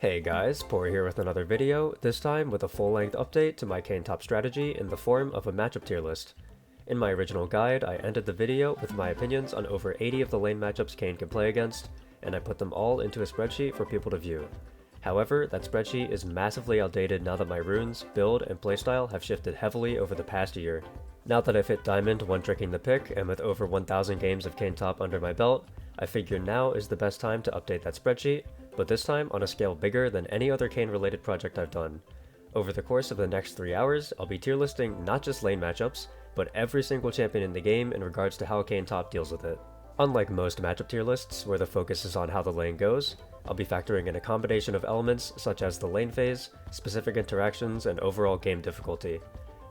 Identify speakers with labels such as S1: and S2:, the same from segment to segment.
S1: Hey guys, Por here with another video, this time with a full-length update to my Kayn top strategy in the form of a matchup tier list. In my original guide, I ended the video with my opinions on over 80 of the lane matchups Kayn can play against, and I put them all into a spreadsheet for people to view. However, that spreadsheet is massively outdated now that my runes, build, and playstyle have shifted heavily over the past year. Now that I've hit Diamond one-tricking the pick, and with over 1,000 games of Kayn top under my belt, I figure now is the best time to update that spreadsheet, but this time on a scale bigger than any other Kayn related project I've done. Over the course of the next 3 hours, I'll be tier listing not just lane matchups, but every single champion in the game in regards to how Kayn top deals with it. Unlike most matchup tier lists, where the focus is on how the lane goes, I'll be factoring in a combination of elements such as the lane phase, specific interactions, and overall game difficulty.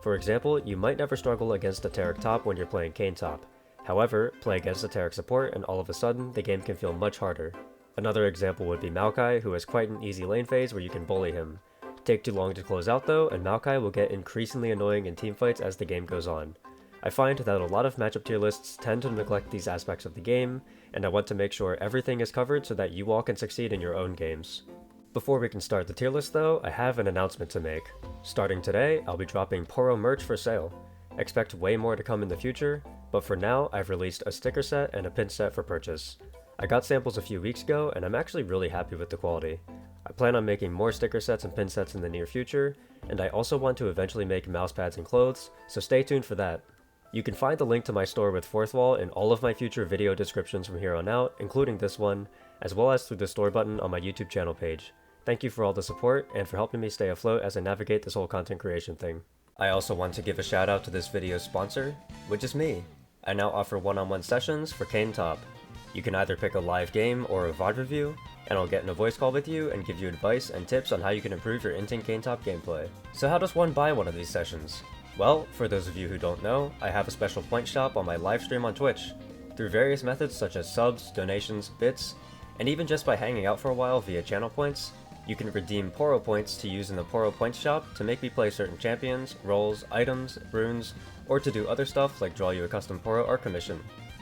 S1: For example, you might never struggle against a Taric top when you're playing Kayn top. However, play against a Taric support and all of a sudden, the game can feel much harder. Another example would be Maokai, who has quite an easy lane phase where you can bully him. Take too long to close out though, and Maokai will get increasingly annoying in teamfights as the game goes on. I find that a lot of matchup tier lists tend to neglect these aspects of the game, and I want to make sure everything is covered so that you all can succeed in your own games. Before we can start the tier list though, I have an announcement to make. Starting today, I'll be dropping Poro merch for sale. Expect way more to come in the future, but for now, I've released a sticker set and a pin set for purchase. I got samples a few weeks ago, and I'm actually really happy with the quality. I plan on making more sticker sets and pin sets in the near future, and I also want to eventually make mouse pads and clothes, so stay tuned for that. You can find the link to my store with Fourth Wall in all of my future video descriptions from here on out, including this one, as well as through the store button on my YouTube channel page. Thank you for all the support, and for helping me stay afloat as I navigate this whole content creation thing. I also want to give a shout out to this video's sponsor, which is me. I now offer one-on-one sessions for Kayn top. You can either pick a live game or a VOD review, and I'll get in a voice call with you and give you advice and tips on how you can improve your Inting Kayn top gameplay. So how does one buy one of these sessions? Well, for those of you who don't know, I have a special point shop on my live stream on Twitch. Through various methods such as subs, donations, bits, and even just by hanging out for a while via channel points, you can redeem Poro points to use in the Poro points shop to make me play certain champions, roles, items, runes, or to do other stuff like draw you a custom Poro or commission.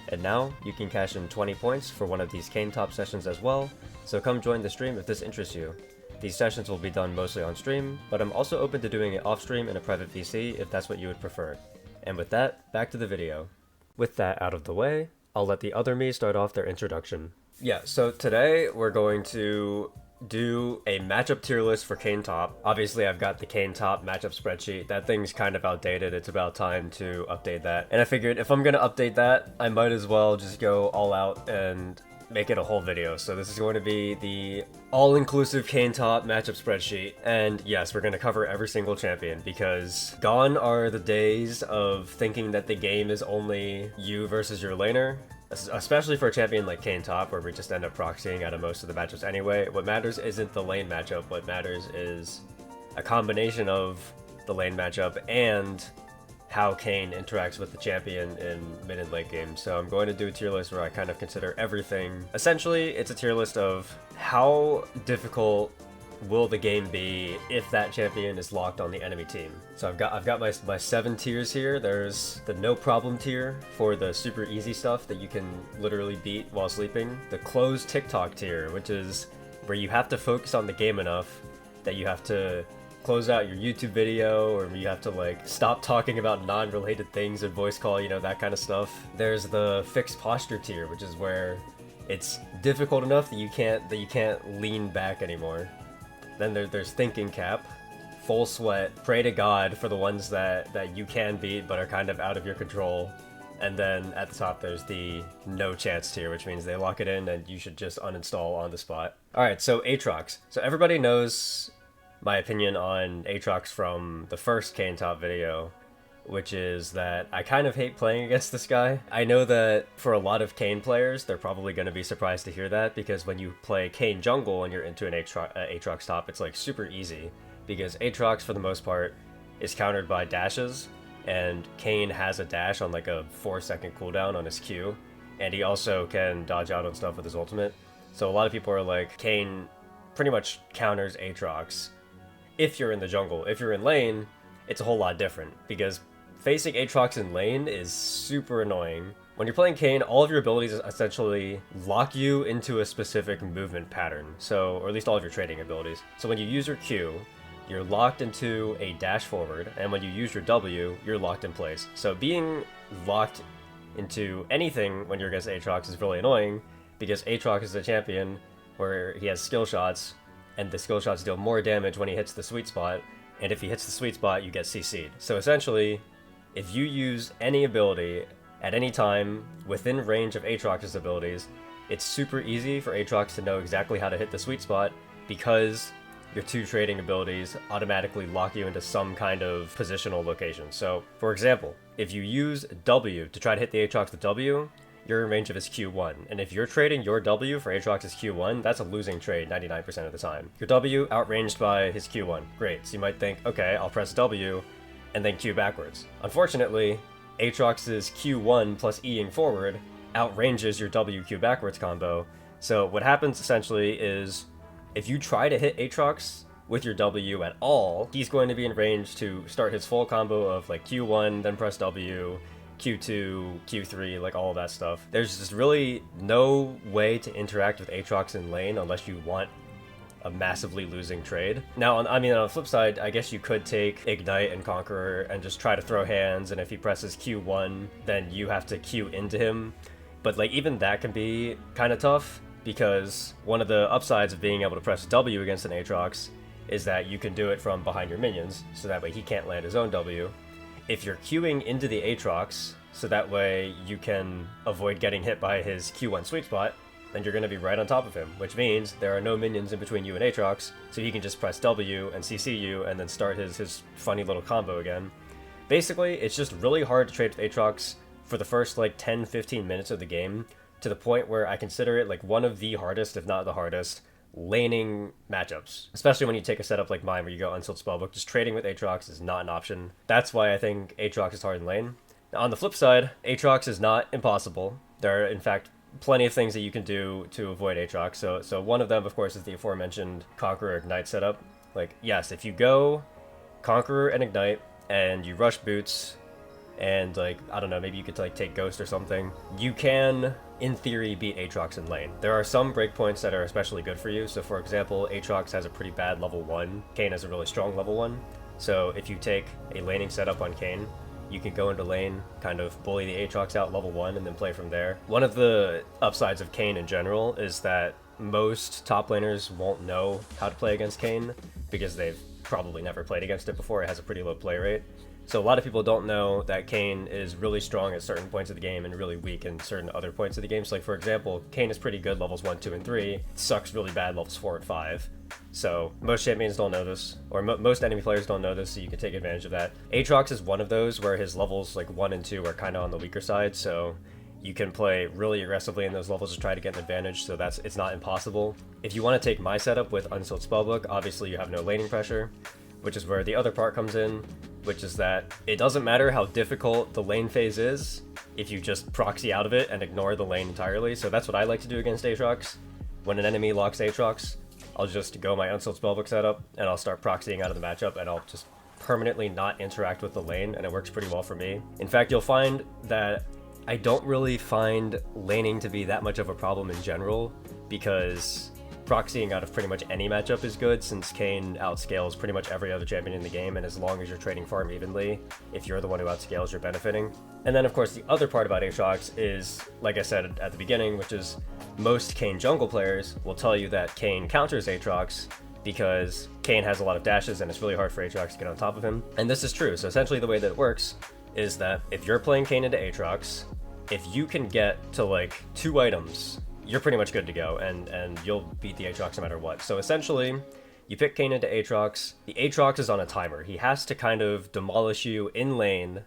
S1: And now, you can cash in 20 points for one of these Kayn top sessions as well, so come join the stream if this interests you. These sessions will be done mostly on stream, but I'm also open to doing it off stream in a private VC if that's what you would prefer. And with that, back to the video. With that out of the way, I'll let the other me start off their introduction. Yeah, so today we're going to do a matchup tier list for Kayn top. Obviously I've got the Kayn top matchup spreadsheet. That thing's kind of outdated. It's about time to update that. And I figured if I'm gonna update that, I might as well just go all out and make it a whole video. So this is going to be the all-inclusive Kayn top matchup spreadsheet. And yes, we're gonna cover every single champion because gone are the days of thinking that the game is only you versus your laner. Especially for a champion like Kayn top, where we just end up proxying out of most of the matchups anyway. What matters isn't the lane matchup, what matters is a combination of the lane matchup and how Kayn interacts with the champion in mid and late game. So I'm going to do a tier list where I kind of consider everything. Essentially, it's a tier list of how difficult will the game be if that champion is locked on the enemy team. So I've got my 7 tiers here. There's the no problem tier for the super easy stuff that you can literally beat while sleeping. The closed TikTok tier, which is where you have to focus on the game enough that you have to close out your YouTube video, or you have to like stop talking about non-related things and voice call, you know, that kind of stuff. There's the fixed posture tier, which is where it's difficult enough that you can't lean back anymore. Then there's thinking cap, full sweat, pray to God for the ones that you can beat but are kind of out of your control. And then at the top there's the no chance tier, which means they lock it in and you should just uninstall on the spot. Alright, so Aatrox. So everybody knows my opinion on Aatrox from the first Kayn top video, which is that I kind of hate playing against this guy. I know that for a lot of Kayn players, they're probably going to be surprised to hear that, because when you play Kayn jungle and you're into an Aatrox top, it's like super easy, because Aatrox for the most part is countered by dashes, and Kayn has a dash on like a 4-second cooldown on his Q, and he also can dodge out on stuff with his ultimate. So a lot of people are like, Kayn pretty much counters Aatrox if you're in the jungle. If you're in lane, it's a whole lot different, because facing Aatrox in lane is super annoying. When you're playing Kayn, all of your abilities essentially lock you into a specific movement pattern, so, or at least all of your trading abilities. So when you use your Q, you're locked into a dash forward, and when you use your W, you're locked in place. So being locked into anything when you're against Aatrox is really annoying, because Aatrox is a champion where he has skill shots, and the skill shots deal more damage when he hits the sweet spot, and if he hits the sweet spot, you get CC'd. So essentially, if you use any ability at any time within range of Aatrox's abilities, it's super easy for Aatrox to know exactly how to hit the sweet spot, because your two trading abilities automatically lock you into some kind of positional location. So, for example, if you use W to try to hit the Aatrox with W, you're in range of his Q1. And if you're trading your W for Aatrox's Q1, that's a losing trade 99% of the time. Your W outranged by his Q1. Great. So you might think, okay, I'll press W and then Q backwards. Unfortunately, Aatrox's Q1 plus E-ing forward outranges your W-Q backwards combo. So what happens essentially is, if you try to hit Aatrox with your W at all, he's going to be in range to start his full combo of like Q1, then press W, Q2, Q3, like all of that stuff. There's just really no way to interact with Aatrox in lane unless you want a massively losing trade. Now, on the flip side, I guess you could take Ignite and Conqueror and just try to throw hands, and if he presses Q1, then you have to Q into him. But like even that can be kind of tough, because one of the upsides of being able to press W against an Aatrox is that you can do it from behind your minions, so that way he can't land his own W. If you're queuing into the Aatrox, so that way you can avoid getting hit by his Q1 sweet spot, then you're going to be right on top of him, which means there are no minions in between you and Aatrox, so he can just press W and CC you and then start his funny little combo again. Basically, it's just really hard to trade with Aatrox for the first like 10-15 minutes of the game, to the point where I consider it like one of the hardest, if not the hardest, laning matchups. Especially when you take a setup like mine where you go Unsealed Spellbook, just trading with Aatrox is not an option. That's why I think Aatrox is hard in lane. Now, on the flip side, Aatrox is not impossible. There are, in fact, plenty of things that you can do to avoid Aatrox. So one of them, of course, is the aforementioned Conqueror Ignite setup. Like, yes, if you go Conqueror and Ignite, and you rush boots, and like, I don't know, maybe you could like take Ghost or something, you can, in theory, beat Aatrox in lane. There are some breakpoints that are especially good for you. So for example, Aatrox has a pretty bad level 1, Kayn has a really strong level 1. So if you take a laning setup on Kayn, you can go into lane, kind of bully the Aatrox out level 1, and then play from there. One of the upsides of Kayn in general is that most top laners won't know how to play against Kayn, because they've probably never played against it before. It has a pretty low play rate. So a lot of people don't know that Kayn is really strong at certain points of the game and really weak in certain other points of the game. So like, for example, Kayn is pretty good levels 1, 2, and 3, sucks really bad levels 4 and 5. So most champions don't know this, or most enemy players don't know this, so you can take advantage of that. Aatrox is one of those where his levels like 1 and 2 are kind of on the weaker side, so you can play really aggressively in those levels to try to get an advantage, so it's not impossible. If you want to take my setup with Unsealed Spellbook, obviously you have no laning pressure, which is where the other part comes in, which is that it doesn't matter how difficult the lane phase is if you just proxy out of it and ignore the lane entirely. So that's what I like to do against Aatrox. When an enemy locks Aatrox, I'll just go my Unsealed Spellbook setup and I'll start proxying out of the matchup, and I'll just permanently not interact with the lane, and it works pretty well for me. In fact, you'll find that I don't really find laning to be that much of a problem in general, because proxying out of pretty much any matchup is good, since Kayn outscales pretty much every other champion in the game, and as long as you're trading farm evenly, if you're the one who outscales, you're benefiting. And then of course the other part about Aatrox is, like I said at the beginning, which is most Kayn jungle players will tell you that Kayn counters Aatrox, because Kayn has a lot of dashes and it's really hard for Aatrox to get on top of him. And this is true. So essentially the way that it works is that if you're playing Kayn into Aatrox, if you can get to like 2 items, you're pretty much good to go, and you'll beat the Aatrox no matter what. So essentially, you pick Kayn into Aatrox, the Aatrox is on a timer. He has to kind of demolish you in lane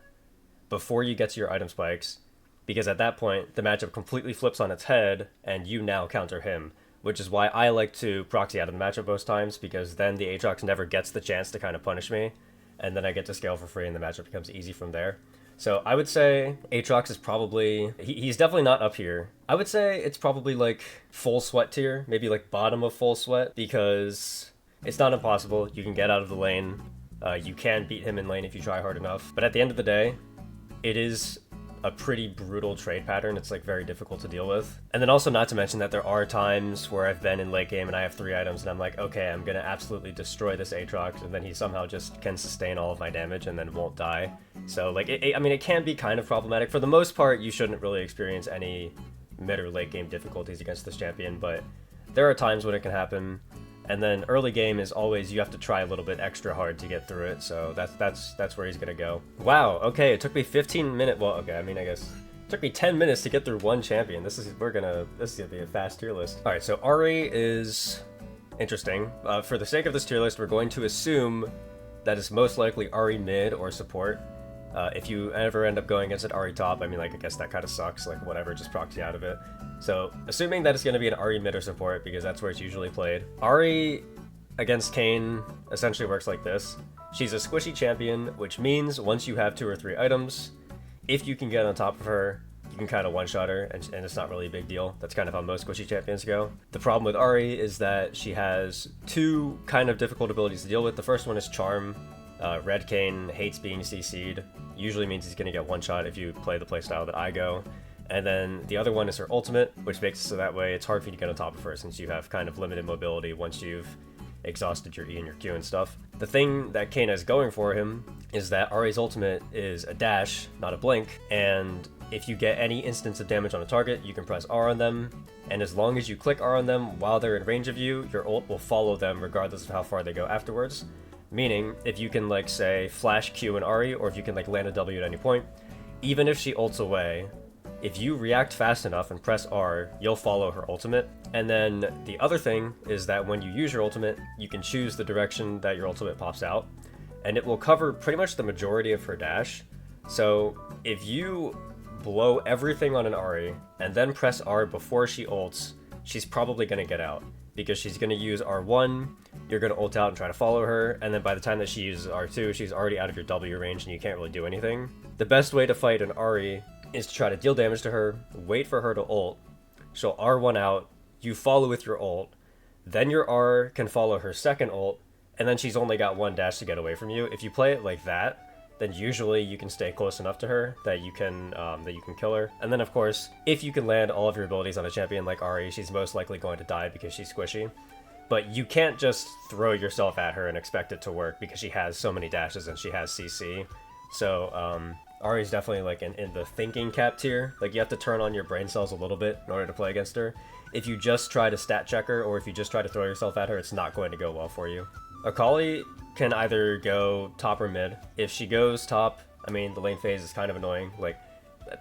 S1: before you get to your item spikes, because at that point, the matchup completely flips on its head, and you now counter him, which is why I like to proxy out of the matchup most times, because then the Aatrox never gets the chance to kind of punish me, and then I get to scale for free, and the matchup becomes easy from there. So I would say Aatrox is probably, he's definitely not up here. I would say it's probably like full sweat tier, maybe like bottom of full sweat, because it's not impossible. You can get out of the lane. You can beat him in lane if you try hard enough. But at the end of the day, it is a pretty brutal trade pattern. It's like very difficult to deal with. And then also not to mention that there are times where I've been in late game and I have 3 items and I'm like, okay, I'm gonna absolutely destroy this Aatrox, and then he somehow just can sustain all of my damage and then won't die. So like, I mean, it can be kind of problematic. For the most part, you shouldn't really experience any mid or late game difficulties against this champion, but there are times when it can happen. And then early game is always, you have to try a little bit extra hard to get through it, so that's where he's gonna go. Wow, okay, it took me 15 minutes, well, okay, I mean, I guess, it took me 10 minutes to get through one champion. This is gonna be a fast tier list. Alright, so Arbury is interesting. For the sake of this tier list, we're going to assume that it's most likely Arbury mid or support. If you ever end up going against an Arbury top, I mean, like, I guess that kind of sucks, like, whatever, just proxy out of it. So, assuming that it's going to be an Arbury mid or support, because that's where it's usually played. Arbury against Kayn essentially works like this. She's a squishy champion, which means once you have 2 or 3 items, if you can get on top of her, you can kind of one-shot her, and it's not really a big deal. That's kind of how most squishy champions go. The problem with Arbury is that she has 2 kind of difficult abilities to deal with. The first one is Charm. Red Kayn hates being CC'd. Usually means he's going to get one-shot if you play the playstyle that I go. And then the other one is her ultimate, which makes it so that way it's hard for you to get on top of her since you have kind of limited mobility once you've exhausted your E and your Q and stuff. The thing that Kayn has going for him is that Arbury's ultimate is a dash, not a blink, and if you get any instance of damage on a target, you can press R on them, and as long as you click R on them while they're in range of you, your ult will follow them regardless of how far they go afterwards. Meaning, if you can, like, say, flash Q and Arbury, or if you can, like, land a W at any point, even if she ults away, if you react fast enough and press R, you'll follow her ultimate. And then the other thing is that when you use your ultimate, you can choose the direction that your ultimate pops out, and it will cover pretty much the majority of her dash. So if you blow everything on an Arbury and then press R before she ults, she's probably going to get out, because she's going to use R1, you're going to ult out and try to follow her, and then by the time that she uses R2, she's already out of your W range and you can't really do anything. The best way to fight an Arbury is to try to deal damage to her, wait for her to ult, she'll R1 out, you follow with your ult, then your R can follow her second ult, and then she's only got 1 dash to get away from you. If you play it like that, then usually you can stay close enough to her that you can kill her. And then of course, if you can land all of your abilities on a champion like Arbury, she's most likely going to die because she's squishy. But you can't just throw yourself at her and expect it to work because she has so many dashes and she has CC. So Arbury's definitely like in the thinking cap tier. Like, you have to turn on your brain cells a little bit in order to play against her. If you just try to stat check her, or if you just try to throw yourself at her, it's not going to go well for you. Akali can either go top or mid. If she goes top, I mean, the lane phase is kind of annoying. Like,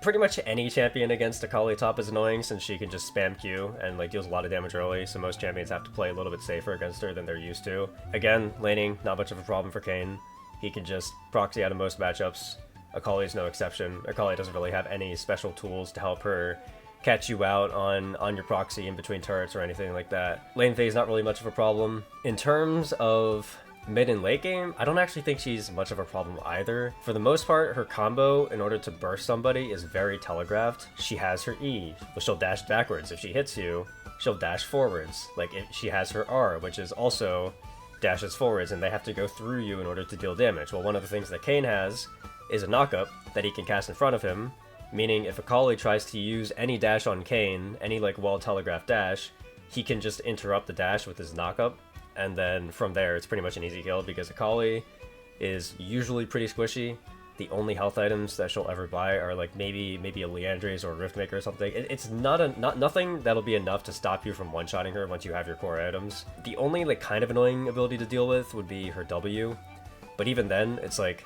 S1: pretty much any champion against Akali top is annoying since she can just spam Q and like deals a lot of damage early, so most champions have to play a little bit safer against her than they're used to. Again, laning, not much of a problem for Kayn. He can just proxy out of most matchups. Akali is no exception. Akali doesn't really have any special tools to help her catch you out on your proxy in between turrets or anything like that. Lane phase not really much of a problem. In terms of mid and late game, I don't actually think she's much of a problem either. For the most part, her combo in order to burst somebody is very telegraphed. She has her E, but she'll dash backwards. If she hits you, she'll dash forwards. Like, if she has her R, which is also dashes forwards, and they have to go through you in order to deal damage. Well, one of the things that Kayn has is a knockup that he can cast in front of him, meaning if Akali tries to use any dash on Kayn, any like well-telegraphed dash, he can just interrupt the dash with his knockup, and then from there it's pretty much an easy kill because Akali is usually pretty squishy. The only health items that she'll ever buy are like maybe a Liandry's or a Riftmaker or something. It's nothing that'll be enough to stop you from one-shotting her once you have your core items. The only like kind of annoying ability to deal with would be her W, but even then it's like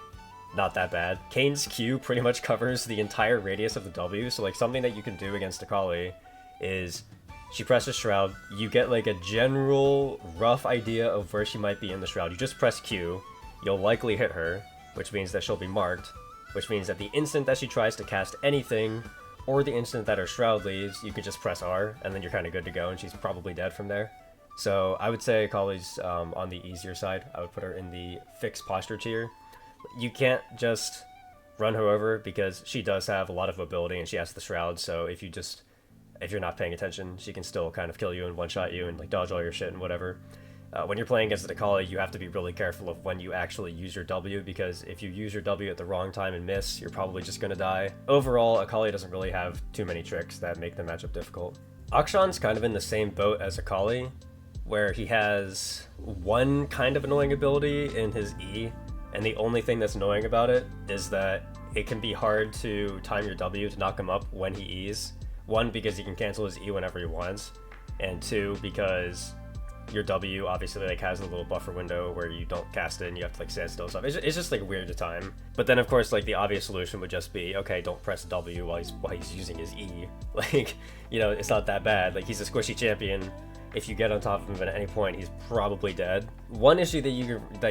S1: not that bad. Kayn's Q pretty much covers the entire radius of the W, so like something that you can do against Akali is she presses Shroud, you get like a general rough idea of where she might be in the Shroud. You just press Q, you'll likely hit her, which means that she'll be marked, which means that the instant that she tries to cast anything, or the instant that her Shroud leaves, you can just press R, and then you're kind of good to go, and she's probably dead from there. So I would say Akali's on the easier side. I would put her in the fixed posture tier. You can't just run her over because she does have a lot of mobility and she has the Shroud, so if you're not paying attention, she can still kind of kill you and one-shot you and like dodge all your shit and whatever. When you're playing against the Akali, you have to be really careful of when you actually use your W, because if you use your W at the wrong time and miss, you're probably just gonna die. Overall, Akali doesn't really have too many tricks that make the matchup difficult. Akshan's kind of in the same boat as Akali, where he has one kind of annoying ability in his E, and the only thing that's annoying about it is that it can be hard to time your W to knock him up when he E's. One, because he can cancel his E whenever he wants, and two, because your W obviously like has a little buffer window where you don't cast it and you have to like stand still stuff. It's just like weird to time. But then of course like the obvious solution would just be, okay, don't press W while he's using his E. Like, you know, it's not that bad. Like, he's a squishy champion. If you get on top of him at any point, he's probably dead. One issue that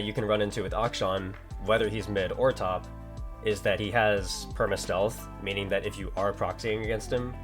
S1: you can run into with Akshan, whether he's mid or top, is that he has perma stealth, meaning that if you are proxying against him,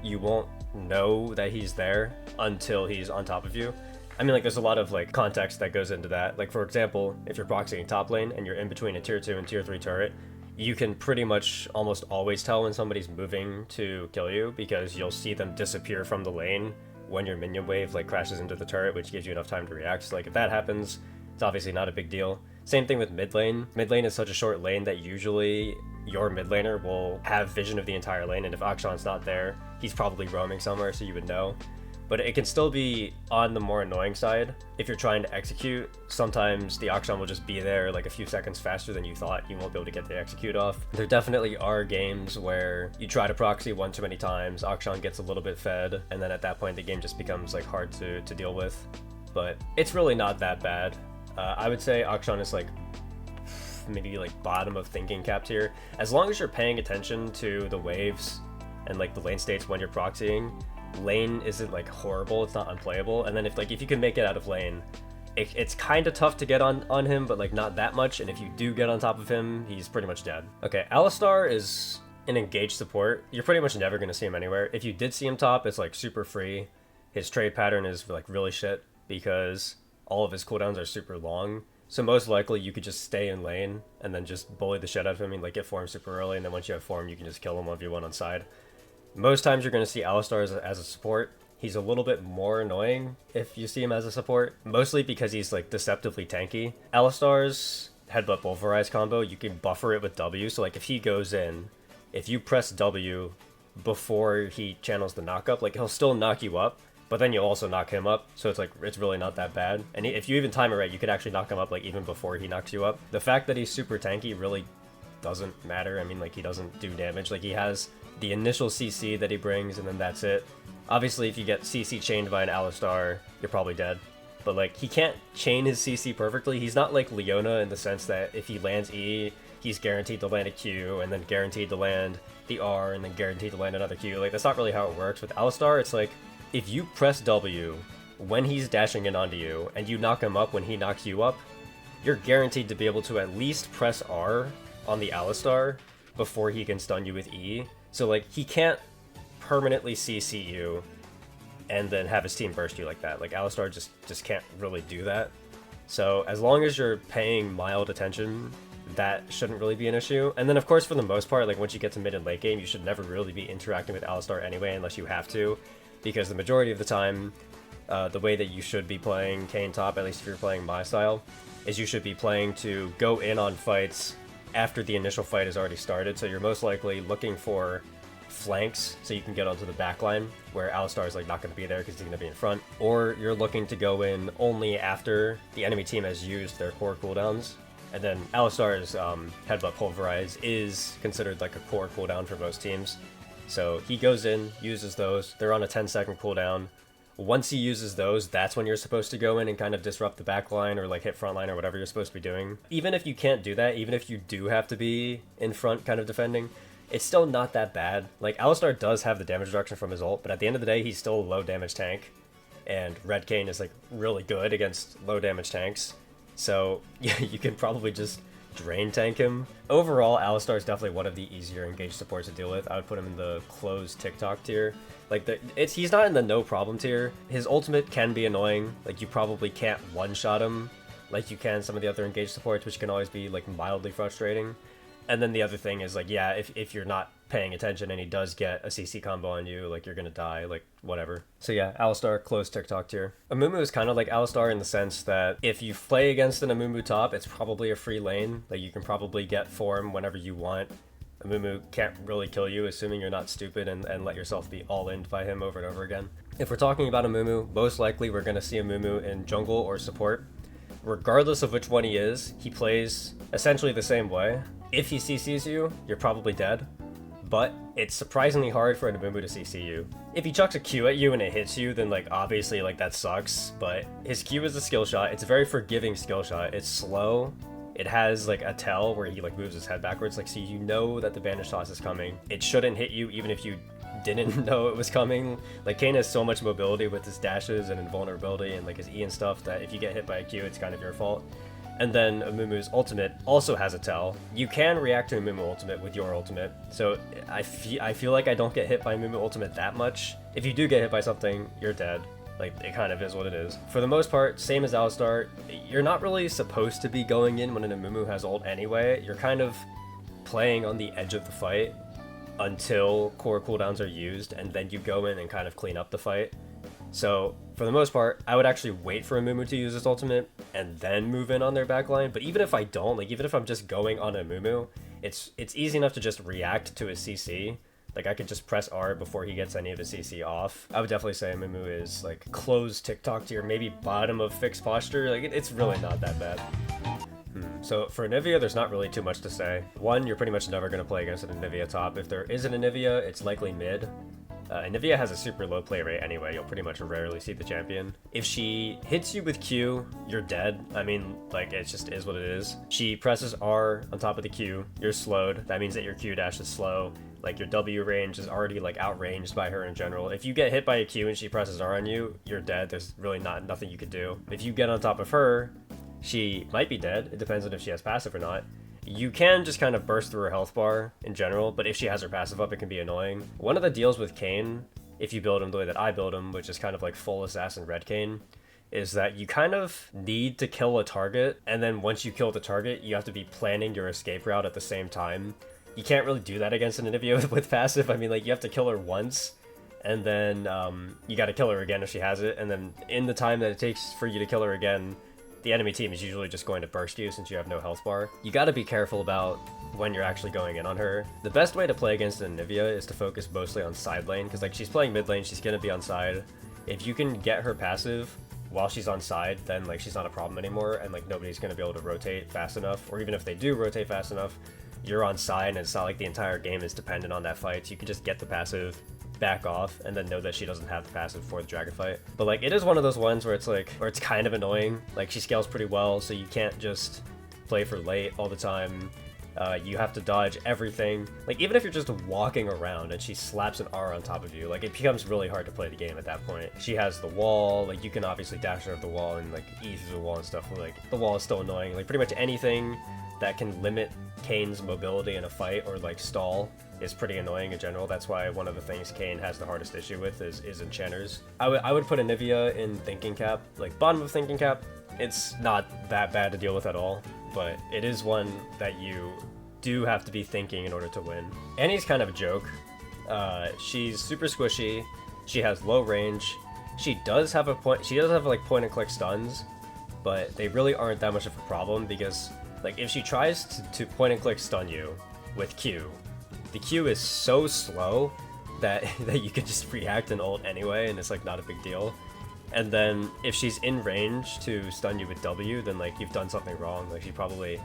S1: you won't know that he's there until he's on top of you. I mean, like, there's a lot of like context that goes into that. Like, for example, if you're proxying top lane and you're in between a tier 2 and tier 3 turret, you can pretty much almost always tell when somebody's moving to kill you, because you'll see them disappear from the lane when your minion wave like crashes into the turret, which gives you enough time to react. So like, if that happens, it's obviously not a big deal. Same thing with mid lane. Mid lane is such a short lane that usually your mid laner will have vision of the entire lane, and if Akshan's not there, he's probably roaming somewhere, so you would know. But it can still be on the more annoying side. If you're trying to execute, sometimes the Akshan will just be there like a few seconds faster than you thought. You won't be able to get the execute off. There definitely are games where you try to proxy one too many times, Akshan gets a little bit fed, and then at that point the game just becomes like hard to deal with. But it's really not that bad. I would say Akshan is like maybe like bottom of thinking cap tier. As long as you're paying attention to the waves and like the lane states when you're proxying, lane isn't like horrible, it's not unplayable. And then if you can make it out of lane, it's kind of tough to get on him, but like not that much. And if you do get on top of him, he's pretty much dead. Okay, Alistar is an engaged support. You're pretty much never going to see him anywhere. If you did see him top, it's like super free. His trade pattern is like really shit because all of his cooldowns are super long. So most likely you could just stay in lane and then just bully the shit out of him and like get form super early, and then once you have form you can just kill him 1v1 on side. Most times you're going to see Alistar as a support. He's a little bit more annoying if you see him as a support, mostly because he's like deceptively tanky. Alistar's headbutt pulverize combo, you can buffer it with W, so like if he goes in, if you press W before he channels the knock-up, like he'll still knock you up, but then you'll also knock him up, so it's like, it's really not that bad. And if you even time it right, you could actually knock him up like even before he knocks you up. The fact that he's super tanky really doesn't matter. I mean, like, he doesn't do damage. Like, he has the initial CC that he brings, and then that's it. Obviously, if you get CC chained by an Alistar, you're probably dead. But like, he can't chain his CC perfectly. He's not like Leona in the sense that if he lands E, he's guaranteed to land a Q, and then guaranteed to land the R, and then guaranteed to land another Q. Like, that's not really how it works. With Alistar, it's like, if you press W when he's dashing in onto you, and you knock him up when he knocks you up, you're guaranteed to be able to at least press R on the Alistar before he can stun you with E. So like, he can't permanently CC you and then have his team burst you like that. Like, Alistar just can't really do that. So as long as you're paying mild attention, that shouldn't really be an issue. And then of course, for the most part, like once you get to mid and late game, you should never really be interacting with Alistar anyway unless you have to, because the majority of the time, the way that you should be playing Kayn top, at least if you're playing my style, is you should be playing to go in on fights after the initial fight has already started. So you're most likely looking for flanks so you can get onto the back line where Alistar is like not going to be there because he's going to be in front, or you're looking to go in only after the enemy team has used their core cooldowns. And then Alistar's headbutt pulverize is considered like a core cooldown for most teams. So he goes in, uses those, they're on a 10-second cooldown. Once he uses those, that's when you're supposed to go in and kind of disrupt the backline or like hit frontline or whatever you're supposed to be doing. Even if you can't do that, even if you do have to be in front kind of defending, it's still not that bad. Like, Alistar does have the damage reduction from his ult, but at the end of the day, he's still a low damage tank. And Red Kayn is like really good against low damage tanks. So yeah, you can probably just drain tank him. Overall, Alistar is definitely one of the easier engaged supports to deal with. I would put him in the closed TikTok tier. Like, he's not in the no problem tier. His ultimate can be annoying. Like, you probably can't one-shot him like you can some of the other engaged supports, which can always be like mildly frustrating. And then the other thing is like, yeah, if you're not paying attention and he does get a CC combo on you, like you're gonna die, like whatever. So yeah, Alistar, close TikTok tier. Amumu is kind of like Alistar in the sense that if you play against an Amumu top, it's probably a free lane. Like you can probably get form whenever you want. Amumu can't really kill you, assuming you're not stupid and let yourself be all-in by him over and over again. If we're talking about Amumu, most likely we're gonna see Amumu in jungle or support. Regardless of which one he is, he plays essentially the same way. If he CCs you, you're probably dead, but it's surprisingly hard for an Amumu to CC you. If he chucks a Q at you and it hits you, then like obviously like that sucks, but his Q is a skill shot. It's a very forgiving skill shot. It's slow. It has like a tell where he like moves his head backwards, like so you know that the banish toss is coming. It shouldn't hit you even if you didn't know it was coming. Like Kayn has so much mobility with his dashes and invulnerability and like his E and stuff that if you get hit by a Q, it's kind of your fault. And then Amumu's ultimate also has a tell. You can react to Amumu ultimate with your ultimate, so I feel like I don't get hit by Amumu ultimate that much. If you do get hit by something, you're dead. Like, it kind of is what it is. For the most part, same as Alistar, you're not really supposed to be going in when an Amumu has ult anyway. You're kind of playing on the edge of the fight until core cooldowns are used, and then you go in and kind of clean up the fight. So, for the most part, I would actually wait for Amumu to use his ultimate and then move in on their backline. But even if I don't, like even if I'm just going on Amumu, it's easy enough to just react to his CC. Like I could just press R before he gets any of his CC off. I would definitely say Amumu is like close TikTok tier, maybe bottom of fixed posture. Like it's really not that bad. So for Anivia, there's not really too much to say. One, you're pretty much never going to play against an Anivia top. If there is an Anivia, it's likely mid. Anivia has a super low play rate anyway. You'll pretty much rarely see the champion. If she hits you with Q, you're dead. I mean, like, it just is what it is. She presses R on top of the Q, you're slowed. That means that your Q dash is slow. Like, your W range is already, like, outranged by her in general. If you get hit by a Q and she presses R on you, you're dead. There's really nothing you could do. If you get on top of her, she might be dead. It depends on if she has passive or not. You can just kind of burst through her health bar in general, but if she has her passive up, it can be annoying. One of the deals with Kayn, if you build him the way that I build him, which is kind of like full assassin red Kayn, is that you kind of need to kill a target, and then once you kill the target, you have to be planning your escape route at the same time. You can't really do that against an Anivia with passive. I mean, like, you have to kill her once, and then you gotta kill her again if she has it, and then in the time that it takes for you to kill her again, the enemy team is usually just going to burst you since you have no health bar. You gotta be careful about when you're actually going in on her. The best way to play against an Anivia is to focus mostly on side lane, because like she's playing mid lane, she's gonna be on side. If you can get her passive while she's on side, then like she's not a problem anymore, and like nobody's gonna be able to rotate fast enough, or even if they do rotate fast enough, you're on side and it's not like the entire game is dependent on that fight, so you can just get the passive, back off, and then know that she doesn't have the passive for the dragon fight. But like, it is one of those ones where it's like, where it's kind of annoying. Like, she scales pretty well, so you can't just play for late all the time. You have to dodge everything. Like, even if you're just walking around and she slaps an R on top of you, like, it becomes really hard to play the game at that point. She has the wall, like, you can obviously dash her up the wall and like E through the wall and stuff, but like, the wall is still annoying. Like, pretty much anything that can limit Kayn's mobility in a fight or like stall is pretty annoying in general. That's why one of the things Kayn has the hardest issue with is enchanters. I would put Anivia in thinking cap, like bottom of thinking cap. It's not that bad to deal with at all, but it is one that you do have to be thinking in order to win. Annie's kind of a joke. She's super squishy. She has low range. She does have like point and click stuns, but they really aren't that much of a problem because like if she tries to point and click stun you with Q, the Q is so slow that you can just react and ult anyway, and it's like not a big deal. And then if she's in range to stun you with W, then like you've done something wrong. Like she probably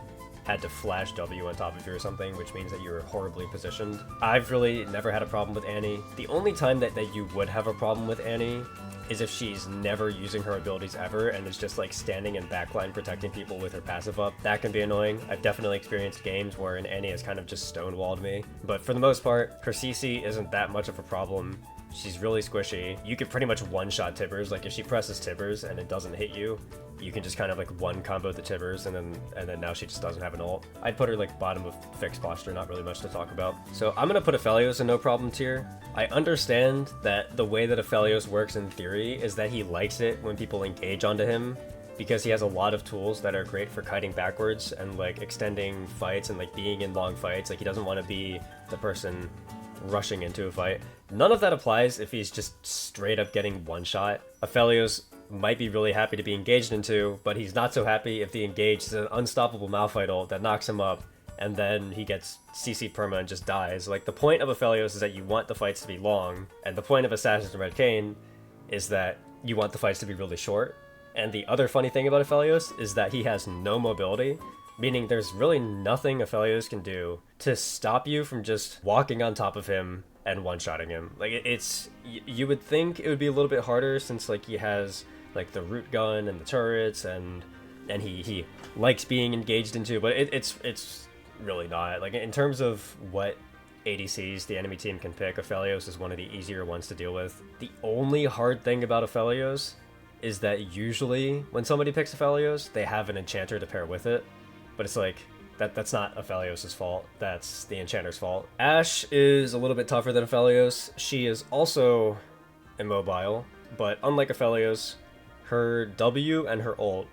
S1: had to flash W on top of you or something, which means that you're horribly positioned. I've really never had a problem with Annie. The only time that you would have a problem with Annie is if she's never using her abilities ever and is just like standing in backline protecting people with her passive up. That can be annoying. I've definitely experienced games where an Annie has kind of just stonewalled me, but for the most part, her CC isn't that much of a problem. She's really squishy. You could pretty much one-shot Tibbers. Like if she presses Tibbers and it doesn't hit you, you can just kind of like one combo the Tibbers and then now she just doesn't have an ult. I'd put her like bottom of fixed posture, not really much to talk about. So I'm gonna put Aphelios in no problem tier. I understand that the way that Aphelios works in theory is that he likes it when people engage onto him, because he has a lot of tools that are great for kiting backwards and like extending fights and like being in long fights. Like he doesn't want to be the person rushing into a fight. None of that applies if he's just straight up getting one-shot. Aphelios might be really happy to be engaged into, but he's not so happy if the engage is an unstoppable Malphite that knocks him up, and then he gets CC perma and just dies. Like, the point of Aphelios is that you want the fights to be long, and the point of Assassin's Red Kayn is that you want the fights to be really short. And the other funny thing about Aphelios is that he has no mobility, meaning there's really nothing Aphelios can do to stop you from just walking on top of him and one-shotting him. Like, you would think it would be a little bit harder since, like, he has, like, the root gun and the turrets, and he likes being engaged into, but it's really not. Like, in terms of what ADCs the enemy team can pick, Aphelios is one of the easier ones to deal with. The only hard thing about Aphelios is that usually when somebody picks Aphelios, they have an enchanter to pair with it, but it's like, that's not Aphelios' fault, that's the enchanter's fault. Ashe is a little bit tougher than Aphelios. She is also immobile, but unlike Aphelios, her W and her ult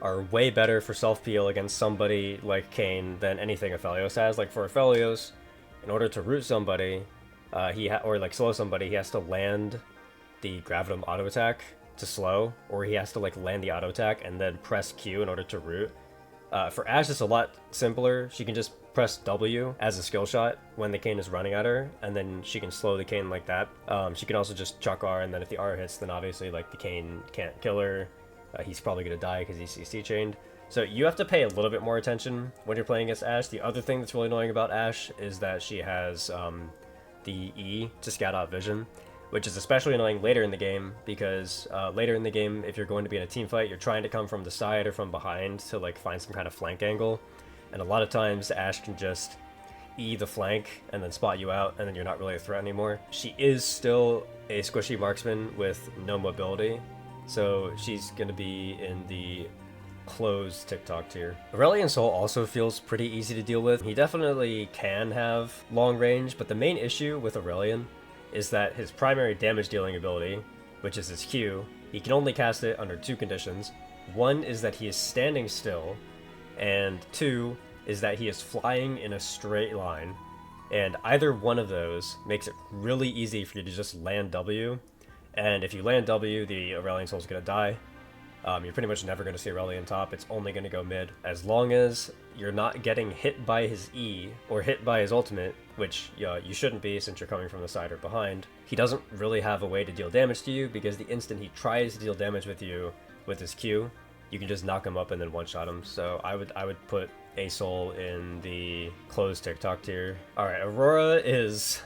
S1: are way better for self-peel against somebody like Kayn than anything Aphelios has. Like, for Aphelios, in order to root somebody, or like slow somebody, he has to land the Gravitum auto attack to slow, or he has to like land the auto attack and then press Q in order to root. For Ashe, it's a lot simpler. She can just press W as a skill shot when the Kayn is running at her, and then she can slow the Kayn like that. She can also just chuck R, and then if the R hits, then obviously like the Kayn can't kill her. He's probably going to die because he's CC chained. So you have to pay a little bit more attention when you're playing against Ashe. The other thing that's really annoying about Ashe is that she has the E to scout out vision, which is especially annoying later in the game, because later in the game, if you're going to be in a team fight, you're trying to come from the side or from behind to like find some kind of flank angle, and a lot of times Ashe can just E the flank and then spot you out, and then you're not really a threat anymore. She is still a squishy marksman with no mobility, so she's gonna be in the closed TikTok tier. Aurelion Sol also feels pretty easy to deal with. He definitely can have long range, but the main issue with Aurelion is that his primary damage dealing ability, which is his Q, he can only cast it under two conditions. One is that he is standing still, and two is that he is flying in a straight line. And either one of those makes it really easy for you to just land W, and if you land W, the Aurelion Sol is going to die. You're pretty much never going to see Aurelion top, it's only going to go mid. As long as you're not getting hit by his E, or hit by his ultimate, which you shouldn't be since you're coming from the side or behind, he doesn't really have a way to deal damage to you, because the instant he tries to deal damage with you with his Q, you can just knock him up and then one-shot him. So I would put A Sol in the closed TikTok tier. Alright, Aurora is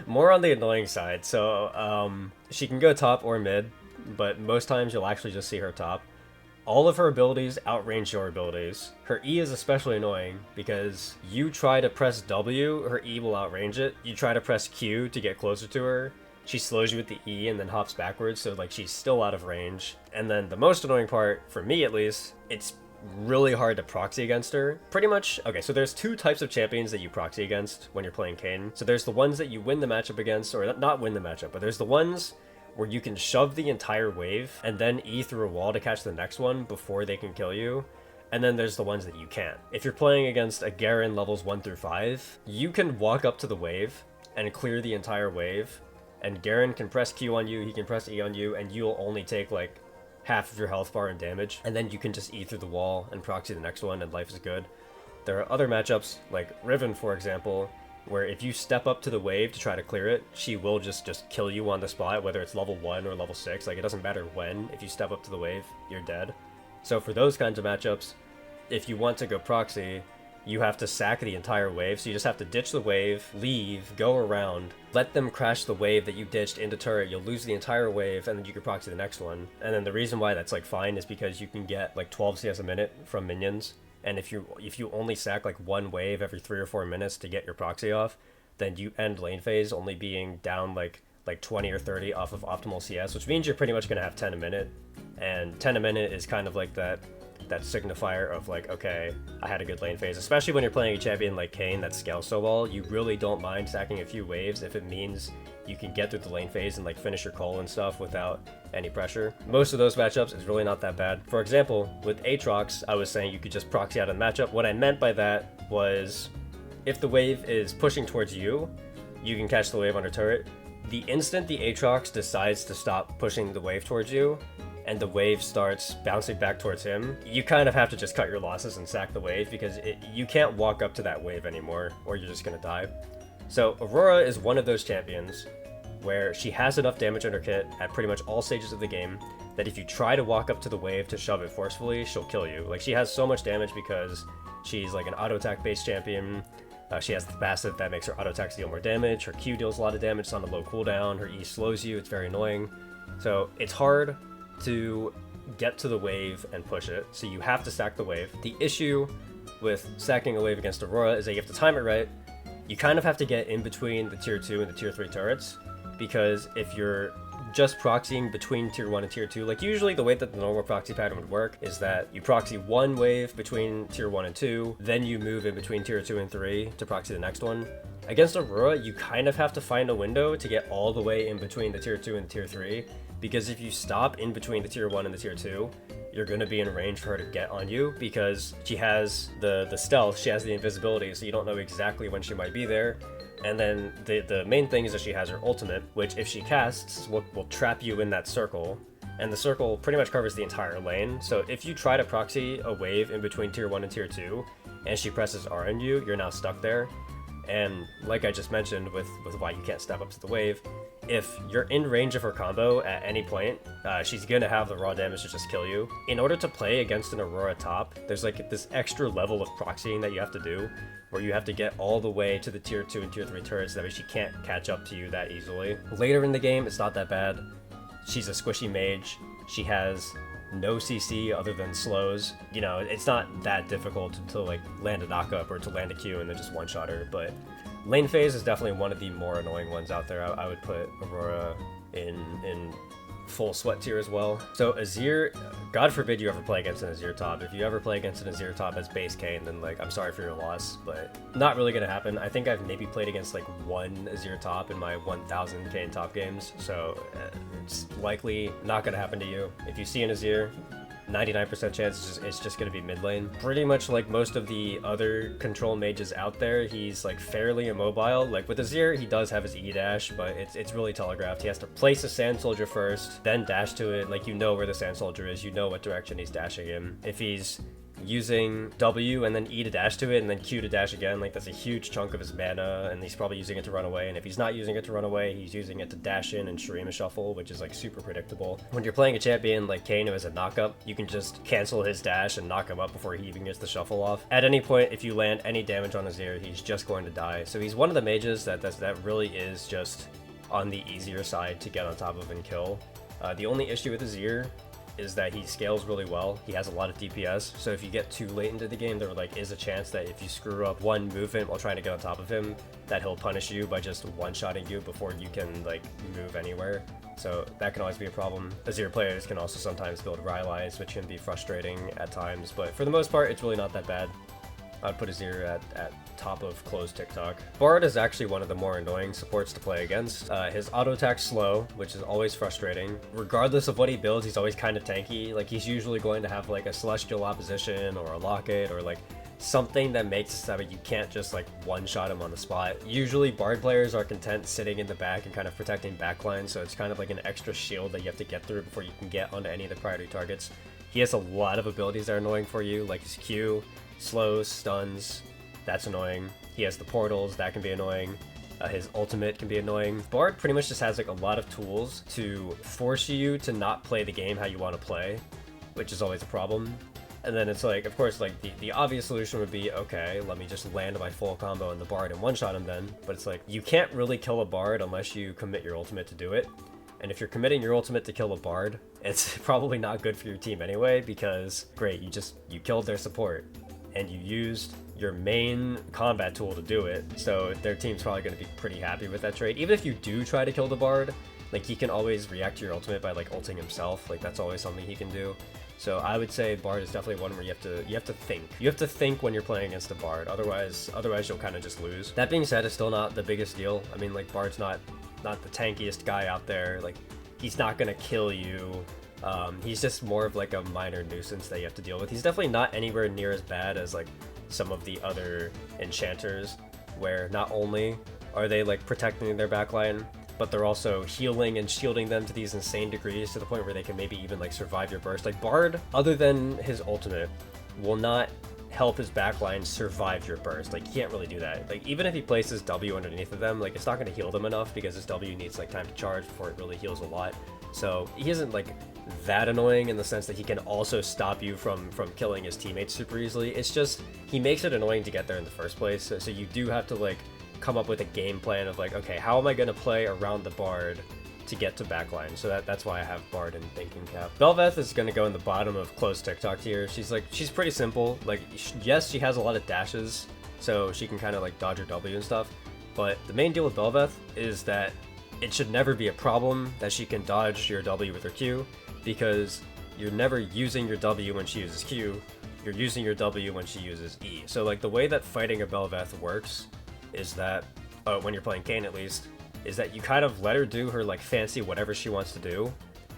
S1: more on the annoying side. So she can go top or mid, but most times you'll actually just see her top. All of her abilities outrange your abilities. Her E is especially annoying because you try to press W, her E will outrange it. You try to press Q to get closer to her, she slows you with the E and then hops backwards, so like she's still out of range. And then the most annoying part, for me at least, it's really hard to proxy against her. Pretty much, okay, so there's two types of champions that you proxy against when you're playing Kayn. So there's the ones that you win the matchup against, or not win the matchup, but there's the ones where you can shove the entire wave and then E through a wall to catch the next one before they can kill you. And then there's the ones that you can't. If you're playing against a Garen levels 1 through 5, you can walk up to the wave and clear the entire wave, and Garen can press Q on you, he can press E on you, and you'll only take like half of your health bar and damage, and then you can just E through the wall and proxy the next one and life is good. There are other matchups, like Riven for example, where if you step up to the wave to try to clear it, she will just kill you on the spot, whether it's level 1 or level 6, like it doesn't matter when. If you step up to the wave, you're dead. So for those kinds of matchups, if you want to go proxy, you have to sack the entire wave, so you just have to ditch the wave, leave, go around, let them crash the wave that you ditched into turret, you'll lose the entire wave, and then you can proxy the next one. And then the reason why that's like fine is because you can get like 12 CS a minute from minions, and if you only sack like one wave every 3 or 4 minutes to get your proxy off, then you end lane phase only being down like 20 or 30 off of optimal CS, which means you're pretty much going to have 10 a minute, and 10 a minute is kind of like that signifier of like, okay, I had a good lane phase. Especially when you're playing a champion like Kayn that scales so well, you really don't mind sacking a few waves if it means you can get through the lane phase and like finish your call and stuff without any pressure. Most of those matchups is really not that bad. For example, with Aatrox, I was saying you could just proxy out of the matchup. What I meant by that was, if the wave is pushing towards you, you can catch the wave on her turret. The instant the Aatrox decides to stop pushing the wave towards you, and the wave starts bouncing back towards him, you kind of have to just cut your losses and sack the wave, because you can't walk up to that wave anymore, or you're just gonna die. So Aurora is one of those champions where she has enough damage in her kit at pretty much all stages of the game that if you try to walk up to the wave to shove it forcefully, she'll kill you. Like, she has so much damage because she's like an auto attack based champion. She has the passive that makes her auto attacks deal more damage. Her Q deals a lot of damage, it's on a low cooldown. Her E slows you, it's very annoying. So it's hard to get to the wave and push it, so you have to stack the wave. The issue with stacking a wave against Aurora is that you have to time it right. You kind of have to get in between the tier 2 and the tier 3 turrets, because if you're just proxying between tier 1 and tier 2, like usually the way that the normal proxy pattern would work is that you proxy one wave between tier 1 and 2, then you move in between tier 2 and 3 to proxy the next one. Against Aurora, you kind of have to find a window to get all the way in between the tier 2 and the tier 3, because if you stop in between the tier 1 and the tier 2, you're going to be in range for her to get on you, because she has the stealth, she has the invisibility, so you don't know exactly when she might be there. And then the main thing is that she has her ultimate, which if she casts, will trap you in that circle. And the circle pretty much covers the entire lane. So if you try to proxy a wave in between tier 1 and tier 2, and she presses R on you, you're now stuck there. And like I just mentioned with why you can't step up to the wave, if you're in range of her combo at any point, she's gonna have the raw damage to just kill you. In order to play against an Aurora top, there's like this extra level of proxying that you have to do, where you have to get all the way to the tier 2 and tier 3 turrets, that way she can't catch up to you that easily. Later in the game, it's not that bad. She's a squishy mage. She has no CC other than slows. You know, it's not that difficult to like land a knockup or to land a Q and then just one-shot her, but lane phase is definitely one of the more annoying ones out there. I would put Aurora in full sweat tier as well. So Azir, God forbid you ever play against an Azir top. If you ever play against an Azir top as base Kayn, then like, I'm sorry for your loss, but not really gonna happen. I think I've maybe played against like one Azir top in my 1000 Kayn top games, so it's likely not gonna happen to you. If you see an Azir, 99% chance it's just going to be mid lane. Pretty much like most of the other control mages out there, he's like fairly immobile. Like with Azir, he does have his E dash, but it's really telegraphed. He has to place a sand soldier first, then dash to it. Like, you know where the sand soldier is, you know what direction he's dashing in. If he's using W and then E to dash to it and then Q to dash again, like that's a huge chunk of his mana, and he's probably using it to run away. And if he's not using it to run away, he's using it to dash in and Shurima shuffle, which is like super predictable. When you're playing a champion like Kayn who has a knockup, you can just cancel his dash and knock him up before he even gets the shuffle off. At any point, if you land any damage on Azir, he's just going to die. So he's one of the mages that really is just on the easier side to get on top of and kill. The only issue with Azir is that he scales really well. He has a lot of DPS, so if you get too late into the game, there like is a chance that if you screw up one movement while trying to get on top of him, that he'll punish you by just one-shotting you before you can like move anywhere. So that can always be a problem. Azir players can also sometimes build Rylai's, which can be frustrating at times, but for the most part, it's really not that bad. I'd put Azir at top of closed TikTok. Bard is actually one of the more annoying supports to play against. His auto attack's slow, which is always frustrating. Regardless of what he builds, he's always kind of tanky. Like, he's usually going to have like a Celestial Opposition or a Locket or like something that makes it so that you can't just like one-shot him on the spot. Usually Bard players are content sitting in the back and kind of protecting backline, so it's kind of like an extra shield that you have to get through before you can get onto any of the priority targets. He has a lot of abilities that are annoying for you, like his Q, slows, stuns, that's annoying. He has the portals, that can be annoying. His ultimate can be annoying. Bard pretty much just has like a lot of tools to force you to not play the game how you want to play, which is always a problem. And then it's like, of course, like the obvious solution would be, okay, let me just land my full combo on the Bard and one-shot him then. But it's like, you can't really kill a Bard unless you commit your ultimate to do it. And if you're committing your ultimate to kill a Bard, it's probably not good for your team anyway, because great, you killed their support and you used your main combat tool to do it, so their team's probably going to be pretty happy with that trade. Even if you do try to kill the Bard, like, he can always react to your ultimate by like ulting himself. Like, that's always something he can do. So I would say Bard is definitely one where you have to think. You have to think when you're playing against a Bard, otherwise you'll kind of just lose. That being said, it's still not the biggest deal. I mean, like, Bard's not the tankiest guy out there. Like, he's not gonna kill you. He's just more of like a minor nuisance that you have to deal with. He's definitely not anywhere near as bad as like some of the other enchanters. where not only are they like protecting their backline, but they're also healing and shielding them to these insane degrees to the point where they can maybe even like survive your burst. Like Bard, other than his ultimate, will not help his backline survive your burst. Like, he can't really do that. Like, even if he places W underneath of them, like, it's not going to heal them enough because his W needs like time to charge before it really heals a lot. So he isn't like that annoying in the sense that he can also stop you from killing his teammates super easily. It's just he makes it annoying to get there in the first place. So you do have to like come up with a game plan of like, okay, how am I going to play around the Bard to get to backline? So that's why I have Bard in thinking cap. Bel'Veth is going to go in the bottom of close TikTok tier. She's pretty simple. Like, yes, she has a lot of dashes, so she can kind of like dodge her W and stuff. But the main deal with Bel'Veth is that it should never be a problem that she can dodge your W with her Q, because you're never using your W when she uses Q. You're using your W when she uses E. So like the way that fighting a Bel'Veth works is that, when you're playing Kayn at least, is that you kind of let her do her like fancy whatever she wants to do,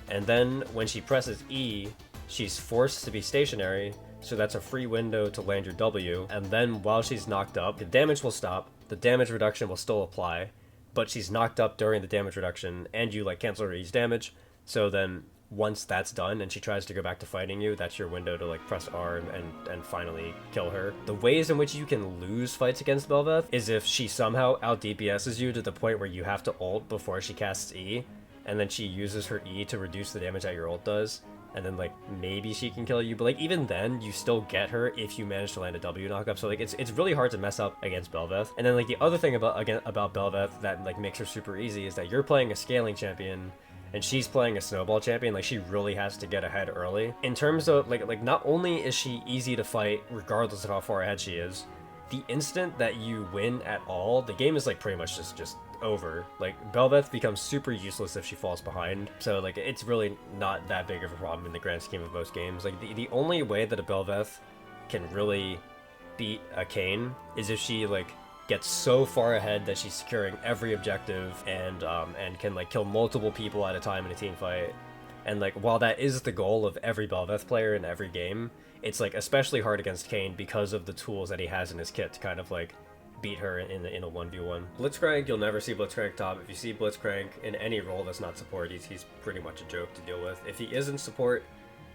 S1: and then when she presses E, she's forced to be stationary, so that's a free window to land your W, and then while she's knocked up, the damage will stop, the damage reduction will still apply, but she's knocked up during the damage reduction, and you like cancel her E's damage, so then once that's done and she tries to go back to fighting you, that's your window to like press R and finally kill her. The ways in which you can lose fights against Bel'Veth is if she somehow out DPSs you to the point where you have to ult before she casts E, and then she uses her E to reduce the damage that your ult does, and then like maybe she can kill you, but like even then you still get her if you manage to land a W knockup. So like it's really hard to mess up against Bel'Veth. And then like the other thing about Bel'Veth that like makes her super easy is that you're playing a scaling champion and she's playing a snowball champion. Like, she really has to get ahead early. In terms of, like not only is she easy to fight regardless of how far ahead she is, the instant that you win at all, the game is, like, pretty much just over. Like, Bel'Veth becomes super useless if she falls behind. So, like, it's really not that big of a problem in the grand scheme of most games. Like, the only way that a Bel'Veth can really beat a Kayn is if she, like, gets so far ahead that she's securing every objective and can like kill multiple people at a time in a team fight. And like while that is the goal of every Bel'Veth player in every game, it's like especially hard against Kayn because of the tools that he has in his kit to kind of like beat her in a 1v1. Blitzcrank, you'll never see Blitzcrank top. If you see Blitzcrank in any role that's not support, he's pretty much a joke to deal with. If he isn't support,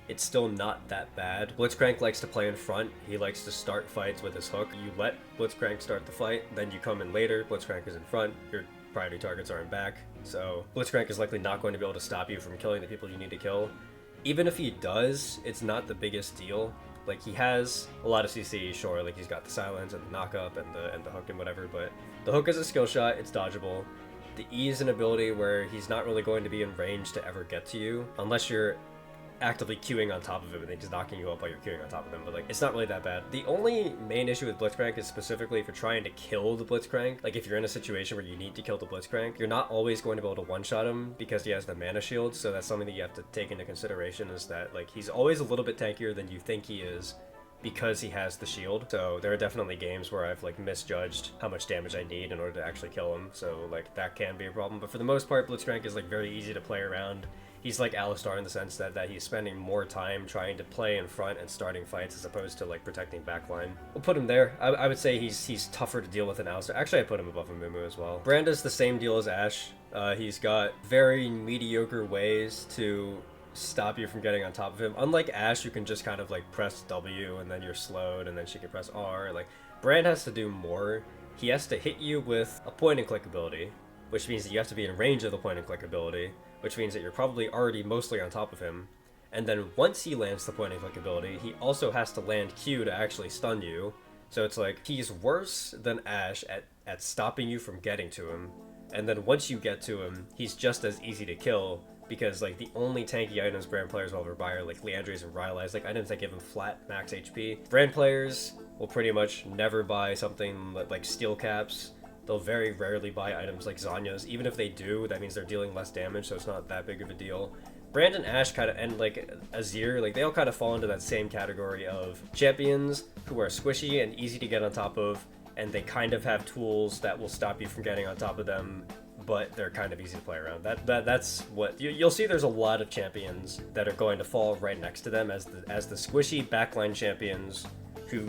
S1: it's still not that bad. Blitzcrank likes to play in front. He likes to start fights with his hook. You let Blitzcrank start the fight, then you come in later. Blitzcrank is in front. Your priority targets are in back. So Blitzcrank is likely not going to be able to stop you from killing the people you need to kill. Even if he does, it's not the biggest deal. Like, he has a lot of CC, sure, like he's got the silence and the knockup and the hook and whatever, but the hook is a skill shot, it's dodgeable. The E is an ability where he's not really going to be in range to ever get to you, unless you're actively queuing on top of him and then just knocking you up while you're queuing on top of him, but like it's not really that bad. The only main issue with Blitzcrank is specifically if you're trying to kill the Blitzcrank. Like, if you're in a situation where you need to kill the Blitzcrank, you're not always going to be able to one-shot him because he has the mana shield, so that's something that you have to take into consideration, is that like he's always a little bit tankier than you think he is because he has the shield. So there are definitely games where I've like misjudged how much damage I need in order to actually kill him, so like that can be a problem. But for the most part, Blitzcrank is like very easy to play around. He's like Alistar in the sense that he's spending more time trying to play in front and starting fights as opposed to like protecting backline. We'll put him there. I would say he's tougher to deal with than Alistar. Actually, I put him above Amumu as well. Branda's the same deal as Ashe. He's got very mediocre ways to stop you from getting on top of him. Unlike Ashe, you can just kind of like press W and then you're slowed and then she can press R. Like, Brand has to do more. He has to hit you with a point and click ability, which means that you have to be in range of the point and click ability, which means that you're probably already mostly on top of him. And then once he lands the point and click ability, he also has to land Q to actually stun you. So it's like, he's worse than Ashe at stopping you from getting to him. And then once you get to him, he's just as easy to kill, because like the only tanky items Brand players will ever buy are like Leandres and Rylai's, like items that give him flat max HP. Brand players will pretty much never buy something like Steel Caps. They'll very rarely buy items like Zanya's. Even if they do, that means they're dealing less damage, so it's not that big of a deal. Brand and Ashe kind of, and like Azir, like they all kind of fall into that same category of champions who are squishy and easy to get on top of, and they kind of have tools that will stop you from getting on top of them, but they're kind of easy to play around. That's what you'll see. There's a lot of champions that are going to fall right next to them as the squishy backline champions who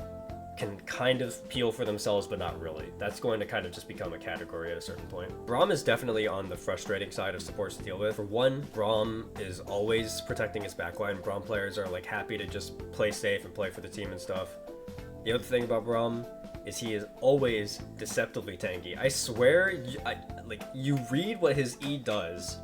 S1: can kind of peel for themselves, but not really. That's going to kind of just become a category at a certain point. Braum is definitely on the frustrating side of supports to deal with. For one, Braum is always protecting his backline. Braum players are like happy to just play safe and play for the team and stuff. The other thing about Braum is he is always deceptively tanky. I swear, you read what his E does,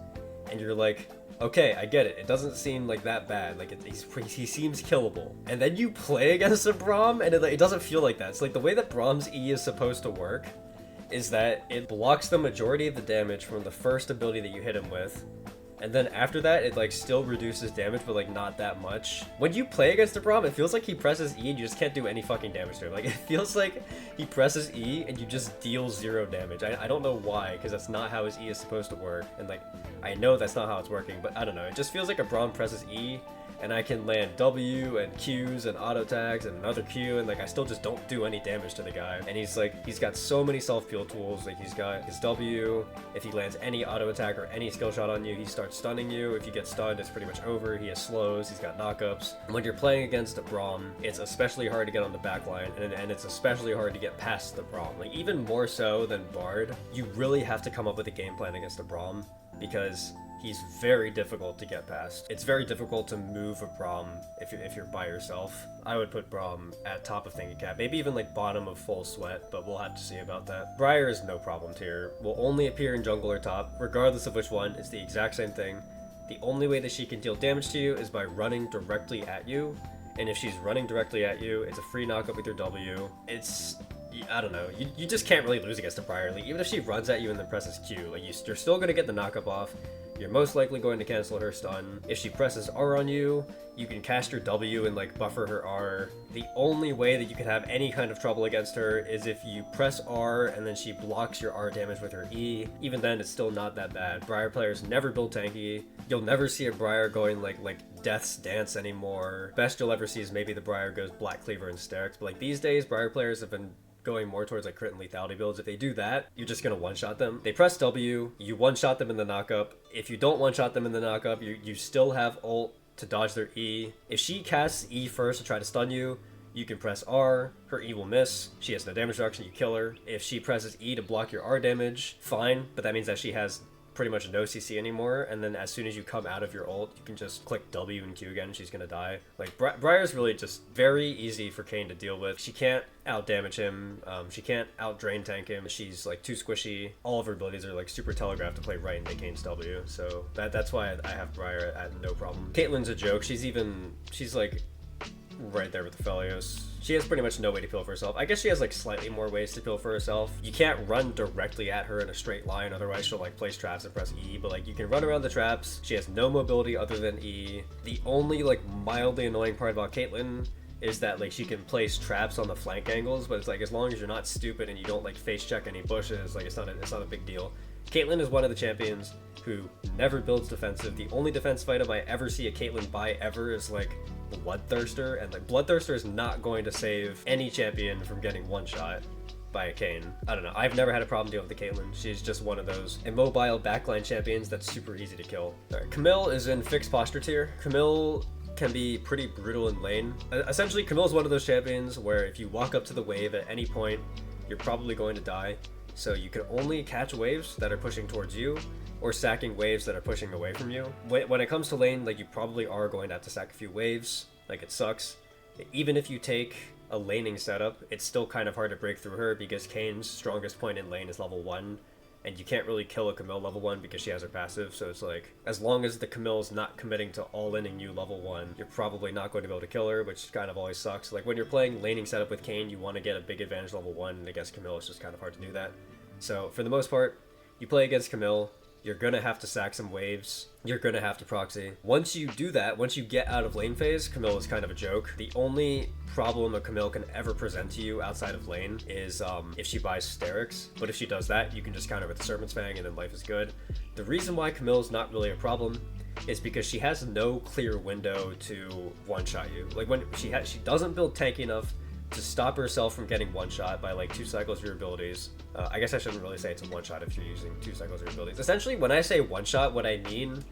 S1: and you're like, okay, I get it. It doesn't seem like that bad. Like he seems killable. And then you play against a Braum, and it doesn't feel like that. It's like the way that Braum's E is supposed to work is that it blocks the majority of the damage from the first ability that you hit him with. And then after that, it like still reduces damage, but like not that much. When you play against a Braum, it feels like he presses E and you just can't do any fucking damage to him. Like it feels like he presses E and you just deal 0 damage. I don't know why, because that's not how his E is supposed to work. And like, I know that's not how it's working, but I don't know. It just feels like a Braum presses E and I can land W and Qs and auto tags and another Q, and like I still just don't do any damage to the guy. And he's got so many self-peel tools. Like he's got his W, if he lands any auto attack or any skill shot on you, he starts stunning you. If you get stunned, it's pretty much over. He has slows, he's got knockups. When you're playing against a Braum, it's especially hard to get on the back line, and it's especially hard to get past the Braum. Like even more so than Bard, you really have to come up with a game plan against a Braum, because he's very difficult to get past. It's very difficult to move a Braum if you're by yourself. I would put Braum at top of Thinking Cap, maybe even like bottom of Full Sweat, but we'll have to see about that. Briar is no problem tier. Will only appear in jungle or top, regardless of which one. It's the exact same thing. The only way that she can deal damage to you is by running directly at you, and if she's running directly at you, it's a free knockup with your W. I don't know, you just can't really lose against a Briar. Like even if she runs at you and then presses Q, like you're still gonna get the knockup off. You're most likely going to cancel her stun. If she presses R on you, you can cast your W and like buffer her R. The only way that you can have any kind of trouble against her is if you press R and then she blocks your R damage with her E. Even then, it's still not that bad. Briar players never build tanky. You'll never see a Briar going like Death's Dance anymore. Best you'll ever see is maybe the Briar goes Black Cleaver and Sterix. But like these days, Briar players have been going more towards like crit and lethality builds. If they do that, you're just gonna one-shot them. They press W, you one-shot them in the knockup. If you don't one-shot them in the knockup, you still have ult to dodge their E. If she casts E first to try to stun you, you can press R, her E will miss, she has no damage reduction, you kill her. If she presses E to block your R damage, fine, but that means that she has pretty much no CC anymore, and then as soon as you come out of your ult, you can just click W and Q again, and she's gonna die. Like, Briar's really just very easy for Kayn to deal with. She can't out-damage him, she can't out-drain tank him, she's like too squishy. All of her abilities are like super telegraphed to play right into Kayn's W, so that's why I have Briar at no problem. Caitlyn's a joke, she's like right there with the Felios. She has pretty much no way to peel for herself. I guess she has like slightly more ways to peel for herself. You can't run directly at her in a straight line, otherwise she'll like place traps and press E, but like you can run around the traps. She has no mobility other than E. The only like mildly annoying part about Caitlyn is that like she can place traps on the flank angles, but it's like as long as you're not stupid and you don't like face check any bushes, like it's not a big deal. Caitlyn is one of the champions who never builds defensive. The only defensive item I ever see a Caitlyn buy ever is like Bloodthirster, and like Bloodthirster is not going to save any champion from getting one shot by a Kayn. I don't know, I've never had a problem dealing with the Caitlyn. She's just one of those immobile backline champions that's super easy to kill. Alright, Camille is in fixed posture tier. Camille can be pretty brutal in lane. Essentially, Camille is one of those champions where if you walk up to the wave at any point, you're probably going to die. So you can only catch waves that are pushing towards you, or sacking waves that are pushing away from you. When it comes to lane, like you probably are going to have to sack a few waves. Like it sucks. Even if you take a laning setup, it's still kind of hard to break through her because Kayn's strongest point in lane is level 1. And you can't really kill a Camille level 1 because she has her passive, so it's like, as long as the Camille's not committing to all-inning you level 1, you're probably not going to be able to kill her, which kind of always sucks. Like, when you're playing laning setup with Kayn, you want to get a big advantage level 1, and against Camille, it's just kind of hard to do that. So, for the most part, you play against Camille, you're gonna have to sack some waves, you're gonna have to proxy. Once you do that, once you get out of lane phase, Camille is kind of a joke. The only problem a Camille can ever present to you outside of lane is if she buys Sterix, but if she does that, you can just counter with the Serpent's Fang and then life is good. The reason why Camille's not really a problem is because she has no clear window to one-shot you. Like when she doesn't build tanky enough to stop herself from getting one-shot by like 2 cycles of your abilities. I guess I shouldn't really say it's a one-shot if you're using 2 cycles of your abilities. Essentially, when I say one-shot, what I mean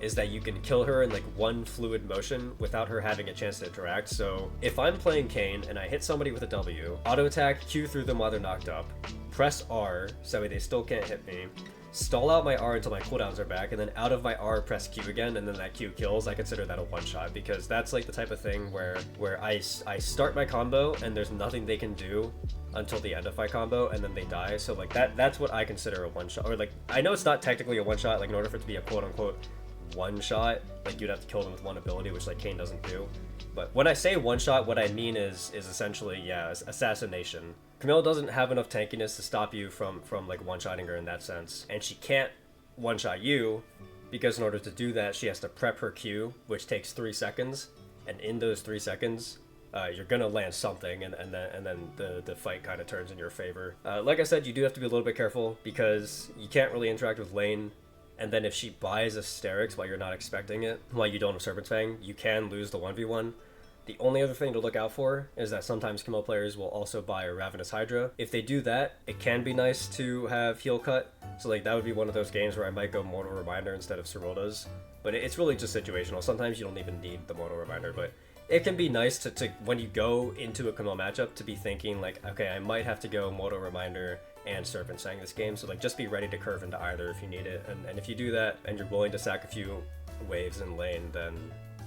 S1: is that you can kill her in like one fluid motion without her having a chance to interact. So if I'm playing Kayn and I hit somebody with a W, auto attack, Q through them while they're knocked up, press R so they still can't hit me, stall out my R until my cooldowns are back, and then out of my R press Q again, and then that Q kills, I consider that a one-shot, because that's like the type of thing where I start my combo and there's nothing they can do until the end of my combo, and then they die. So like that's what I consider a one-shot. Or like, I know it's not technically a one-shot, like in order for it to be a quote-unquote one-shot, like you'd have to kill them with one ability, which like Kayn doesn't do. But when I say one-shot, what I mean is essentially, yeah, assassination. Camille doesn't have enough tankiness to stop you from like one-shotting her in that sense. And she can't one-shot you, because in order to do that, she has to prep her Q, which takes 3 seconds. And in those 3 seconds, you're gonna land something, and then the fight kind of turns in your favor. Like I said, you do have to be a little bit careful, because you can't really interact with lane. And then if she buys Asterix while you're not expecting it, while you don't have Serpent's Fang, you can lose the 1v1. The only other thing to look out for is that sometimes Camille players will also buy a Ravenous Hydra. If they do that, it can be nice to have Heal Cut. So like that would be one of those games where I might go Mortal Reminder instead of Seroda's. But it's really just situational. Sometimes you don't even need the Mortal Reminder, but it can be nice to when you go into a Camille matchup to be thinking like, okay, I might have to go Mortal Reminder and Serpent's Fang this game, so like just be ready to curve into either if you need it. And if you do that and you're willing to sack a few waves in lane, then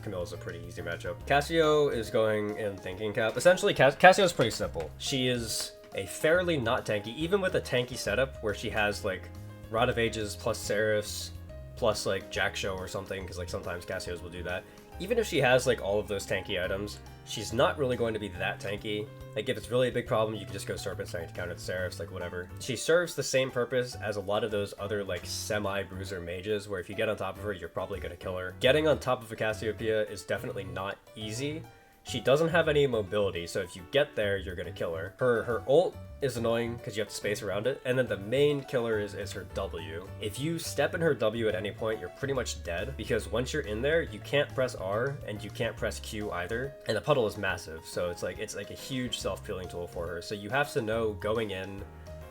S1: Camille is a pretty easy matchup. Cassio is going in thinking cap. Essentially, Cassio is pretty simple. She is a fairly not tanky, even with a tanky setup where she has like Rod of Ages plus Seraphs plus like Jack Show or something, because like sometimes Cassios will do that. Even if she has like all of those tanky items, she's not really going to be that tanky. Like if it's really a big problem, you can just go Serpent's Fang to counter the Seraphs, like whatever. She serves the same purpose as a lot of those other like semi-bruiser mages, where if you get on top of her, you're probably going to kill her. Getting on top of a Cassiopeia is definitely not easy. She doesn't have any mobility, so if you get there, you're going to kill her. Her ult is annoying because you have to space around it, and then the main killer is her W. If you step in her W at any point, you're pretty much dead, because once you're in there, you can't press R and you can't press Q either, and the puddle is massive, so it's like a huge self-peeling tool for her. So you have to know going in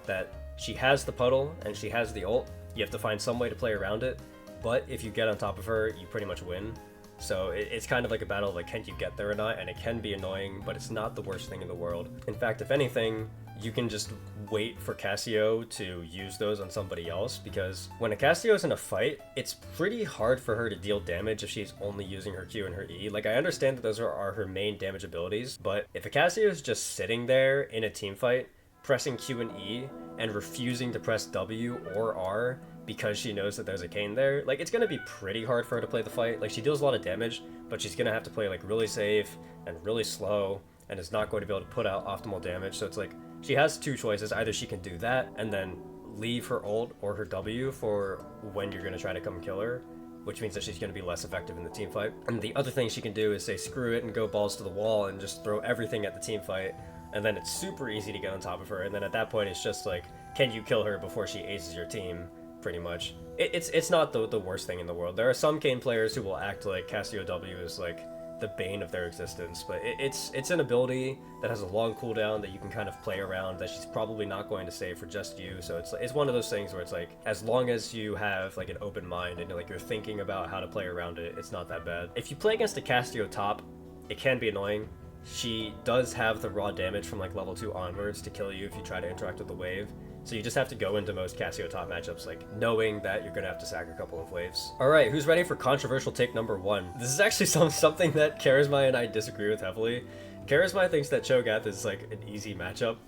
S1: that she has the puddle and she has the ult. You have to find some way to play around it, but if you get on top of her, you pretty much win. So it's kind of like a battle of like, can you get there or not, and it can be annoying, but it's not the worst thing in the world. In fact, if anything, you can just wait for Cassio to use those on somebody else, because when a Cassio is in a fight, it's pretty hard for her to deal damage if she's only using her Q and her E. Like, I understand that those are her main damage abilities, but if a Cassio is just sitting there in a team fight, pressing Q and E, and refusing to press W or R, because she knows that there's a Kayn there, like, it's gonna be pretty hard for her to play the fight. Like, she deals a lot of damage, but she's gonna have to play like really safe and really slow, and is not going to be able to put out optimal damage. So it's like, she has two choices. Either she can do that and then leave her ult or her W for when you're gonna try to come kill her, which means that she's gonna be less effective in the team fight. And the other thing she can do is say screw it and go balls to the wall and just throw everything at the team fight, and then it's super easy to get on top of her, and then at that point it's just like, can you kill her before she aces your team? Pretty much. It's not the worst thing in the world. There are some Kayn players who will act like Cassio W is like the bane of their existence, but it's an ability that has a long cooldown that you can kind of play around, that she's probably not going to save for just you. So it's one of those things where it's like, as long as you have like an open mind and like you're thinking about how to play around it, it's not that bad. If you play against a Cassio top, it can be annoying. She does have the raw damage from like level 2 onwards to kill you if you try to interact with the wave. So you just have to go into most Cassio top matchups like knowing that you're gonna have to sack a couple of waves. Alright, who's ready for controversial take number 1? This is actually something that Charisma and I disagree with heavily. Charisma thinks that Cho'Gath is like an easy matchup.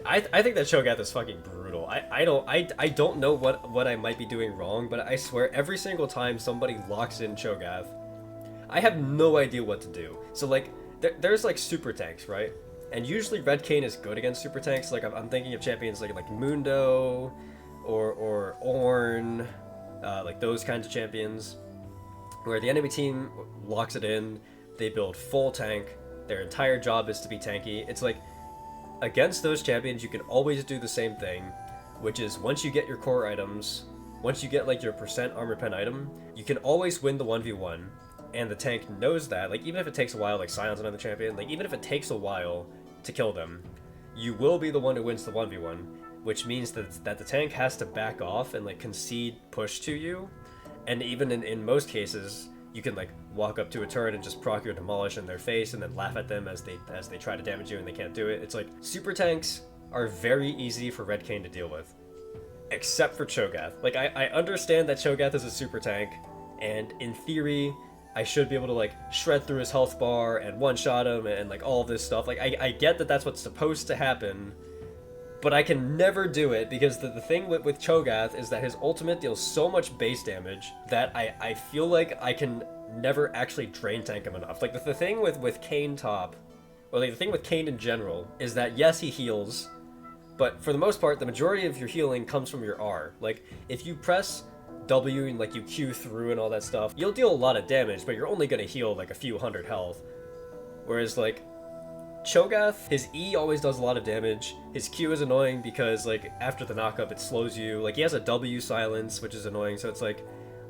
S1: I think that Cho'Gath is fucking brutal. I don't know what I might be doing wrong, but I swear every single time somebody locks in Cho'Gath, I have no idea what to do. So like, there's like super tanks, right? And usually Red Kayn is good against super tanks. Like I'm thinking of champions like Mundo or Ornn, like those kinds of champions, where the enemy team locks it in, they build full tank, their entire job is to be tanky. It's like, against those champions you can always do the same thing, which is once you get your core items, once you get like your percent armor pen item, you can always win the 1v1. And the tank knows that, like, even if it takes a while, like silence another champion, like even if it takes a while to kill them, you will be the one who wins the 1v1, which means that the tank has to back off and like concede push to you, And even in most cases, you can like walk up to a turret and just proc your demolish in their face and then laugh at them as they try to damage you and they can't do it. It's like super tanks are very easy for Red Kayn to deal with, except for Cho'Gath. Like I understand that Cho'Gath is a super tank, and in theory I should be able to like shred through his health bar and one-shot him and like all this stuff. Like I get that that's what's supposed to happen, but I can never do it because the thing with Cho'Gath is that his ultimate deals so much base damage that I feel like I can never actually drain tank him enough. Like the thing with Kayn top, or like the thing with Kayn in general, is that yes, he heals, but for the most part the majority of your healing comes from your R. Like if you press W and like you Q through and all that stuff, you'll deal a lot of damage, but you're only gonna heal like a few hundred health. Whereas like Cho'Gath, his E always does a lot of damage. His Q is annoying because like after the knockup it slows you. Like he has a W silence, which is annoying. So it's like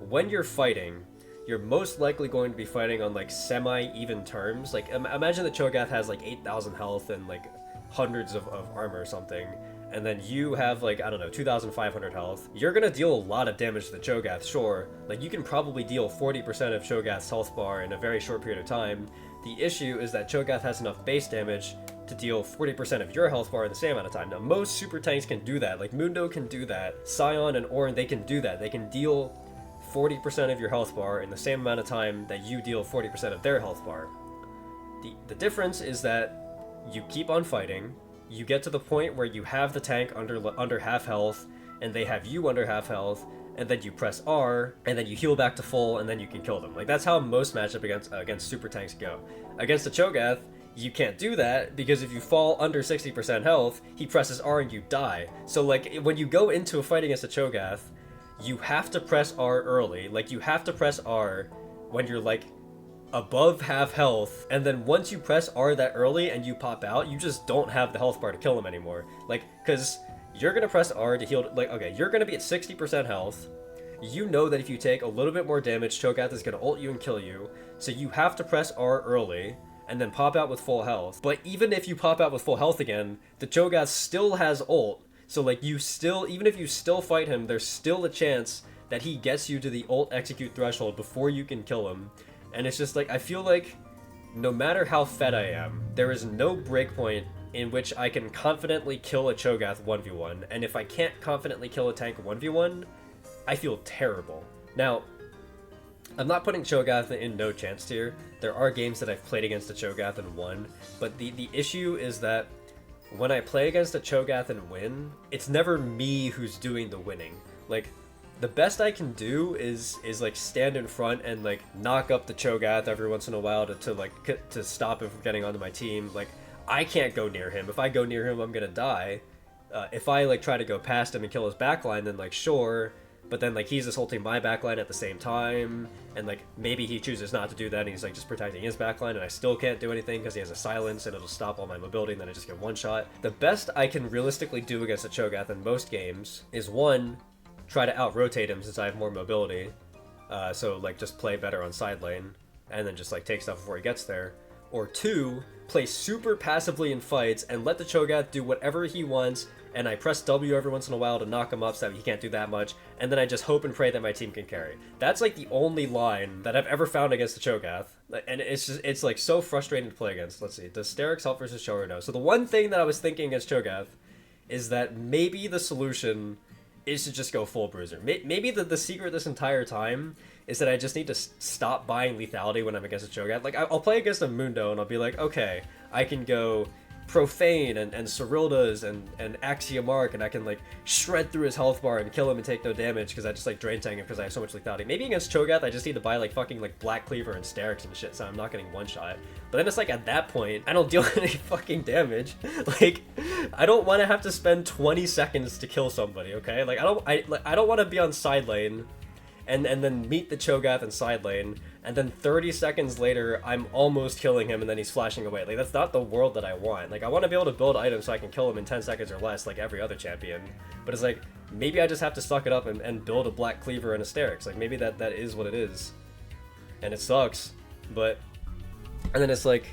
S1: when you're fighting, you're most likely going to be fighting on like semi-even terms. Like imagine that Cho'Gath has like 8,000 health and like hundreds of armor or something, and then you have like, I don't know, 2,500 health. You're gonna deal a lot of damage to the Cho'Gath, sure. Like you can probably deal 40% of Cho'Gath's health bar in a very short period of time. The issue is that Cho'Gath has enough base damage to deal 40% of your health bar in the same amount of time. Now most super tanks can do that, like Mundo can do that, Sion and Ornn, they can do that. They can deal 40% of your health bar in the same amount of time that you deal 40% of their health bar. The difference is that you keep on fighting, you get to the point where you have the tank under half health, and they have you under half health, and then you press R, and then you heal back to full, and then you can kill them. Like that's how most matchup against super tanks go. Against a Cho'Gath, you can't do that, because if you fall under 60% health, he presses R and you die. So like when you go into a fight against a Cho'Gath, you have to press R early. Like you have to press R when you're like above half health, and then once you press R that early and you pop out, you just don't have the health bar to kill him anymore. Like, because you're gonna press R to heal, like, okay, you're gonna be at 60% health, you know that if you take a little bit more damage, Cho'Gath is gonna ult you and kill you, so you have to press R early and then pop out with full health. But even if you pop out with full health again, the Cho'Gath still has ult, so like you still, even if you still fight him, there's still a chance that he gets you to the ult execute threshold before you can kill him. And it's just like, I feel like no matter how fed I am, there is no breakpoint in which I can confidently kill a Cho'Gath 1v1, and if I can't confidently kill a tank 1v1, I feel terrible. Now, I'm not putting Cho'Gath in no chance tier. There are games that I've played against a Cho'Gath and won, but the issue is that when I play against a Cho'Gath and win, it's never me who's doing the winning. Like, the best I can do is like stand in front and like knock up the Cho'Gath every once in a while to stop him from getting onto my team. Like I can't go near him. If I go near him, I'm gonna die. If I like try to go past him and kill his backline, then like sure, but then like he's assaulting my backline at the same time, and like maybe he chooses not to do that and he's like just protecting his backline, and I still can't do anything because he has a silence and it'll stop all my mobility and then I just get one shot. The best I can realistically do against a Cho'Gath in most games is one, try to out-rotate him since I have more mobility, so like just play better on side lane, and then just like take stuff before he gets there. Or two, play super passively in fights and let the Cho'Gath do whatever he wants, and I press W every once in a while to knock him up so that he can't do that much, and then I just hope and pray that my team can carry. That's like the only line that I've ever found against the Cho'Gath, and it's like so frustrating to play against. Let's see, does Sterix help versus Show or no? So the one thing that I was thinking against Cho'Gath is that maybe the solution is to just go full bruiser. Maybe the secret this entire time is that I just need to stop buying lethality when I'm against a Cho'Gath. Like, I'll play against a Mundo and I'll be like, okay, I can go Profane and Cyrilda's and Axiomark, and I can like shred through his health bar and kill him and take no damage because I just like drain tank him because I have so much lethality. Maybe against Cho'Gath I just need to buy like fucking like Black Cleaver and Sterix and shit so I'm not getting one shot. But then it's like at that point I don't deal any fucking damage. Like I don't want to have to spend 20 seconds to kill somebody, okay? Like I don't want to be on side lane and then meet the Cho'Gath in side lane, and then 30 seconds later, I'm almost killing him, and then he's flashing away. Like, that's not the world that I want. Like, I want to be able to build items so I can kill him in 10 seconds or less, like every other champion. But it's like, maybe I just have to suck it up and build a Black Cleaver and a Sterix. Like, maybe that is what it is. And it sucks, but... And then it's like,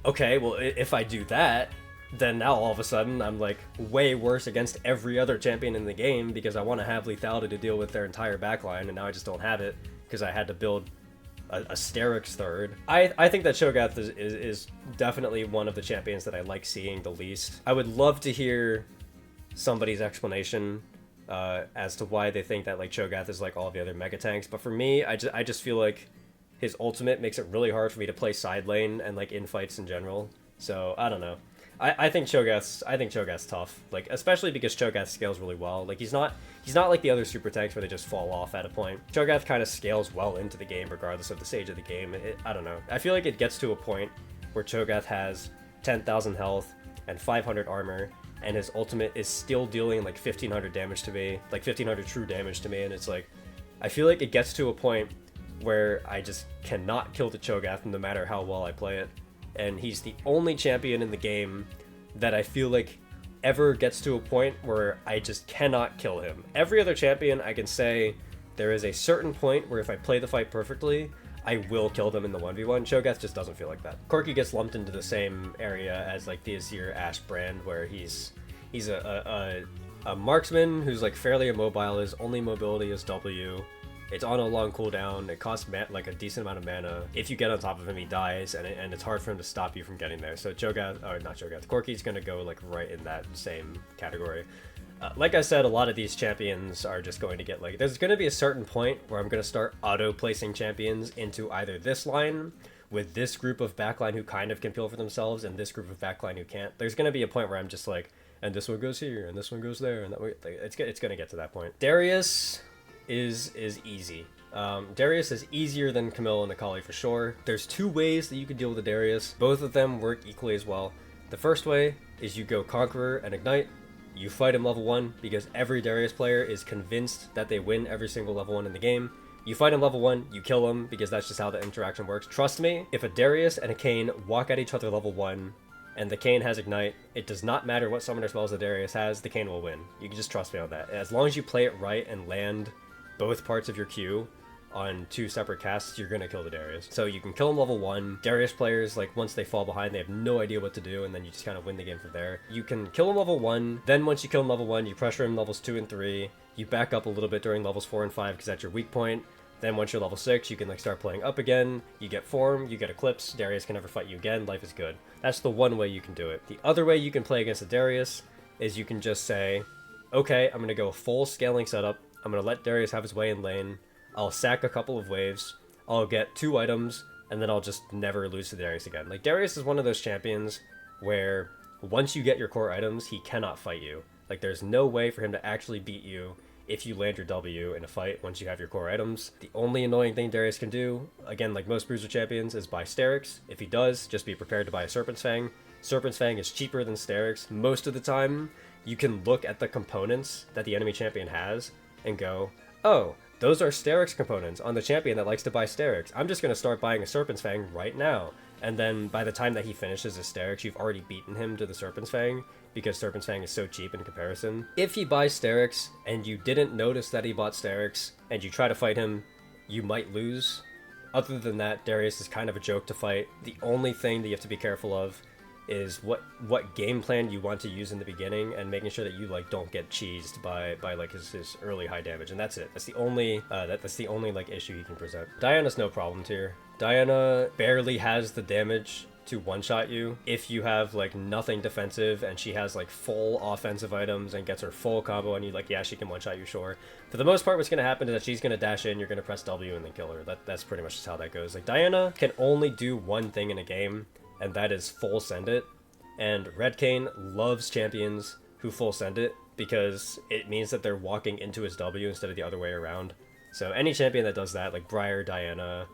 S1: okay, well, if I do that, then now all of a sudden I'm like way worse against every other champion in the game because I want to have lethality to deal with their entire backline, and now I just don't have it because I had to build a Sterix third. I think that Cho'Gath is definitely one of the champions that I like seeing the least. I would love to hear somebody's explanation as to why they think that like Cho'Gath is like all the other mega tanks, but for me, I just feel like his ultimate makes it really hard for me to play side lane and like in fights in general. So I don't know. I think Cho'Gath's tough, like especially because Cho'Gath scales really well. Like he's not like the other super tanks where they just fall off at a point. Cho'Gath kind of scales well into the game regardless of the stage of the game. I don't know. I feel like it gets to a point where Cho'Gath has 10,000 health and 500 armor, and his ultimate is still dealing like 1,500 damage to me, like 1,500 true damage to me, and it's like, I feel like it gets to a point where I just cannot kill the Cho'Gath no matter how well I play it. And he's the only champion in the game that I feel like ever gets to a point where I just cannot kill him. Every other champion I can say there is a certain point where if I play the fight perfectly, I will kill them in the 1v1. Cho'Gath just doesn't feel like that. Corki gets lumped into the same area as like the Azir Ashe brand, where he's a marksman who's like fairly immobile. His only mobility is W. It's on a long cooldown. It costs like a decent amount of mana. If you get on top of him, he dies, and it's hard for him to stop you from getting there. So Cho'Gath, or not Cho'Gath, Corki's gonna go like right in that same category. Like I said, a lot of these champions are just going to get like, there's going to be a certain point where I'm going to start auto-placing champions into either this line with this group of backline who kind of can peel for themselves and this group of backline who can't. There's going to be a point where I'm just like, and this one goes here, and this one goes there, and that way, like, it's going to get to that point. Darius is easy. Darius is easier than Camille and Akali for sure. There's two ways that you can deal with the Darius. Both of them work equally as well. The first way is you go Conqueror and Ignite. You fight him level 1 because every Darius player is convinced that they win every single level 1 in the game. You fight him level 1, you kill him because that's just how the interaction works. Trust me, if a Darius and a Kayn walk at each other level 1 and the Kayn has Ignite, it does not matter what summoner spells the Darius has, the Kayn will win. You can just trust me on that. As long as you play it right and land both parts of your Q on two separate casts, you're gonna kill the Darius. So you can kill him level 1. Darius players, like, once they fall behind, they have no idea what to do, and then you just kind of win the game from there. You can kill him level 1, then once you kill him level 1, you pressure him levels 2 and 3, you back up a little bit during levels 4 and 5 because that's your weak point. Then once you're level 6, you can like start playing up again, you get form, you get Eclipse, Darius can never fight you again, life is good. That's the one way you can do it. The other way you can play against a Darius is you can just say, okay, I'm gonna go full scaling setup, I'm gonna let Darius have his way in lane, I'll sack a couple of waves, I'll get 2 items, and then I'll just never lose to Darius again. Like, Darius is one of those champions where once you get your core items, he cannot fight you. Like, there's no way for him to actually beat you if you land your W in a fight once you have your core items. The only annoying thing Darius can do, again, like most bruiser champions, is buy Sterix. If he does, just be prepared to buy a Serpent's Fang. Serpent's Fang is cheaper than Sterix. Most of the time, you can look at the components that the enemy champion has and go, oh, those are Sterix components on the champion that likes to buy Sterix. I'm just going to start buying a Serpent's Fang right now. And then by the time that he finishes his Sterix, you've already beaten him to the Serpent's Fang because Serpent's Fang is so cheap in comparison. If he buys Sterix and you didn't notice that he bought Sterix and you try to fight him, you might lose. Other than that, Darius is kind of a joke to fight. The only thing that you have to be careful of is what game plan you want to use in the beginning and making sure that you like don't get cheesed by like his early high damage, and that's it. That's the only that's the only like issue he can present. Diana's no problem here. Diana barely has the damage to one-shot you if you have like nothing defensive and she has like full offensive items and gets her full combo and you like, yeah, she can one-shot you, sure. For the most part, what's gonna happen is that she's gonna dash in, you're gonna press W and then kill her. That's pretty much just how that goes. Like, Diana can only do one thing in a game, and that is full send it. And Red Kayn loves champions who full send it because it means that they're walking into his W instead of the other way around. So any champion that does that, like Briar, Diana,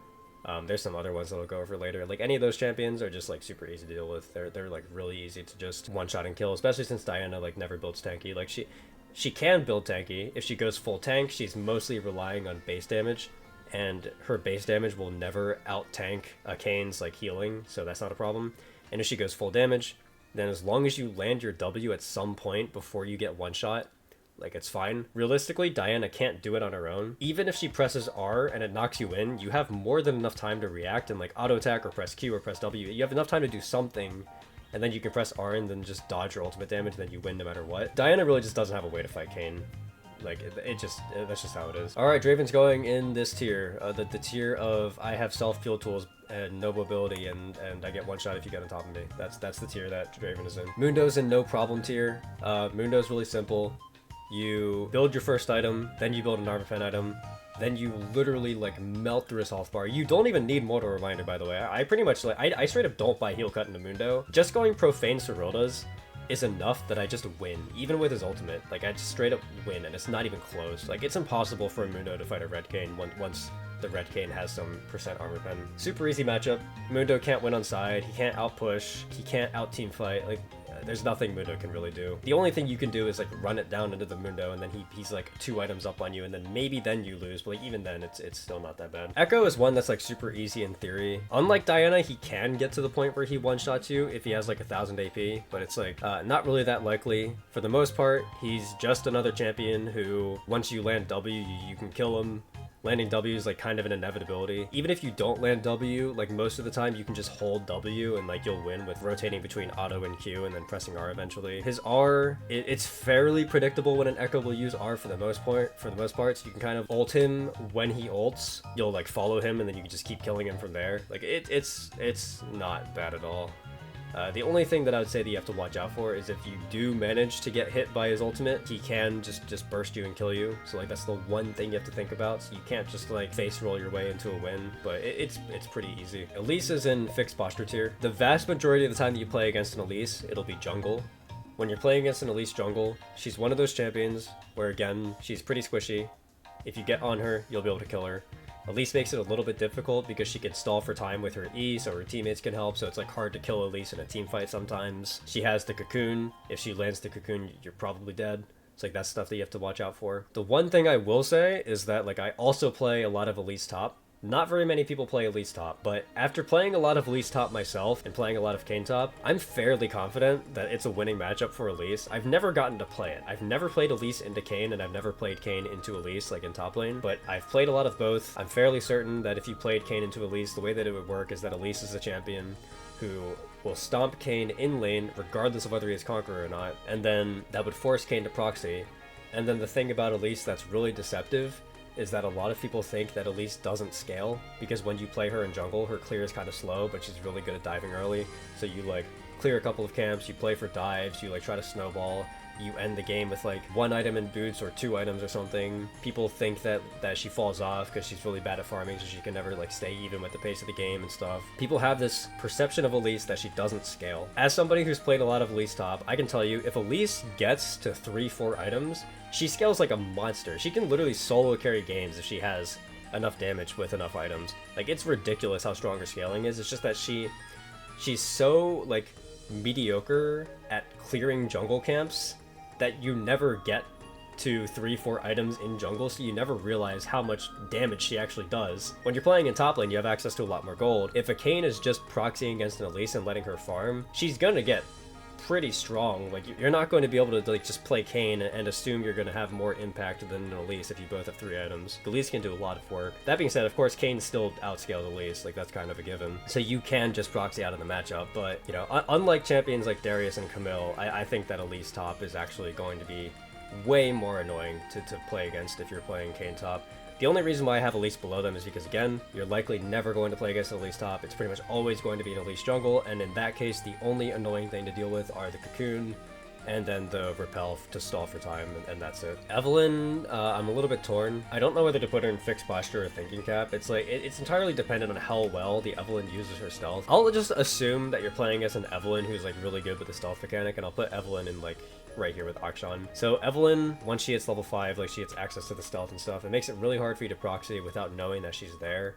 S1: there's some other ones that I'll go over later. Like, any of those champions are just like super easy to deal with. They're like really easy to just one-shot and kill, especially since Diana like never builds tanky. Like, she can build tanky. If she goes full tank, she's mostly relying on base damage, and her base damage will never out-tank Kayn's like healing, so that's not a problem. And if she goes full damage, then as long as you land your W at some point before you get one-shot, like, it's fine. Realistically, Diana can't do it on her own. Even if she presses R and it knocks you in, you have more than enough time to react and like auto-attack or press Q or press W. You have enough time to do something and then you can press R and then just dodge your ultimate damage, and then you win no matter what. Diana really just doesn't have a way to fight Kayn. Like, that's just how it is. Alright, Draven's going in this tier. The tier of I have self-fuel tools and no mobility, and I get one shot if you get on top of me. That's the tier that Draven is in. Mundo's in no problem tier. Mundo's really simple. You build your first item, then you build an armor pen item, then you literally like melt through his health bar. You don't even need Mortal Reminder, by the way. I pretty much like, I straight up don't buy heal cut into Mundo. Just going Profane Serildas is enough that I just win, even with his ultimate. Like, I just straight up win, and it's not even close. Like, it's impossible for a Mundo to fight a Red Kayn once the Red Kayn has some percent armor pen. Super easy matchup. Mundo can't win on side, he can't outpush, he can't out-team fight. Like, there's nothing Mundo can really do. The only thing you can do is like run it down into the Mundo, and then he's like 2 items up on you, and then maybe then you lose, but like even then it's still not that bad. Echo is one that's like super easy in theory. Unlike Diana, he can get to the point where he one-shots you if he has like 1000 AP, but it's like not really that likely. For the most part, he's just another champion who once you land W, you can kill him. Landing W is like kind of an inevitability. Even if you don't land W, like most of the time you can just hold W and like you'll win with rotating between auto and Q and then pressing R eventually. His R, it's fairly predictable when an Echo will use R for the most part. So you can kind of ult him when he ults. You'll like follow him and then you can just keep killing him from there. Like it's not bad at all. The only thing that I would say that you have to watch out for is if you do manage to get hit by his ultimate, he can just burst you and kill you. So like that's the one thing you have to think about. So you can't just like face roll your way into a win, but it's pretty easy. Elise is in fixed posture tier. The vast majority of the time that you play against an Elise, it'll be jungle. When you're playing against an Elise jungle, she's one of those champions where again, she's pretty squishy. If you get on her, you'll be able to kill her. Elise makes it a little bit difficult because she can stall for time with her E, so her teammates can help, so it's like hard to kill Elise in a team fight sometimes. She has the cocoon. If she lands the cocoon, you're probably dead. It's like that's stuff that you have to watch out for. The one thing I will say is that like I also play a lot of Elise top. Not very many people play Elise top, but after playing a lot of Elise top myself and playing a lot of Kayn top, I'm fairly confident that it's a winning matchup for Elise. I've never gotten to play it. I've never played Elise into Kayn, and I've never played Kayn into Elise, like in top lane, but I've played a lot of both. I'm fairly certain that if you played Kayn into Elise, the way that it would work is that Elise is a champion who will stomp Kayn in lane, regardless of whether he is Conqueror or not, and then that would force Kayn to proxy. And then the thing about Elise that's really deceptive is that a lot of people think that Elise doesn't scale, because when you play her in jungle, her clear is kind of slow, but she's really good at diving early. So you like clear a couple of camps, you play for dives, you like try to snowball, you end the game with like 1 item in boots or 2 items or something. People think that she falls off because she's really bad at farming, so she can never like stay even with the pace of the game and stuff. People have this perception of Elise that she doesn't scale. As somebody who's played a lot of Elise top, I can tell you if Elise gets to 3-4 items, she scales like a monster. She can literally solo carry games if she has enough damage with enough items. Like, it's ridiculous how strong her scaling is. It's just that she's so like mediocre at clearing jungle camps that you never get to 3-4 items in jungle, so you never realize how much damage she actually does. When you're playing in top lane, you have access to a lot more gold. If a Kayn is just proxying against an Elise and letting her farm, she's gonna get pretty strong. Like, you're not going to be able to like just play Kayn and assume you're going to have more impact than an Elise if you both have 3 items. Elise can do a lot of work. That being said, of course, Kayn still outscales Elise, like that's kind of a given. So you can just proxy out of the matchup, but you know, unlike champions like Darius and Camille, I think that Elise top is actually going to be way more annoying to play against if you're playing Kayn top. The only reason why I have Elise below them is because, again, you're likely never going to play against an Elise top. It's pretty much always going to be an Elise jungle, and in that case, the only annoying thing to deal with are the cocoon, and then the repel to stall for time, and that's it. Evelyn, I'm a little bit torn. I don't know whether to put her in fixed posture or thinking cap. It's like, it's entirely dependent on how well the Evelyn uses her stealth. I'll just assume that you're playing as an Evelyn who's like really good with the stealth mechanic, and I'll put Evelyn in like right here with Akshan. So Evelyn, once she hits level 5, like she gets access to the stealth and stuff, it makes it really hard for you to proxy without knowing that she's there.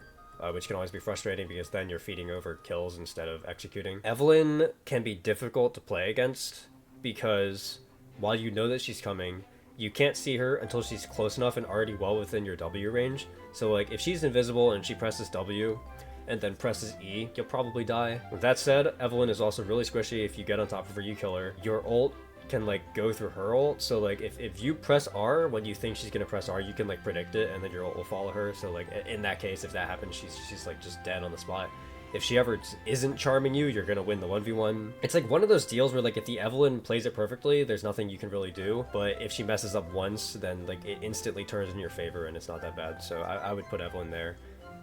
S1: Which can always be frustrating because then you're feeding over kills instead of executing. Evelyn can be difficult to play against because while you know that she's coming, you can't see her until she's close enough and already well within your W range. So like if she's invisible and she presses W and then presses E, you'll probably die. With that said, Evelyn is also really squishy. If you get on top of her, you kill her. Your ult can like go through her ult, so like if you press R when you think she's gonna press R, you can like predict it and then your ult will follow her. So like in that case, if that happens, she's like just dead on the spot. If she ever isn't charming you, you're gonna win the 1v1. It's like one of those deals where like if the Evelyn plays it perfectly, there's nothing you can really do. But if she messes up once, then like it instantly turns in your favor and it's not that bad. So I would put Evelyn there.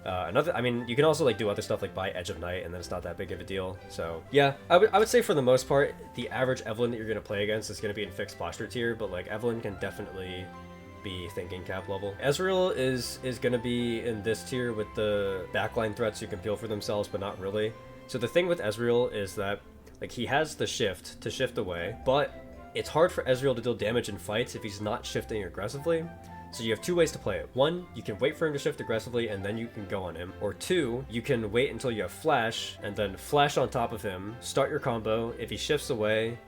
S1: I mean, you can also like do other stuff like buy Edge of Night, and then it's not that big of a deal. So yeah, I would say for the most part, the average Evelyn that you're gonna play against is gonna be in fixed posture tier, but like Evelyn can definitely be thinking cap level. Ezreal is gonna be in this tier with the backline threats who can peel for themselves, but not really. So the thing with Ezreal is that like he has the shift to shift away, but it's hard for Ezreal to deal damage in fights if he's not shifting aggressively. So you have two ways to play it. One, you can wait for him to shift aggressively and then you can go on him. Or two, you can wait until you have flash and then flash on top of him, start your combo. If he shifts away,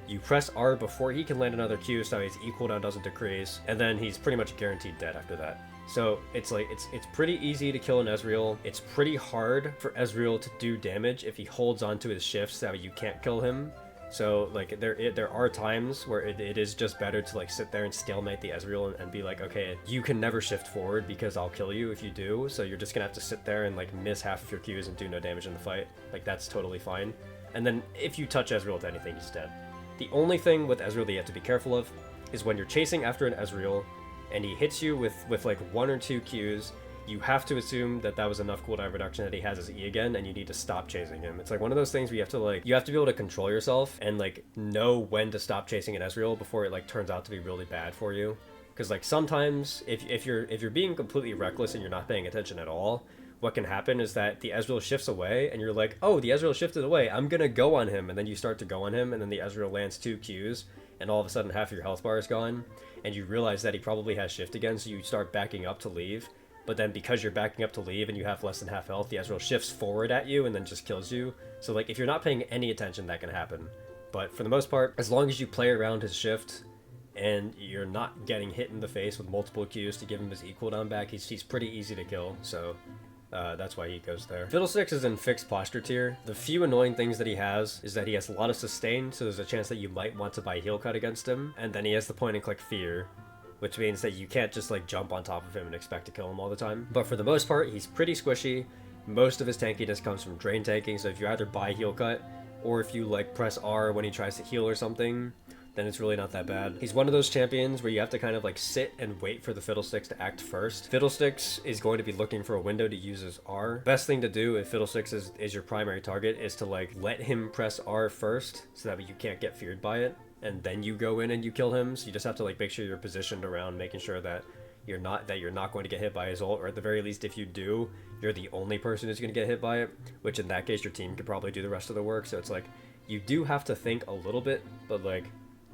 S1: you press R before he can land another Q so his E cooldown doesn't decrease, and then he's pretty much guaranteed dead after that. So it's like it's pretty easy to kill an Ezreal. It's pretty hard for Ezreal to do damage if he holds onto his shifts so you can't kill him. So like there are times where it is just better to like sit there and stalemate the Ezreal and be like, okay, you can never shift forward because I'll kill you if you do, so you're just gonna have to sit there and like miss half of your Qs and do no damage in the fight. Like that's totally fine. And then if you touch Ezreal with anything, he's dead. The only thing with Ezreal that you have to be careful of is when you're chasing after an Ezreal and he hits you with like 1 or 2 Qs, you have to assume that that was enough cooldown reduction that he has his E again, and you need to stop chasing him. It's like one of those things where you have to be able to control yourself and like know when to stop chasing an Ezreal before it like turns out to be really bad for you. Because like sometimes if you're being completely reckless and you're not paying attention at all, what can happen is that the Ezreal shifts away and you're like, oh, the Ezreal shifted away, I'm gonna go on him, and then you start to go on him and then the Ezreal lands 2 Qs and all of a sudden half your health bar is gone and you realize that he probably has shift again, so you start backing up to leave. But then because you're backing up to leave and you have less than half health, the Ezreal shifts forward at you and then just kills you. So like if you're not paying any attention, that can happen. But for the most part, as long as you play around his shift and you're not getting hit in the face with multiple Qs to give him his E cooldown back, he's pretty easy to kill. So that's why he goes there. Fiddlesticks is in fixed posture tier. The few annoying things that he has is that he has a lot of sustain, so there's a chance that you might want to buy heal cut against him. And then he has the point and click fear, which means that you can't just like jump on top of him and expect to kill him all the time. But for the most part, he's pretty squishy. Most of his tankiness comes from drain tanking, so if you either buy heal cut or if you like press R when he tries to heal or something, then it's really not that bad. He's one of those champions where you have to kind of like sit and wait for the Fiddlesticks to act first. Fiddlesticks is going to be looking for a window to use his R. Best thing to do if Fiddlesticks is your primary target is to like let him press R first so that you can't get feared by it, and then you go in and you kill him. So you just have to like make sure you're positioned around, making sure that you're not going to get hit by his ult, or at the very least if you do, you're the only person who's going to get hit by it, which in that case your team could probably do the rest of the work. So it's like you do have to think a little bit, but like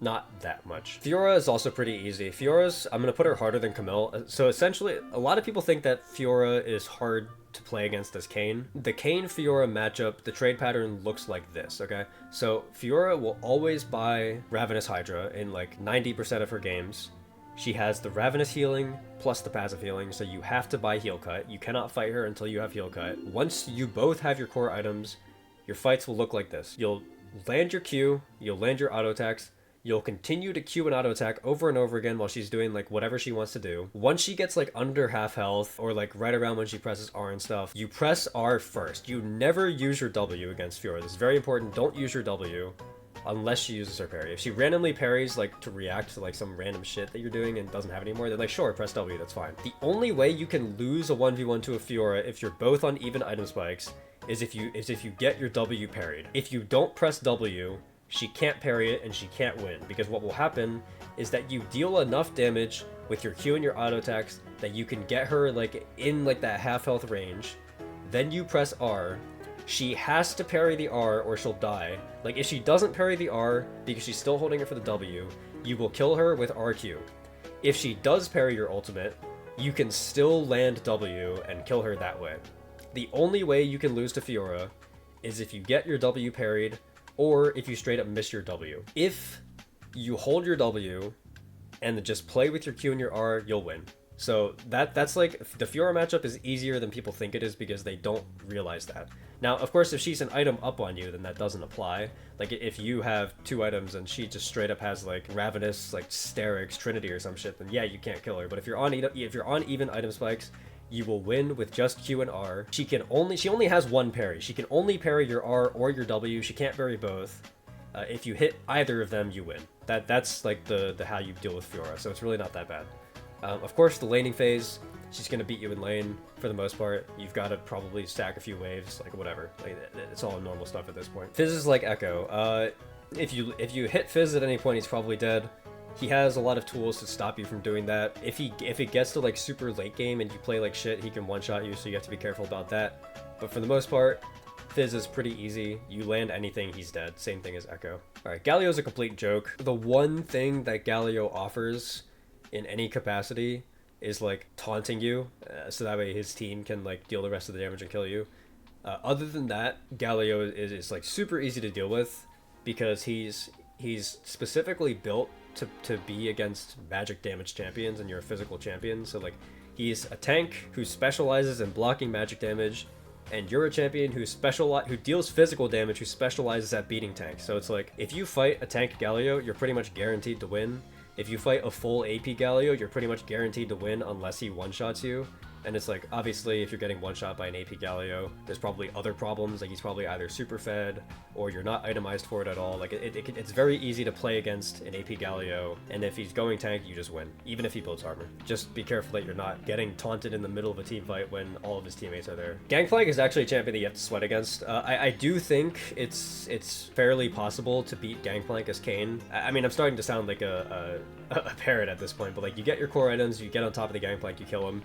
S1: not that much. Fiora is also pretty easy. Fiora's, I'm going to put her harder than Camille. So essentially, a lot of people think that Fiora is hard to play against as Kayn. The Kayn-Fiora matchup, the trade pattern looks like this, okay? So Fiora will always buy Ravenous Hydra in like 90% of her games. She has the Ravenous healing plus the passive healing, so you have to buy heal cut. You cannot fight her until you have heal cut. Once you both have your core items, your fights will look like this. You'll land your Q, you'll land your auto attacks, you'll continue to Q and auto attack over and over again while she's doing like whatever she wants to do. Once she gets like under half health or like right around when she presses R and stuff, you press R first. You never use your W against Fiora. This is very important. Don't use your W unless she uses her parry. If she randomly parries like to react to like some random shit that you're doing and doesn't have anymore, then like sure, press W, that's fine. The only way you can lose a 1v1 to a Fiora if you're both on even item spikes is if you get your W parried. If you don't press W, she can't parry it and she can't win, because what will happen is that you deal enough damage with your Q and your auto attacks that you can get her like in like that half health range. Then you press R. She has to parry the R or she'll die. Like if she doesn't parry the R because she's still holding it for the W, you will kill her with RQ. If she does parry your ultimate, you can still land W and kill her that way. The only way you can lose to Fiora is if you get your W parried, or if you straight up miss your W. If you hold your W and just play with your Q and your R, you'll win. So that's like, the Fiora matchup is easier than people think it is because they don't realize that. Now, of course, if she's an item up on you, then that doesn't apply. Like if you have 2 items and she just straight up has like Ravenous, like Sterix, Trinity or some shit, then yeah, you can't kill her. But if you're on even item spikes, you will win with just Q and R. She only has one parry. She can only parry your R or your W. She can't parry both. If you hit either of them, you win. That's like the how you deal with Fiora, so it's really not that bad. Of course, the laning phase, she's gonna beat you in lane for the most part. You've got to probably stack a few waves, like whatever. Like it's all normal stuff at this point. Fizz is like Echo. If you hit Fizz at any point, he's probably dead. He has a lot of tools to stop you from doing that. If it gets to like super late game and you play like shit, he can one-shot you, so you have to be careful about that. But for the most part, Fizz is pretty easy. You land anything, he's dead. Same thing as Echo. Alright, Galio's a complete joke. The one thing that Galio offers in any capacity is like taunting you, so that way his team can like deal the rest of the damage and kill you. Other than that, Galio is like super easy to deal with because he's specifically built to be against magic damage champions, and you're a physical champion. So like he's a tank who specializes in blocking magic damage, and you're a champion who deals physical damage, who specializes at beating tanks. So it's like if you fight a tank Galio, you're pretty much guaranteed to win. If you fight a full AP Galio, you're pretty much guaranteed to win unless he one-shots you. And it's like, obviously, if you're getting one-shot by an AP Galio, there's probably other problems, like he's probably either super fed, or you're not itemized for it at all. Like, it's very easy to play against an AP Galio, and if he's going tank, you just win, even if he builds armor. Just be careful that you're not getting taunted in the middle of a team fight when all of his teammates are there. Gangplank is actually a champion that you have to sweat against. I do think it's fairly possible to beat Gangplank as Kayn. I mean, I'm starting to sound like a parrot at this point, but like, you get your core items, you get on top of the Gangplank, you kill him.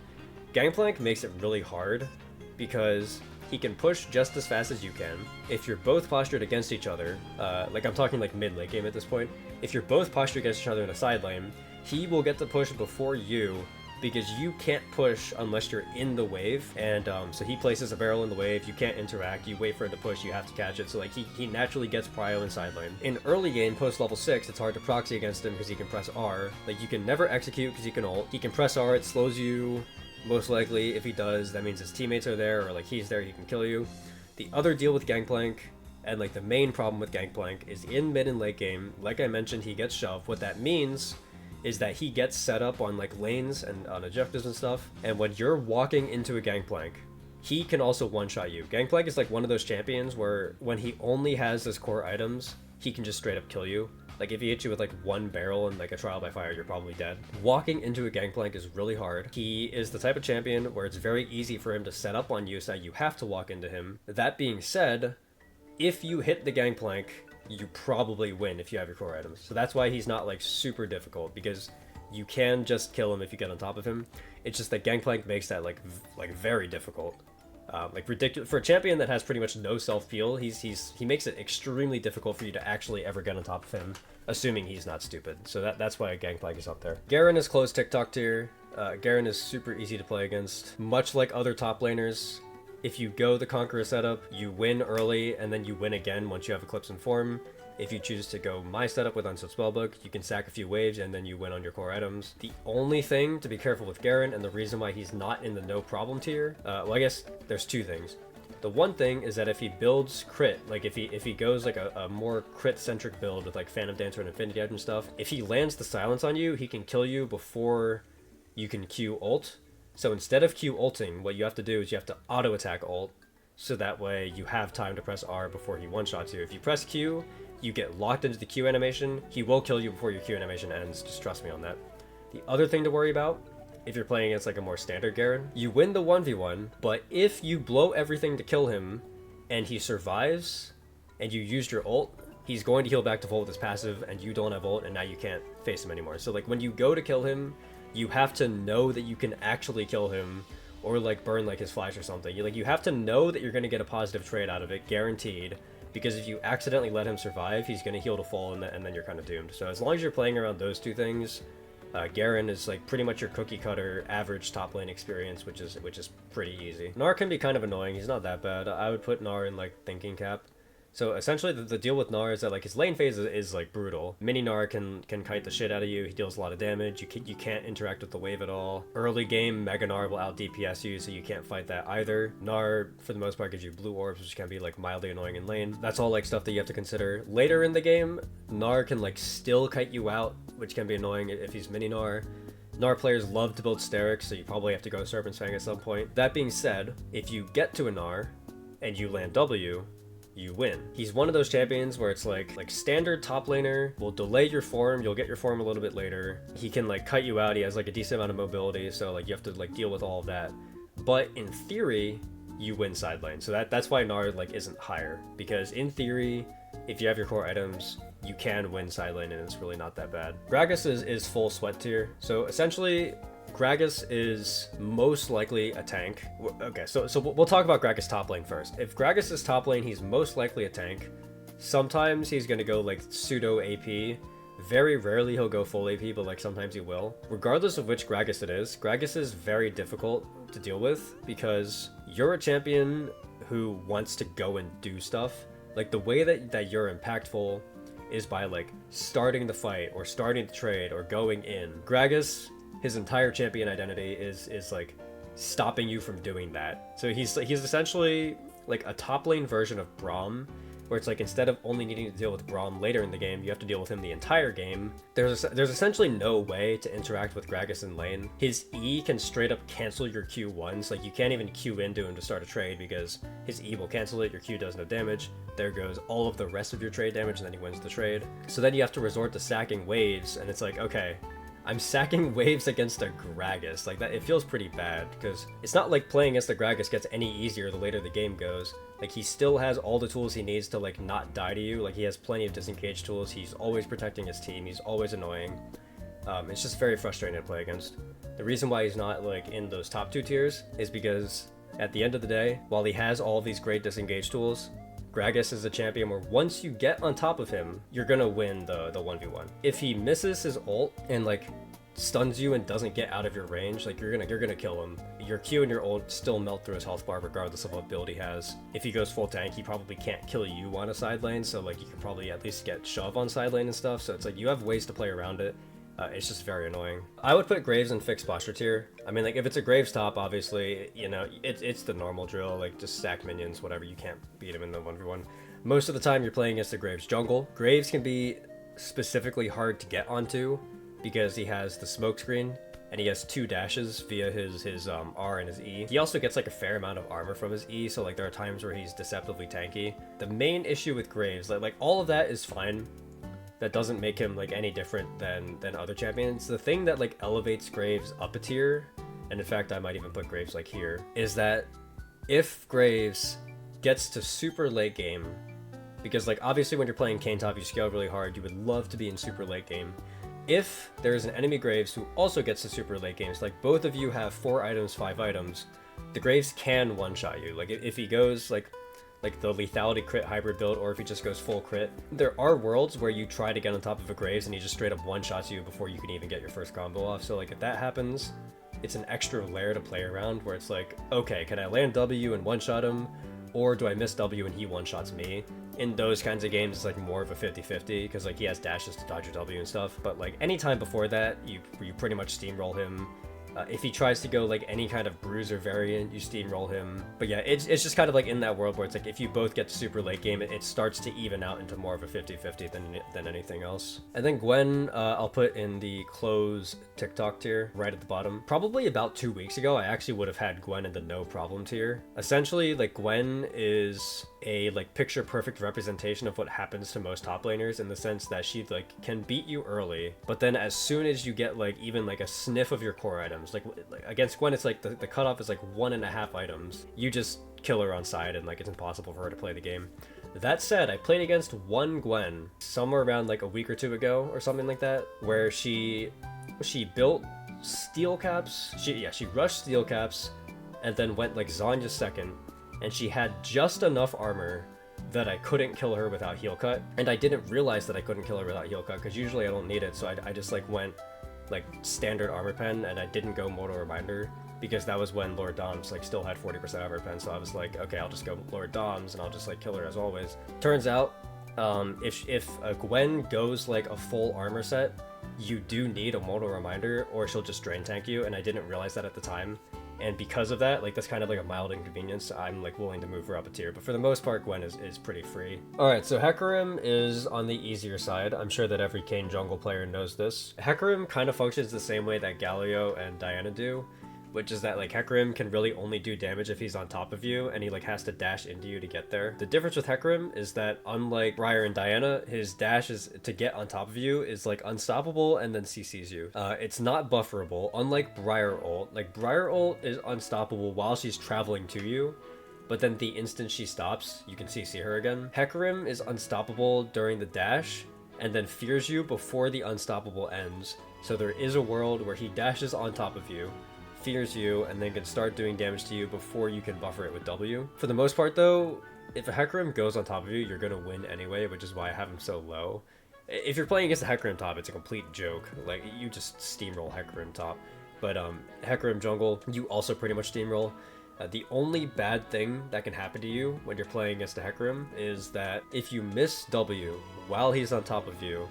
S1: Gangplank makes it really hard because he can push just as fast as you can. If you're both postured against each other, like I'm talking like mid-late game at this point, if you're both postured against each other in a side lane, he will get to push before you because you can't push unless you're in the wave. And so he places a barrel in the wave, you can't interact, you wait for it to push, you have to catch it. So like he naturally gets prio in side lane. In early game, post level 6, it's hard to proxy against him because he can press R. Like you can never execute because he can ult. He can press R, it slows you. Most likely, if he does, that means his teammates are there, or like he's there, he can kill you. The other deal with Gangplank, and like the main problem with Gangplank, is in mid and late game, like I mentioned, he gets shoved. What that means is that he gets set up on like lanes and on objectives and stuff, and when you're walking into a Gangplank, he can also one-shot you. Gangplank is like one of those champions where when he only has his core items, he can just straight up kill you. Like if he hits you with like one barrel and like a trial by fire, you're probably dead. Walking into a Gangplank is really hard. He is the type of champion where it's very easy for him to set up on you so that you have to walk into him. That being said, if you hit the Gangplank, you probably win if you have your core items. So that's why he's not like super difficult, because you can just kill him if you get on top of him. It's just that Gangplank makes that like very difficult. Like ridiculous for a champion that has pretty much no self-peel. He makes it extremely difficult for you to actually ever get on top of him, assuming he's not stupid. So that's why Gangplank is up there. Garen is close TikTok tier. Garen is super easy to play against. Much like other top laners, if you go the Conqueror setup, you win early and then you win again once you have Eclipse and Form. If you choose to go my setup with Unset Spellbook, you can sack a few waves and then you win on your core items. The only thing to be careful with Garen, and the reason why he's not in the no problem tier, well, I guess there's two things. The one thing is that if he builds crit, like if he goes like a more crit-centric build with like Phantom Dancer and Infinity Edge and stuff, if he lands the silence on you, he can kill you before you can Q ult. So instead of Q ulting, what you have to do is you have to auto-attack ult, so that way you have time to press R before he one-shots you. If you press Q, you get locked into the Q animation, he will kill you before your Q animation ends, just trust me on that. The other thing to worry about, if you're playing against like a more standard Garen, you win the 1v1, but if you blow everything to kill him, and he survives, and you used your ult, he's going to heal back to full with his passive, and you don't have ult, and now you can't face him anymore. So like when you go to kill him, you have to know that you can actually kill him, or like burn like his flash or something. You have to know that you're going to get a positive trade out of it, guaranteed. Because if you accidentally let him survive, he's going to heal to full, and then you're kind of doomed. So as long as you're playing around those two things, Garen is like pretty much your cookie cutter average top lane experience, which is pretty easy. Gnar can be kind of annoying. He's not that bad. I would put Gnar in like thinking cap. So essentially the deal with Gnar is that like his lane phase is like brutal. Mini Gnar can kite the shit out of you. He deals a lot of damage. You can't interact with the wave at all. Early game, Mega Gnar will out DPS you, so you can't fight that either. Gnar, for the most part, gives you blue orbs, which can be like mildly annoying in lane. That's all like stuff that you have to consider. Later in the game, Gnar can like still kite you out, which can be annoying if he's Mini Gnar. Gnar players love to build Sterix, so you probably have to go Serpent's Fang at some point. That being said, if you get to a Gnar and you land W, you win. He's one of those champions where it's like standard top laner will delay your form, you'll get your form a little bit later. He can like cut you out, he has like a decent amount of mobility, so like you have to like deal with all of that. But in theory, you win side lane. So that's why Gnar like isn't higher, because in theory, if you have your core items, you can win side lane and it's really not that bad. Gragas is full sweat tier. So essentially, Gragas is most likely a tank. Okay, so we'll talk about Gragas top lane first. If Gragas is top lane, he's most likely a tank. Sometimes he's gonna go like pseudo AP. Very rarely he'll go full AP, but like sometimes he will. Regardless of which Gragas it is, Gragas is very difficult to deal with because you're a champion who wants to go and do stuff. Like the way that you're impactful is by like starting the fight or starting the trade or going in. Gragas, his entire champion identity is like stopping you from doing that. So he's essentially like a top lane version of Braum, where it's like instead of only needing to deal with Braum later in the game, you have to deal with him the entire game. There's essentially no way to interact with Gragas in lane. His E can straight up cancel your Q once. Like you can't even Q into him to start a trade because his E will cancel it, your Q does no damage. There goes all of the rest of your trade damage, and then he wins the trade. So then you have to resort to sacking waves, and it's like, okay, I'm sacking waves against a Gragas. Like that, it feels pretty bad because it's not like playing against the Gragas gets any easier the later the game goes. Like he still has all the tools he needs to like not die to you. Like he has plenty of disengage tools. He's always protecting his team. He's always annoying. It's just very frustrating to play against. The reason why he's not like in those top 2 tiers is because at the end of the day, while he has all of these great disengage tools, Gragas is a champion where once you get on top of him, you're gonna win the 1v1. If he misses his ult and like stuns you and doesn't get out of your range, like you're gonna kill him. Your Q and your ult still melt through his health bar regardless of what build he has. If he goes full tank, he probably can't kill you on a side lane, so like you can probably at least get shove on side lane and stuff. So it's like you have ways to play around it. It's just very annoying. I would put Graves in fixed posture tier. I mean, like if it's a Graves top, obviously, you know, it's the normal drill, like just stack minions, whatever. You can't beat him in the 1v1. Most of the time you're playing against the Graves jungle. Graves can be specifically hard to get onto because he has the smoke screen and he has 2 dashes via his R and his E. He also gets like a fair amount of armor from his E, so like there are times where he's deceptively tanky. The main issue with Graves, like all of that is fine. That doesn't make him like any different than other champions. The thing that like elevates Graves up a tier, and in fact I might even put Graves like here, is that if Graves gets to super late game, because like obviously when you're playing Kayn top you scale really hard, you would love to be in super late game. If there is an enemy Graves who also gets to super late games, like both of you have 4 items, 5 items, the Graves can one-shot you. Like if he goes like the lethality crit hybrid build, or if he just goes full crit. There are worlds where you try to get on top of a Graves and he just straight up one-shots you before you can even get your first combo off. So like if that happens, it's an extra layer to play around where it's like, okay, can I land W and one-shot him? Or do I miss W and he one-shots me? In those kinds of games, it's like more of a 50-50 because like he has dashes to dodge your W and stuff. But like anytime before that, you pretty much steamroll him. If he tries to go like any kind of bruiser variant, you steamroll him. But yeah, it's just kind of like in that world where it's like if you both get to super late game, it starts to even out into more of a 50-50 than anything else. And then Gwen, I'll put in the close TikTok tier right at the bottom. Probably about 2 weeks ago, I actually would have had Gwen in the no problem tier. Essentially, like Gwen is a like picture perfect representation of what happens to most top laners, in the sense that she like can beat you early, but then as soon as you get like even like a sniff of your core items, like against Gwen it's like the cutoff is like 1.5 items, you just kill her on side and like it's impossible for her to play the game. That said, I played against one Gwen somewhere around like a week or 2 ago or something like that, where she built steel caps. She rushed steel caps and then went like Zanya's second, and she had just enough armor that I couldn't kill her without heal cut. And I didn't realize that I couldn't kill her without heal cut because usually I don't need it, so I just like went like standard armor pen and I didn't go mortal reminder because that was when Lord Dom's like still had 40% armor pen, so I was like, okay, I'll just go Lord Dom's and I'll just like kill her as always. Turns out if a Gwen goes like a full armor set, you do need a mortal reminder or she'll just drain tank you, and I didn't realize that at the time. And because of that, like, that's kind of like a mild inconvenience. I'm like willing to move her up a tier, but for the most part, Gwen is pretty free. All right, so Hecarim is on the easier side. I'm sure that every Kayn jungle player knows this. Hecarim kind of functions the same way that Galio and Diana do, which is that like Hecarim can really only do damage if he's on top of you, and he like has to dash into you to get there. The difference with Hecarim is that unlike Briar and Diana, his dash is to get on top of you is like unstoppable and then CCs you. It's not bufferable, unlike Briar ult. Like Briar ult is unstoppable while she's traveling to you, but then the instant she stops, you can CC her again. Hecarim is unstoppable during the dash, and then fears you before the unstoppable ends. So there is a world where he dashes on top of you, fears you, and then can start doing damage to you before you can buffer it with W. For the most part though, if a Hecarim goes on top of you, you're gonna win anyway, which is why I have him so low. If you're playing against a Hecarim top, it's a complete joke. Like, you just steamroll Hecarim top. But Hecarim jungle, you also pretty much steamroll. The only bad thing that can happen to you when you're playing against a Hecarim is that if you miss W while he's on top of you,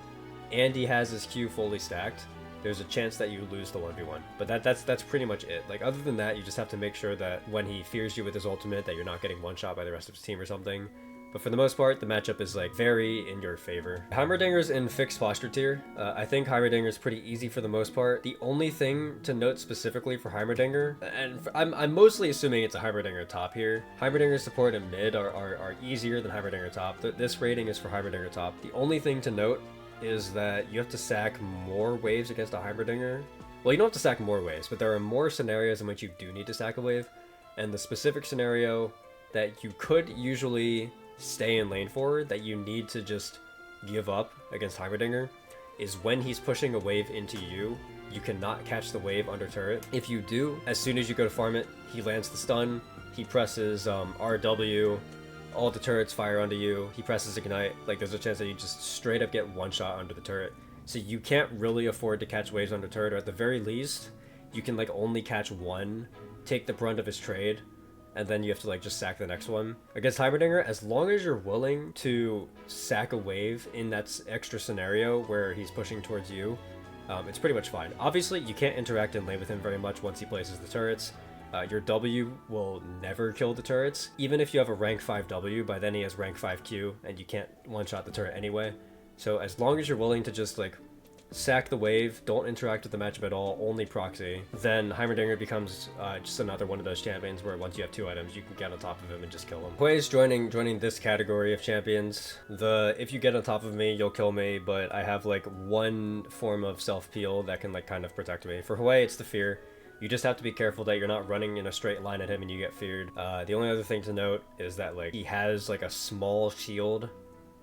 S1: and he has his Q fully stacked, there's a chance that you lose the 1v1. But that's pretty much it. Like, other than that, you just have to make sure that when he fears you with his ultimate, that you're not getting one-shot by the rest of his team or something. But for the most part, the matchup is like very in your favor. Heimerdinger's in fixed posture tier. I think Heimerdinger's pretty easy for the most part. The only thing to note specifically for Heimerdinger, and I'm mostly assuming it's a Heimerdinger top here. Heimerdinger support and mid are easier than Heimerdinger top. This rating is for Heimerdinger top. The only thing to note is that you have to sack more waves against a Heimerdinger. Well, you don't have to sack more waves, but there are more scenarios in which you do need to sack a wave. And the specific scenario that you could usually stay in lane for, that you need to just give up against Heimerdinger, is when he's pushing a wave into you. You cannot catch the wave under turret. If you do, as soon as you go to farm it, he lands the stun, he presses RW, all the turrets fire onto you, he presses ignite. Like, there's a chance that you just straight up get one shot under the turret. So you can't really afford to catch waves under turret, or at the very least, you can like only catch one, take the brunt of his trade, and then you have to like just sack the next one. Against Heimerdinger, as long as you're willing to sack a wave in that extra scenario where he's pushing towards you, it's pretty much fine. Obviously, you can't interact in lane with him very much once he places the turrets. Your W will never kill the turrets. Even if you have a rank 5 W, by then he has rank 5 Q, and you can't one-shot the turret anyway. So as long as you're willing to just like sack the wave, don't interact with the matchup at all, only proxy, then Heimerdinger becomes just another one of those champions where once you have 2 items, you can get on top of him and just kill him. Hui's joining this category of champions. If you get on top of me, you'll kill me, but I have like one form of self-peel that can like kind of protect me. For Hui, it's the fear. You just have to be careful that you're not running in a straight line at him and you get feared. The only other thing to note is that like he has like a small shield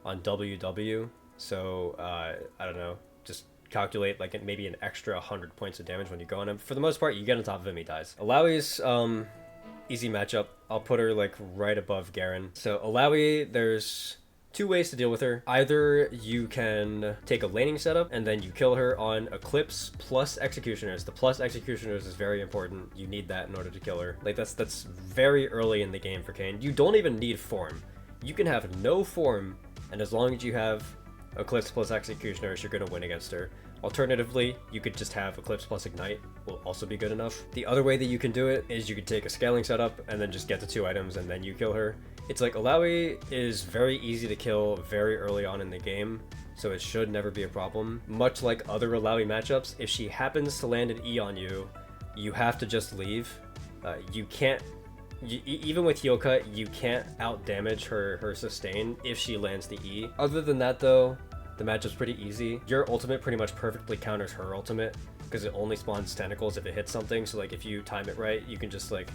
S1: on WW, so I don't know, just calculate like maybe an extra 100 points of damage when you go on him. For the most part, you get on top of him, he dies. Alawi's easy matchup. I'll put her like right above Garen. So Alawi, there's 2 ways to deal with her. Either you can take a laning setup and then you kill her on Eclipse plus Executioners. The plus Executioners is very important. You need that in order to kill her. Like that's very early in the game for Kayn. You don't even need form. You can have no form, and as long as you have Eclipse plus Executioners, you're gonna win against her. Alternatively, you could just have Eclipse plus Ignite, will also be good enough. The other way that you can do it is you could take a scaling setup and then just get the 2 items and then you kill her. It's like Alawi is very easy to kill very early on in the game, so it should never be a problem. Much like other Alawi matchups, if she happens to land an E on you, you have to just leave. You can't, even with heal cut, you can't out damage her sustain if she lands the E. Other than that though, the matchup's pretty easy. Your ultimate pretty much perfectly counters her ultimate, because it only spawns tentacles if it hits something, so like if you time it right, you can just like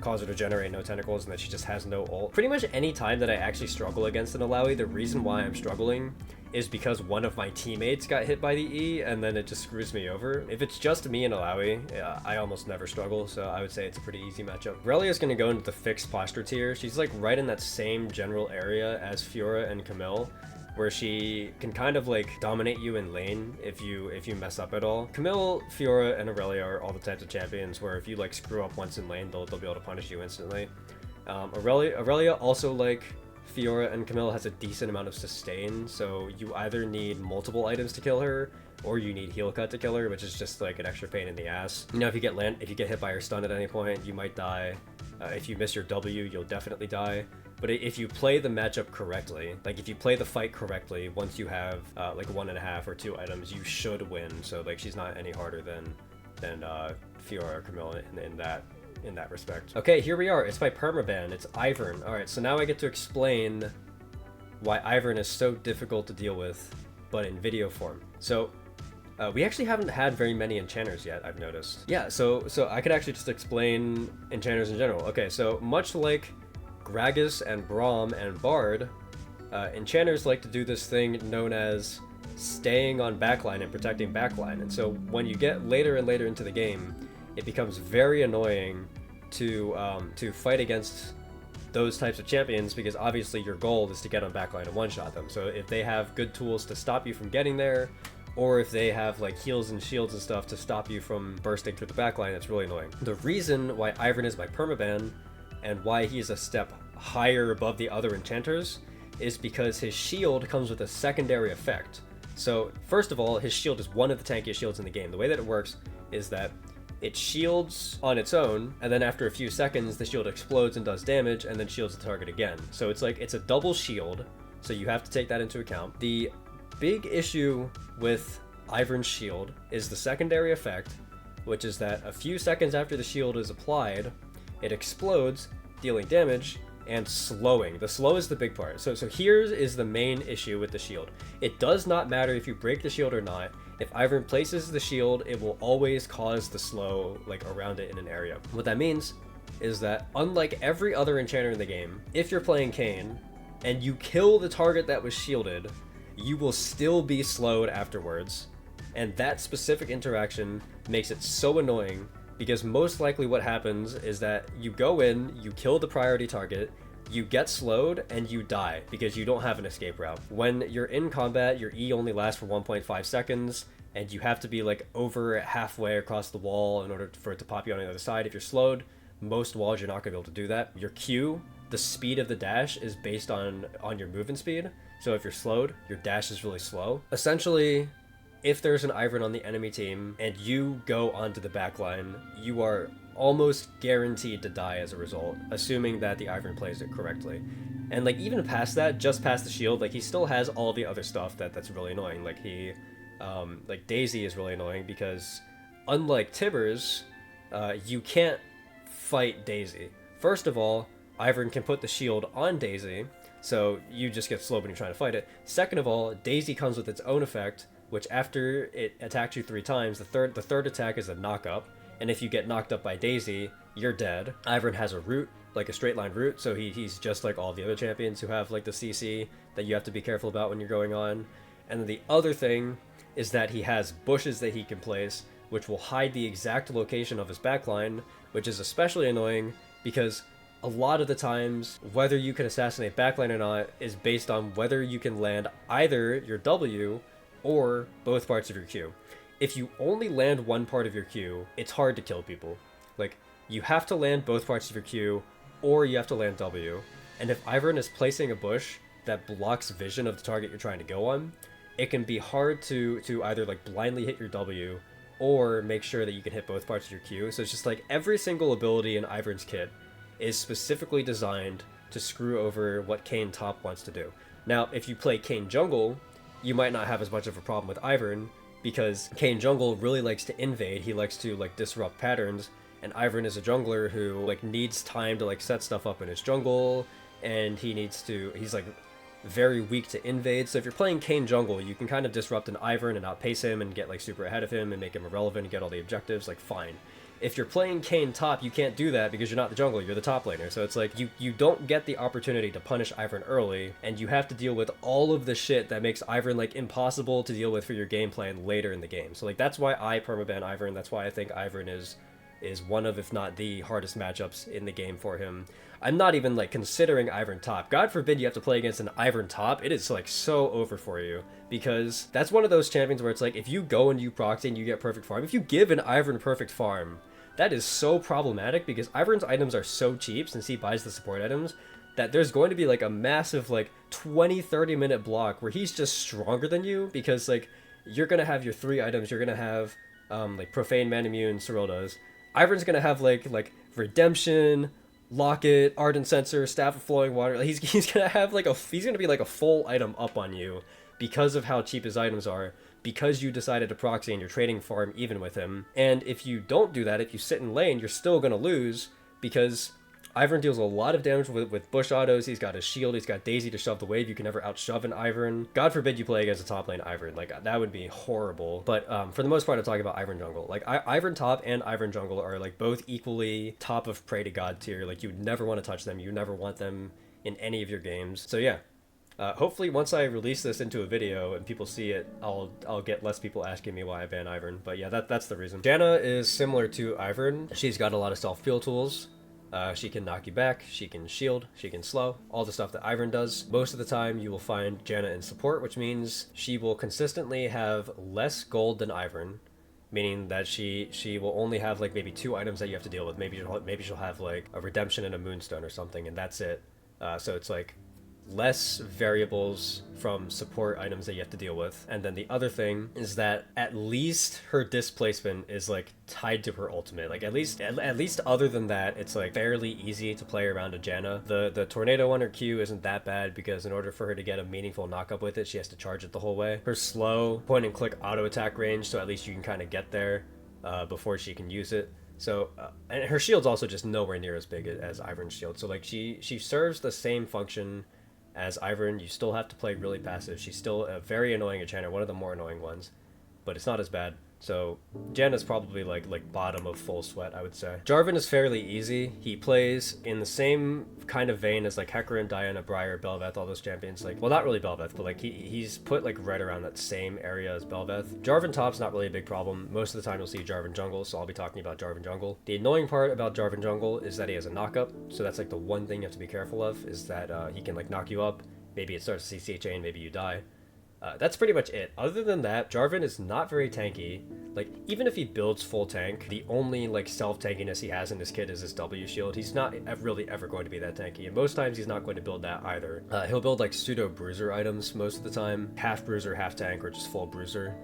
S1: cause her to generate no tentacles and then she just has no ult. Pretty much any time that I actually struggle against an Alawi, the reason why I'm struggling is because one of my teammates got hit by the E and then it just screws me over. If it's just me and Alawi, I almost never struggle, so I would say it's a pretty easy matchup. Relia's gonna go into the fixed posture tier. She's like right in that same general area as Fiora and Camille, where she can kind of like dominate you in lane if you mess up at all. Camille, Fiora, and Aurelia are all the types of champions where if you like screw up once in lane, they'll be able to punish you instantly. Aurelia also, like Fiora and Camille, has a decent amount of sustain, so you either need multiple items to kill her, or you need heal cut to kill her, which is just like an extra pain in the ass. You know, if you get hit by her stun at any point, you might die. If you miss your W, you'll definitely die. But if you play the matchup correctly, like if you play the fight correctly, once you have like 1.5 or 2 items, you should win. So like she's not any harder than Fiora or Camilla in that respect. Okay, here we are. It's my permaban. It's Ivern. All right, so now I get to explain why Ivern is so difficult to deal with, but in video form. So we actually haven't had very many enchanters yet, I've noticed. Yeah, so I could actually just explain enchanters in general. Okay, so much like Gragas and Braum and Bard, enchanters like to do this thing known as staying on backline and protecting backline. And so when you get later and later into the game, it becomes very annoying to fight against those types of champions, because obviously your goal is to get on backline and one-shot them. So if they have good tools to stop you from getting there, or if they have like heals and shields and stuff to stop you from bursting through the backline, it's really annoying. The reason why Ivern is my permaban and why he's a step higher above the other enchanters is because his shield comes with a secondary effect. So first of all, his shield is one of the tankiest shields in the game. The way that it works is that it shields on its own, and then after a few seconds, the shield explodes and does damage, and then shields the target again. So it's like, it's a double shield, so you have to take that into account. The big issue with Ivern's shield is the secondary effect, which is that a few seconds after the shield is applied, it explodes, dealing damage, and slowing. The slow is the big part. So here is the main issue with the shield. It does not matter if you break the shield or not. If Ivern places the shield, it will always cause the slow like around it in an area. What that means is that unlike every other enchanter in the game, if you're playing Kayn and you kill the target that was shielded, you will still be slowed afterwards. And that specific interaction makes it so annoying, because most likely what happens is that you go in, you kill the priority target, you get slowed, and you die because you don't have an escape route. When you're in combat, your E only lasts for 1.5 seconds, and you have to be like over halfway across the wall in order for it to pop you on the other side. If you're slowed, most walls you're not going to be able to do that. Your Q, the speed of the dash, is based on your movement speed. So if you're slowed, your dash is really slow. Essentially, if there's an Ivern on the enemy team and you go onto the backline, you are almost guaranteed to die as a result, assuming that the Ivern plays it correctly. And like even past that, just past the shield, like he still has all the other stuff that's really annoying. Like like Daisy is really annoying because unlike Tibbers, you can't fight Daisy. First of all, Ivern can put the shield on Daisy, so you just get slowed when you're trying to fight it. Second of all, Daisy comes with its own effect, which after it attacks you 3 times, the third attack is a knock-up, and if you get knocked up by Daisy, you're dead. Ivern has a root, like a straight line root, so he's just like all the other champions who have like the CC that you have to be careful about when you're going on. And then the other thing is that he has bushes that he can place, which will hide the exact location of his backline, which is especially annoying because a lot of the times, whether you can assassinate backline or not is based on whether you can land either your W or both parts of your Q. If you only land one part of your Q, it's hard to kill people. Like, you have to land both parts of your Q, or you have to land W. And if Ivern is placing a bush that blocks vision of the target you're trying to go on, it can be hard to either like blindly hit your W, or make sure that you can hit both parts of your Q. So it's just like every single ability in Ivern's kit is specifically designed to screw over what Kayn top wants to do. Now, if you play Kayn jungle, you might not have as much of a problem with Ivern, because Kayn jungle really likes to invade. He likes to like disrupt patterns, and Ivern is a jungler who like needs time to like set stuff up in his jungle, and he's like very weak to invade. So if you're playing Kayn jungle, you can kind of disrupt an Ivern and outpace him and get like super ahead of him and make him irrelevant and get all the objectives, like fine. If you're playing Kayn top, you can't do that because you're not the jungler, you're the top laner. So it's like you don't get the opportunity to punish Ivern early, and you have to deal with all of the shit that makes Ivern like impossible to deal with for your game plan later in the game. So like that's why I permaban Ivern. That's why I think Ivern is one of, if not the hardest matchups in the game for him. I'm not even like considering Ivern top. God forbid you have to play against an Ivern top. It is like so over for you, because that's one of those champions where it's like if you go and you proxy and you get perfect farm, if you give an Ivern perfect farm, that is so problematic because Ivern's items are so cheap since he buys the support items that there's going to be like a massive like 20-30 minute block where he's just stronger than you, because like you're gonna have your 3 items. You're gonna have like Profane, Man Immune, Serodas. Ivern's gonna have like Redemption, Locket, Ardent Sensor, Staff of Flowing Water. He's gonna have like he's gonna be like a full item up on you because of how cheap his items are, because you decided to proxy and you're trading farm even with him. And if you don't do that, if you sit in lane, you're still gonna lose, because Ivern deals a lot of damage with bush autos. He's got his shield, he's got Daisy to shove the wave. You can never outshove an Ivern. God forbid you play against a top lane Ivern. Like, that would be horrible. But for the most part, I'm talking about Ivern jungle. Like, Ivern top and Ivern jungle are like both equally top of pray to God tier. Like, you would never want to touch them. You never want them in any of your games. So yeah. Hopefully once I release this into a video and people see it, I'll get less people asking me why I ban Ivern. But yeah, that's the reason. Janna is similar to Ivern. She's got a lot of self-heal tools. She can knock you back, she can shield, she can slow, all the stuff that Ivern does. Most of the time you will find Janna in support, which means she will consistently have less gold than Ivern, meaning that she will only have like maybe 2 items that you have to deal with. Maybe she'll have like a Redemption and a Moonstone or something, and that's it. So it's like less variables from support items that you have to deal with. And then the other thing is that at least her displacement is like tied to her ultimate. Like at least other than that, it's like fairly easy to play around a Janna. The tornado on her Q isn't that bad, because in order for her to get a meaningful knockup with it, she has to charge it the whole way. Her slow point and click auto attack range, so at least you can kind of get there before she can use it. So and her shield's also just nowhere near as big as Ivern's shield. So like she serves the same function as Ivern. You still have to play really passive. She's still a very annoying enchanter, one of the more annoying ones, but it's not as bad. So Janna's probably like bottom of full sweat, I would say. Jarvan is fairly easy. He plays in the same kind of vein as like Hecarim, Diana, Briar, Bel'Veth, all those champions. Like, well, not really Bel'Veth, but like he's put like right around that same area as Bel'Veth. Jarvan top's not really a big problem. Most of the time you'll see Jarvan jungle, so I'll be talking about Jarvan jungle. The annoying part about Jarvan jungle is that he has a knockup, so that's like the one thing you have to be careful of, is that he can like knock you up. Maybe it starts to CCHA and maybe you die. That's pretty much it. Other than that, Jarvan is not very tanky. Like, even if he builds full tank, the only like self-tankiness he has in this kit is his W shield. He's not really ever going to be that tanky, and most times he's not going to build that either. He'll build like pseudo bruiser items most of the time. Half bruiser, half tank, or just full bruiser.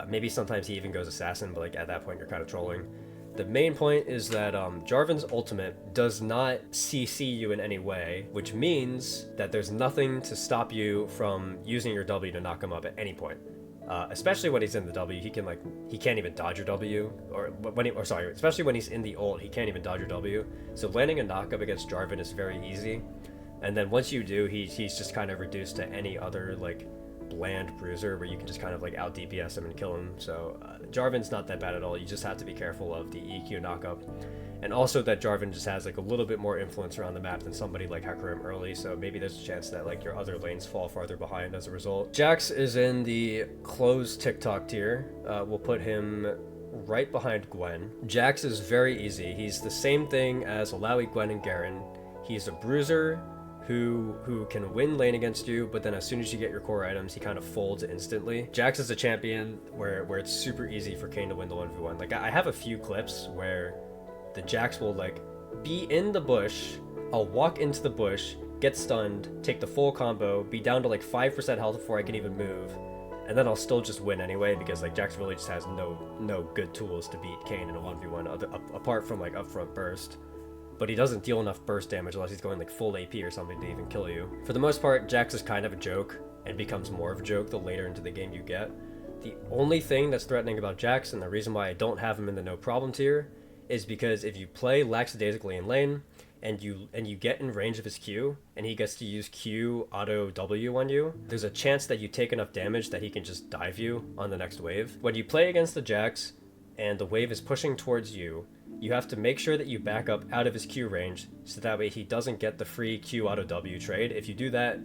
S1: Maybe sometimes he even goes assassin, but like at that point you're kind of trolling. The main point is that Jarvan's ultimate does not CC you in any way, which means that there's nothing to stop you from using your W to knock him up at any point. Especially when he's in the W, he can't even dodge your W, especially when he's in the ult, he can't even dodge your W. So landing a knockup against Jarvan is very easy, and then once you do, he's just kind of reduced to any other like bland bruiser where you can just kind of like out DPS him and kill him. So Jarvan's not that bad at all. You just have to be careful of the EQ knockup, and also that Jarvan just has like a little bit more influence around the map than somebody like Hecarim early, so maybe there's a chance that like your other lanes fall farther behind as a result. Jax is in the closed TikTok tier. We'll put him right behind Gwen. Jax is very easy. He's the same thing as Alawi, Gwen, and Garen. He's a bruiser who can win lane against you, but then as soon as you get your core items, he kind of folds instantly. Jax is a champion where it's super easy for Kayn to win the 1v1. Like, I have a few clips where the Jax will like be in the bush, I'll walk into the bush, get stunned, take the full combo, be down to like 5% health before I can even move, and then I'll still just win anyway, because like Jax really just has no good tools to beat Kayn in a 1v1 apart from like upfront burst. But he doesn't deal enough burst damage unless he's going like full AP or something to even kill you. For the most part, Jax is kind of a joke, and becomes more of a joke the later into the game you get. The only thing that's threatening about Jax, and the reason why I don't have him in the no problem tier, is because if you play lackadaisically in lane, and you get in range of his Q, and he gets to use Q auto W on you, there's a chance that you take enough damage that he can just dive you on the next wave. When you play against the Jax, and the wave is pushing towards you, you have to make sure that you back up out of his Q range, so that way he doesn't get the free Q auto W trade. If you do that,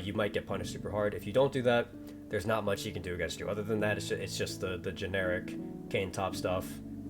S1: you might get punished super hard. If you don't do that, there's not much he can do against you. Other than that, it's just the generic Kayn top stuff,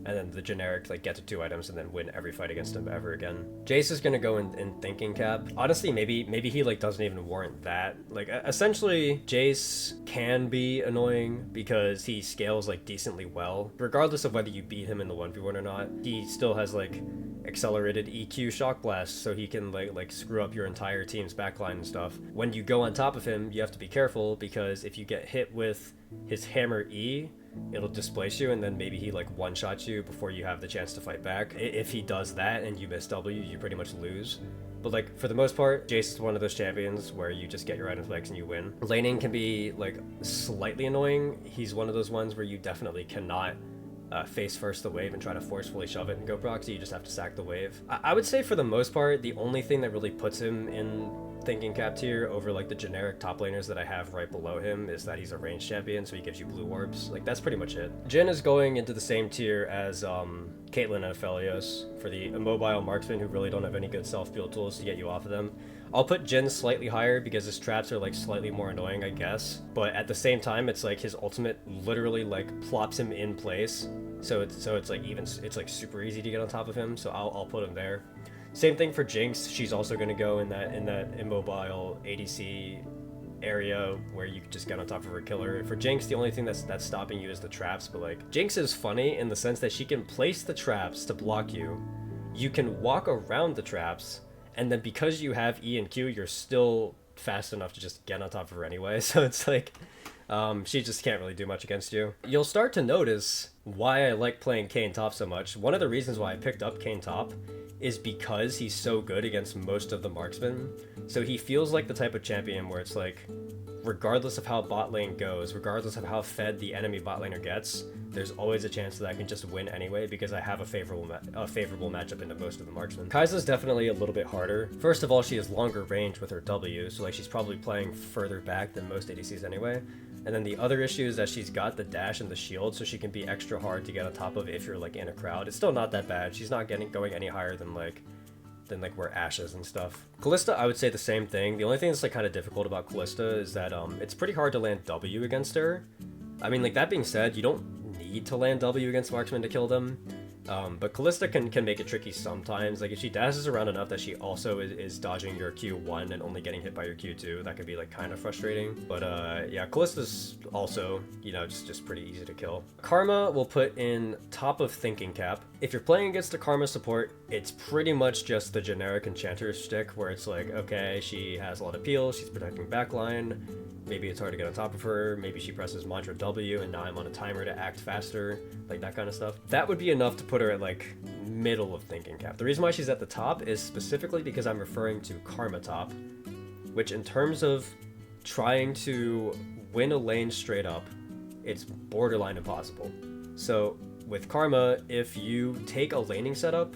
S1: and then the generic like get to 2 items and then win every fight against him ever again. Jace is gonna go in thinking cap. Honestly, maybe he like doesn't even warrant that. Like essentially, Jace can be annoying because he scales like decently well. Regardless of whether you beat him in the 1v1 or not, he still has like accelerated EQ shock blast, so he can like screw up your entire team's backline and stuff. When you go on top of him, you have to be careful, because if you get hit with his hammer E, it'll displace you, and then maybe he like one-shots you before you have the chance to fight back. If he does that and you miss W, you pretty much lose. But like, for the most part, Jace is one of those champions where you just get your item flex and you win. Laning can be like slightly annoying. He's one of those ones where you definitely cannot face first the wave and try to forcefully shove it and go proxy. You just have to sack the wave. I would say for the most part, the only thing that really puts him in thinking cap tier over like the generic top laners that I have right below him is that he's a ranged champion, so he gives you blue orbs. Like, that's pretty much it. Jhin is going into the same tier as Caitlyn and Aphelios for the immobile marksmen who really don't have any good self-build tools to get you off of them. I'll put Jhin slightly higher because his traps are like slightly more annoying, I guess. But at the same time, it's like his ultimate literally like plops him in place. So it's like it's like super easy to get on top of him. So I'll put him there. Same thing for Jinx. She's also going to go in that immobile ADC area where you can just get on top of her killer. For Jinx, the only thing that's stopping you is the traps. But like, Jinx is funny in the sense that she can place the traps to block you. You can walk around the traps, and then because you have E and Q, you're still fast enough to just get on top of her anyway. So it's like, she just can't really do much against you. You'll start to notice why I like playing Kayn top so much. One of the reasons why I picked up Kayn top is because he's so good against most of the marksmen. So he feels like the type of champion where it's like, regardless of how bot lane goes, regardless of how fed the enemy bot laner gets, there's always a chance that I can just win anyway because I have a favorable matchup into most of the marksmen. Kai'Sa's definitely a little bit harder. First of all, she has longer range with her W, so like she's probably playing further back than most ADCs anyway. And then the other issue is that she's got the dash and the shield, so she can be extra hard to get on top of if you're like in a crowd. It's still not that bad. She's not going any higher than like where Ashe is and stuff. Kalista, I would say the same thing. The only thing that's like kind of difficult about Kalista is that it's pretty hard to land W against her. I mean, like, that being said, you don't need to land W against marksmen to kill them. But Kalista can make it tricky sometimes. Like, if she dashes around enough that she also is dodging your Q1 and only getting hit by your Q2, that could be like kind of frustrating. But yeah, Kallista's also, you know, just pretty easy to kill. Karma will put in top of thinking cap. If you're playing against a Karma support, it's pretty much just the generic enchanter shtick where it's like, okay, she has a lot of peel, she's protecting backline, maybe it's hard to get on top of her, maybe she presses mantra W and now I'm on a timer to act faster, like that kind of stuff. That would be enough to put her at like middle of thinking cap. The reason why she's at the top is specifically because I'm referring to Karma top, which in terms of trying to win a lane straight up, it's borderline impossible. So with Karma, if you take a laning setup,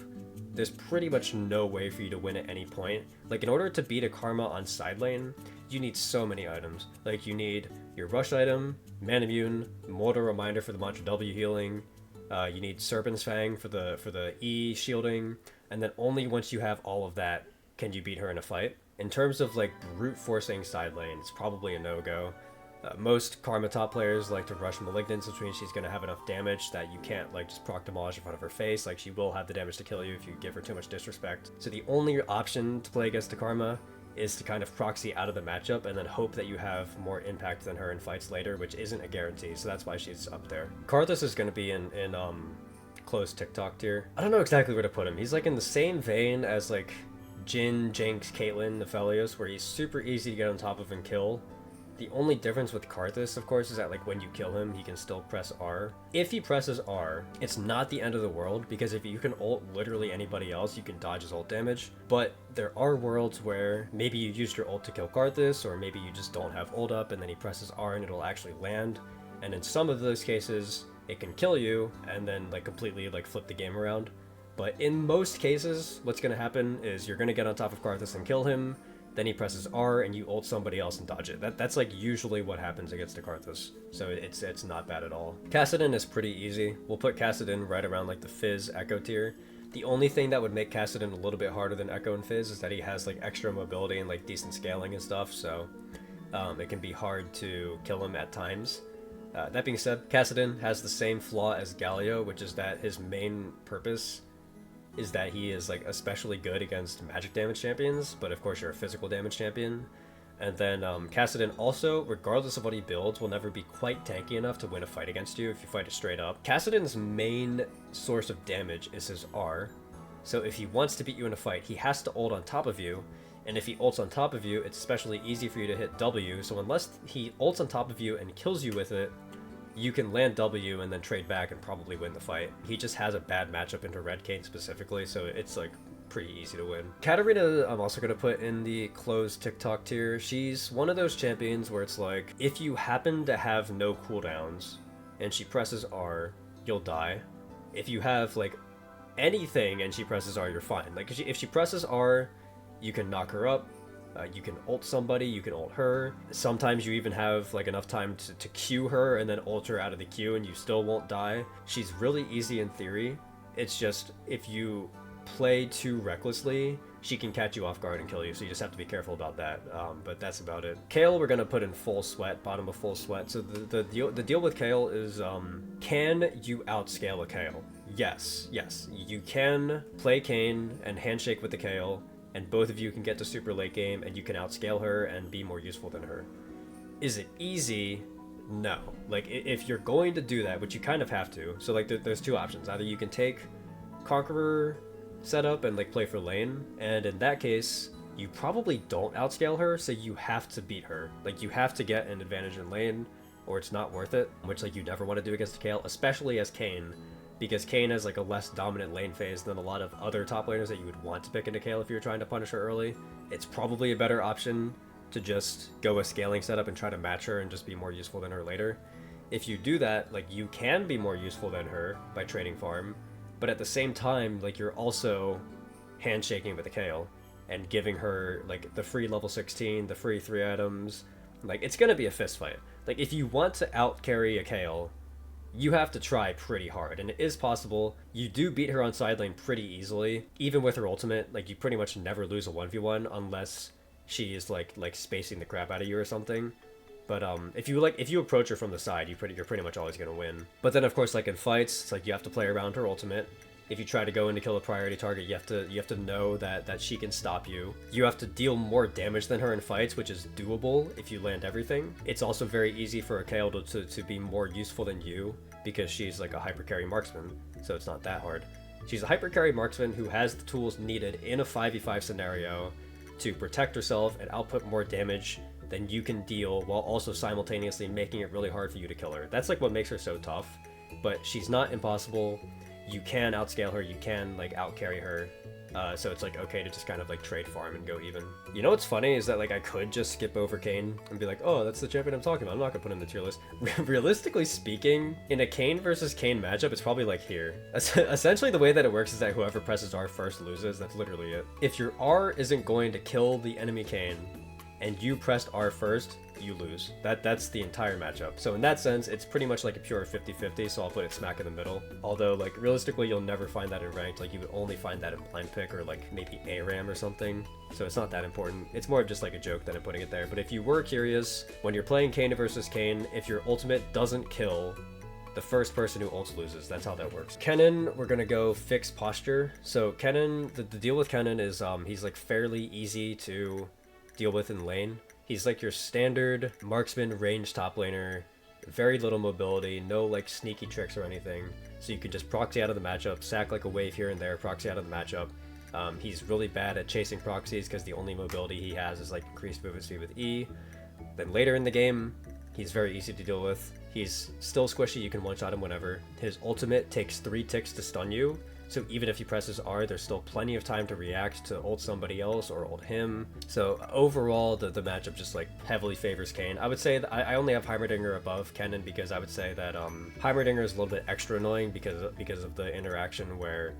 S1: there's pretty much no way for you to win at any point. Like, in order to beat a Karma on side lane, you need so many items. Like, you need your rush item, Man Immune, Mortal Reminder for the Mantra W healing, you need Serpent's Fang for the E shielding, and then only once you have all of that can you beat her in a fight. In terms of like brute forcing side lane, it's probably a no-go. Most Karma top players like to rush Malignance, which means she's going to have enough damage that you can't like just proc demolish in front of her face. Like, she will have the damage to kill you if you give her too much disrespect. So the only option to play against the Karma is to kind of proxy out of the matchup and then hope that you have more impact than her in fights later, which isn't a guarantee, so that's why she's up there. Karthus is going to be in close TikTok tier. I don't know exactly where to put him. He's like in the same vein as like Jhin, Jinx, Caitlyn, Aphelios, where he's super easy to get on top of and kill. The only difference with Karthus, of course, is that like when you kill him, he can still press R. If he presses R, it's not the end of the world, because if you can ult literally anybody else, you can dodge his ult damage. But there are worlds where maybe you used your ult to kill Karthus, or maybe you just don't have ult up and then he presses R and it'll actually land. And in some of those cases, it can kill you and then like completely like flip the game around. But in most cases, what's going to happen is you're going to get on top of Karthus and kill him, then he presses R and you ult somebody else and dodge it. That's like usually what happens against a Karthus, so it's not bad at all. Kassadin is pretty easy. We'll put Kassadin right around like the Fizz Echo tier. The only thing that would make Kassadin a little bit harder than Echo and Fizz is that he has like extra mobility and like decent scaling and stuff, so it can be hard to kill him at times. That being said, Kassadin has the same flaw as Galio, which is that his main purpose is that he is like especially good against magic damage champions, but of course you're a physical damage champion. And then Kassadin also, regardless of what he builds, will never be quite tanky enough to win a fight against you if you fight it straight up. Kassadin's main source of damage is his R, so if he wants to beat you in a fight, he has to ult on top of you. And if he ults on top of you, it's especially easy for you to hit W, so unless he ults on top of you and kills you with it, you can land W and then trade back and probably win the fight. He just has a bad matchup into Red Kayn specifically, so it's like pretty easy to win. Katarina, I'm also going to put in the closed TikTok tier. She's one of those champions where it's like, if you happen to have no cooldowns and she presses R, you'll die. If you have like anything and she presses R, you're fine. Like if she presses R, you can knock her up, you can ult somebody, you can ult her. Sometimes you even have like enough time to Q her and then ult her out of the queue and you still won't die. She's really easy in theory. It's just if you play too recklessly, she can catch you off guard and kill you, so you just have to be careful about that. But that's about it. Kayle we're gonna put in full sweat, bottom of full sweat. So the deal with Kayle is, can you outscale a Kayle? Yes, you can play Kayn and handshake with the Kayle, and both of you can get to super late game and you can outscale her and be more useful than her. Is it easy? No. Like, if you're going to do that, which you kind of have to, so like there's two options. Either you can take Conqueror setup and like play for lane, and in that case you probably don't outscale her, so you have to beat her. Like, you have to get an advantage in lane or it's not worth it, which like you never want to do against Kayle, especially as Kayn, because Kayn has like a less dominant lane phase than a lot of other top laners that you would want to pick into Kayle if you're trying to punish her early. It's probably a better option to just go a scaling setup and try to match her and just be more useful than her later. If you do that, like, you can be more useful than her by trading farm, but at the same time, like, you're also handshaking with the Kayle and giving her like the free level 16, the free 3 items. Like, it's gonna be a fist fight. Like, if you want to out carry a Kayle, you have to try pretty hard, and it is possible. You do beat her on side lane pretty easily. Even with her ultimate, like, you pretty much never lose a 1v1 unless she is like spacing the crap out of you or something. But if you approach her from the side, you're pretty much always gonna win. But then of course, like in fights, it's like you have to play around her ultimate. If you try to go in to kill a priority target, you have to know that she can stop you. You have to deal more damage than her in fights, which is doable if you land everything. It's also very easy for a Kayle to be more useful than you, because she's like a hyper carry marksman, so it's not that hard. She's a hyper carry marksman who has the tools needed in a 5v5 scenario to protect herself and output more damage than you can deal, while also simultaneously making it really hard for you to kill her. That's like what makes her so tough. But she's not impossible. You can outscale her, you can like out carry her, so it's like okay to just kind of like trade farm and go even. You know what's funny is that like I could just skip over Kayn and be like, oh, that's the champion I'm talking about, I'm not gonna put him in the tier list. Realistically speaking, in a Kayn versus Kayn matchup, it's probably like here. Essentially the way that it works is that whoever presses R first loses. That's literally it. If your R isn't going to kill the enemy Kayn and you pressed R first, you lose. That's the entire matchup. So in that sense, it's pretty much like a pure 50-50, so I'll put it smack in the middle. Although, like, realistically, you'll never find that in ranked. Like, you would only find that in blind pick or, like, maybe ARAM or something. So it's not that important. It's more of just, like, a joke than I'm putting it there. But if you were curious, when you're playing Kayn versus Kayn, if your ultimate doesn't kill, the first person who ults loses. That's how that works. Kennen, we're gonna go fixed posture. So Kennen, the deal with Kennen is he's, like, fairly easy to deal with in lane. He's like your standard marksman range top laner, very little mobility, no like sneaky tricks or anything, so you can just proxy out of the matchup, sack like a wave here and there, proxy out of the matchup. He's really bad at chasing proxies because the only mobility he has is like increased movement speed with E. Then later in the game, he's very easy to deal with. He's still squishy, you can one-shot him whenever. His ultimate takes 3 ticks to stun you, so even if he presses R, there's still plenty of time to react to ult somebody else or ult him. So overall, the matchup just like heavily favors Kayn. I would say that I only have Heimerdinger above Kennen because I would say that Heimerdinger is a little bit extra annoying because of the interaction where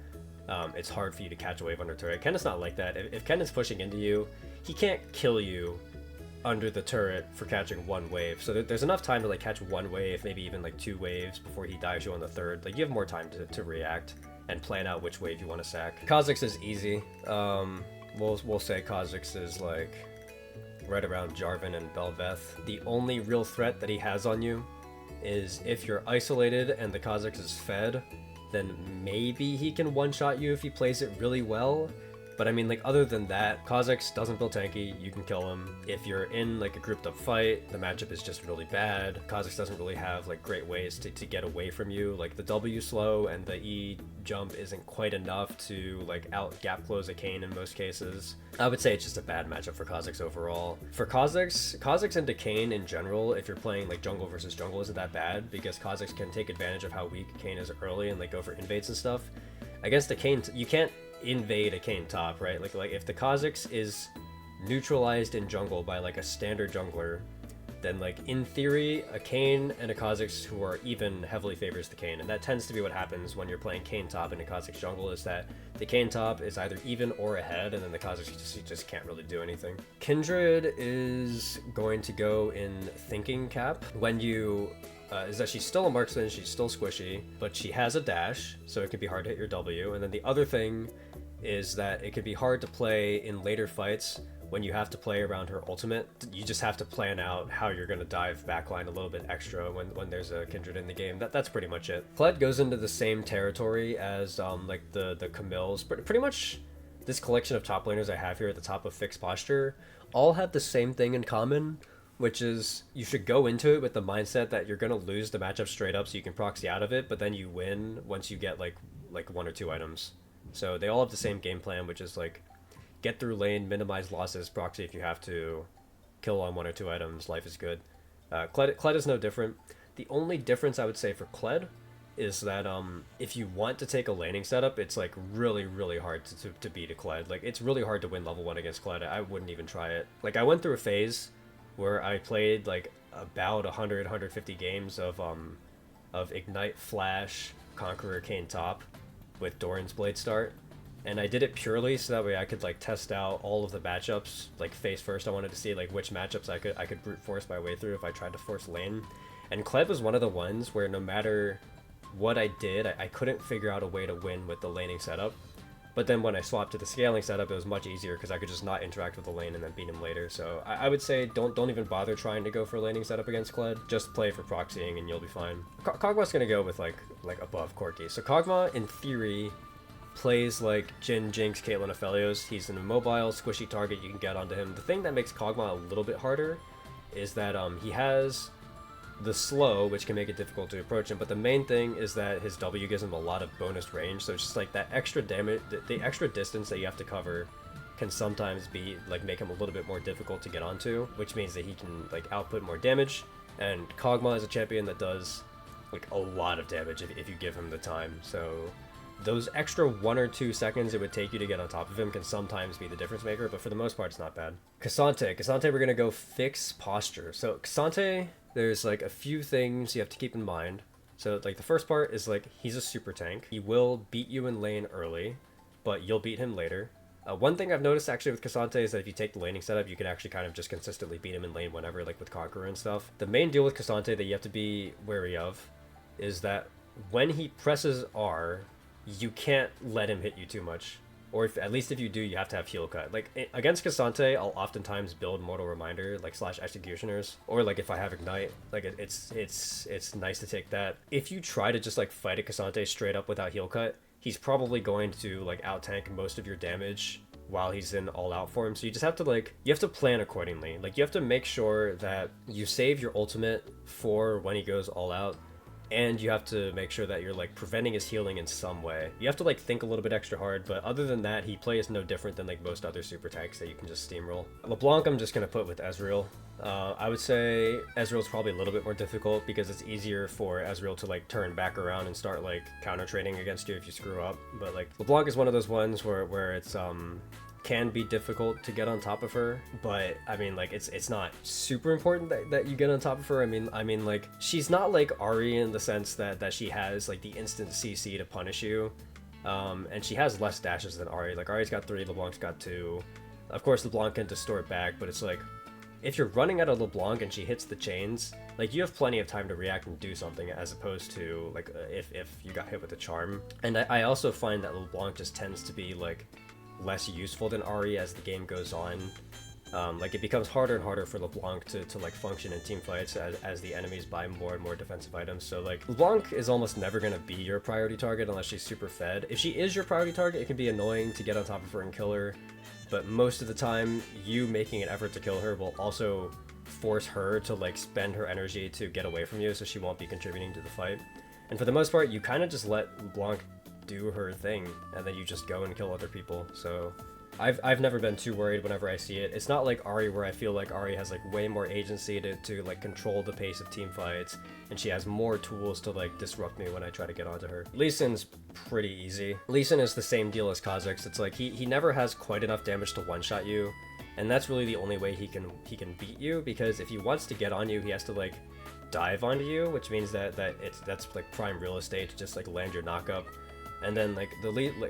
S1: it's hard for you to catch a wave under turret. Kennen's not like that. If Kennen's pushing into you, he can't kill you under the turret for catching 1 wave. So there's enough time to like catch 1 wave, maybe even like 2 waves before he dives you on the 3rd. Like, you have more time to react and plan out which wave you want to sack. Kha'Zix is easy. We'll say Kha'Zix is like right around Jarvan and Bel'Veth. The only real threat that he has on you is if you're isolated and the Kha'Zix is fed, then maybe he can one-shot you if he plays it really well. But I mean, like, other than that, Kha'Zix doesn't feel tanky, you can kill him. If you're in like a grouped up fight, the matchup is just really bad. Kha'Zix doesn't really have like great ways to get away from you. Like the W slow and the E jump isn't quite enough to like out gap close a Kayn in most cases. I would say it's just a bad matchup for Kha'Zix overall. For Kha'Zix into Kayn in general, if you're playing like jungle versus jungle, isn't that bad because Kha'Zix can take advantage of how weak Kayn is early and like go for invades and stuff. Against the Kayn, you can't invade a Kayn top, right? Like if the Kha'Zix is neutralized in jungle by like a standard jungler, then like in theory a Kayn and a Kha'Zix who are even heavily favors the Kayn, and that tends to be what happens when you're playing Kayn top in a Kha'Zix jungle, is that the Kayn top is either even or ahead, and then the Kha'Zix just can't really do anything. Kindred is going to go in thinking cap when you is that she's still a marksman, she's still squishy, but she has a dash, so it can be hard to hit your W. And then the other thing is that it can be hard to play in later fights when you have to play around her ultimate. You just have to plan out how you're going to dive backline a little bit extra when there's a Kindred in the game. That's pretty much it. Kled goes into the same territory as like the Camille's. Pretty much this collection of top laners I have here at the top of Fixed Posture all have the same thing in common, which is you should go into it with the mindset that you're going to lose the matchup straight up so you can proxy out of it, but then you win once you get like 1 or 2 items. So they all have the same game plan, which is like get through lane, minimize losses, proxy if you have to, kill on 1 or 2 items, life is good. Kled is no different. The only difference I would say for Kled is that if you want to take a laning setup, it's like really hard to beat a Kled. Like it's really hard to win level 1 against Kled. I wouldn't even try it. Like I went through a phase where I played like about 150 games of Ignite, Flash, Conqueror, Kayn top with Doran's Blade start, and I did it purely so that way I could like test out all of the matchups like face first. I wanted to see like which matchups I could brute force my way through if I tried to force lane, and Kled was one of the ones where no matter what I did, I couldn't figure out a way to win with the laning setup. But then when I swapped to the scaling setup, it was much easier because I could just not interact with the lane and then beat him later. So I would say don't even bother trying to go for laning setup against Kled. Just play for proxying and you'll be fine. Kog'Maw's gonna go with like above Corki. So Kog'Maw in theory plays like Jhin, Jinx, Caitlyn, Aphelios. He's an immobile, squishy target you can get onto him. The thing that makes Kog'Maw a little bit harder is that he has the slow, which can make it difficult to approach him, but the main thing is that his W gives him a lot of bonus range, so it's just like that extra damage, the extra distance that you have to cover can sometimes be like make him a little bit more difficult to get onto, which means that he can like output more damage. And Kog'Maw is a champion that does like a lot of damage if you give him the time, so those extra 1 or 2 seconds it would take you to get on top of him can sometimes be the difference maker, but for the most part it's not bad. K'Sante, we're gonna go Fix Posture. So K'Sante, there's like a few things you have to keep in mind. So like the first part is like he's a super tank. He will beat you in lane early, but you'll beat him later. One thing I've noticed actually with K'Sante is that if you take the laning setup, you can actually kind of just consistently beat him in lane whenever, like with Conqueror and stuff. The main deal with K'Sante that you have to be wary of is that when he presses R, you can't let him hit you too much. Or at least if you do, you have to have heal cut. Like against K'Sante, I'll oftentimes build Mortal Reminder, like / Executioners, or like if I have Ignite, like it's nice to take that. If you try to just like fight a K'Sante straight up without heal cut, he's probably going to like out tank most of your damage while he's in all out form. So you just have to you have to plan accordingly. Like you have to make sure that you save your ultimate for when he goes all out. And you have to make sure that you're like preventing his healing in some way. You have to like think a little bit extra hard, but other than that, he plays no different than like most other super tanks that you can just steamroll. LeBlanc I'm just gonna put with Ezreal. I would say Ezreal's probably a little bit more difficult because it's easier for Ezreal to like turn back around and start like counter trading against you if you screw up. But like LeBlanc is one of those ones where it's can be difficult to get on top of her, but I mean like it's not super important that you get on top of her. I mean like she's not like Ahri in the sense that she has like the instant CC to punish you, and she has less dashes than Ahri. Like Ahri's got 3, LeBlanc's got 2. Of course LeBlanc can distort back, but it's like if you're running out of LeBlanc and she hits the chains, like you have plenty of time to react and do something, as opposed to like if you got hit with a charm. And I also find that LeBlanc just tends to be like less useful than Ahri as the game goes on, Like, it becomes harder and harder for LeBlanc to like function in team fights as the enemies buy more and more defensive items. So like, LeBlanc is almost never going to be your priority target unless she's super fed. If she is your priority target, it can be annoying to get on top of her and kill her, but most of the time, you making an effort to kill her will also force her to like spend her energy to get away from you, so she won't be contributing to the fight. And for the most part, you kind of just let LeBlanc do her thing, and then you just go and kill other people. So I've never been too worried whenever I see it. It's not like Ahri, where I feel like Ahri has like way more agency to like control the pace of team fights, and she has more tools to like disrupt me when I try to get onto her. Lee Sin's pretty easy. Lee Sin is the same deal as Kha'Zix. It's like he never has quite enough damage to one-shot you, and that's really the only way he can beat you, because if he wants to get on you, he has to like dive onto you, which means that's like prime real estate to just like land your knockup. And then like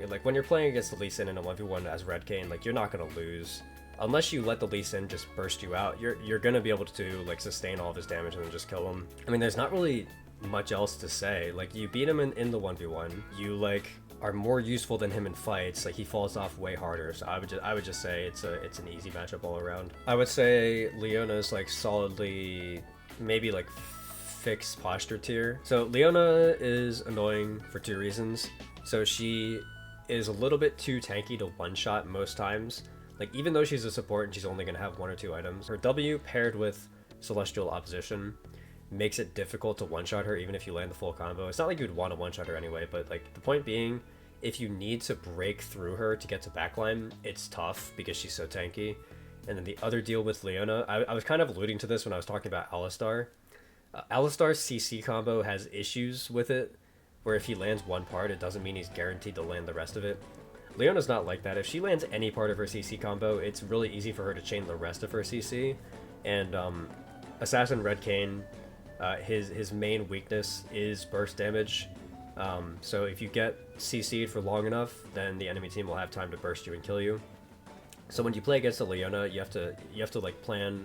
S1: like when you're playing against the Lee Sin in a 1v1 as Red Kayn, like, you're not gonna lose unless you let the Lee Sin just burst you out. You're gonna be able to like sustain all of his damage and then just kill him. I mean, there's not really much else to say. Like, you beat him in the 1v1, you like are more useful than him in fights. Like, he falls off way harder, so I would just say it's an easy matchup all around. I would say Leona's like solidly maybe like fixed posture tier. So Leona is annoying for two reasons. So she is a little bit too tanky to one-shot most times. Like, even though she's a support and she's only going to have 1 or 2 items, her W paired with Celestial Opposition makes it difficult to one-shot her even if you land the full combo. It's not like you'd want to one-shot her anyway, but like, the point being, if you need to break through her to get to backline, it's tough because she's so tanky. And then the other deal with Leona, I was kind of alluding to this when I was talking about Alistar. Alistar's CC combo has issues with it, where if he lands one part, it doesn't mean he's guaranteed to land the rest of it. Leona's not like that. If she lands any part of her CC combo, it's really easy for her to chain the rest of her CC. And Assassin Red Kayn, his main weakness is burst damage. So if you get CC'd for long enough, then the enemy team will have time to burst you and kill you. So when you play against a Leona, you have to like plan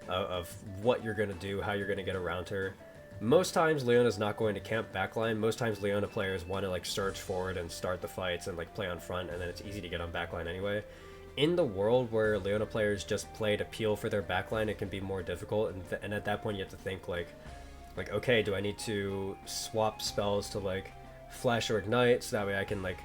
S1: of what you're gonna do, how you're gonna get around her. Most times Leona's not going to camp backline. Most times Leona players want to like surge forward and start the fights and like play on front, and then it's easy to get on backline anyway. In the world where Leona players just play to peel for their backline, it can be more difficult, and at that point you have to think like okay, do I need to swap spells to like flash or ignite so that way I can like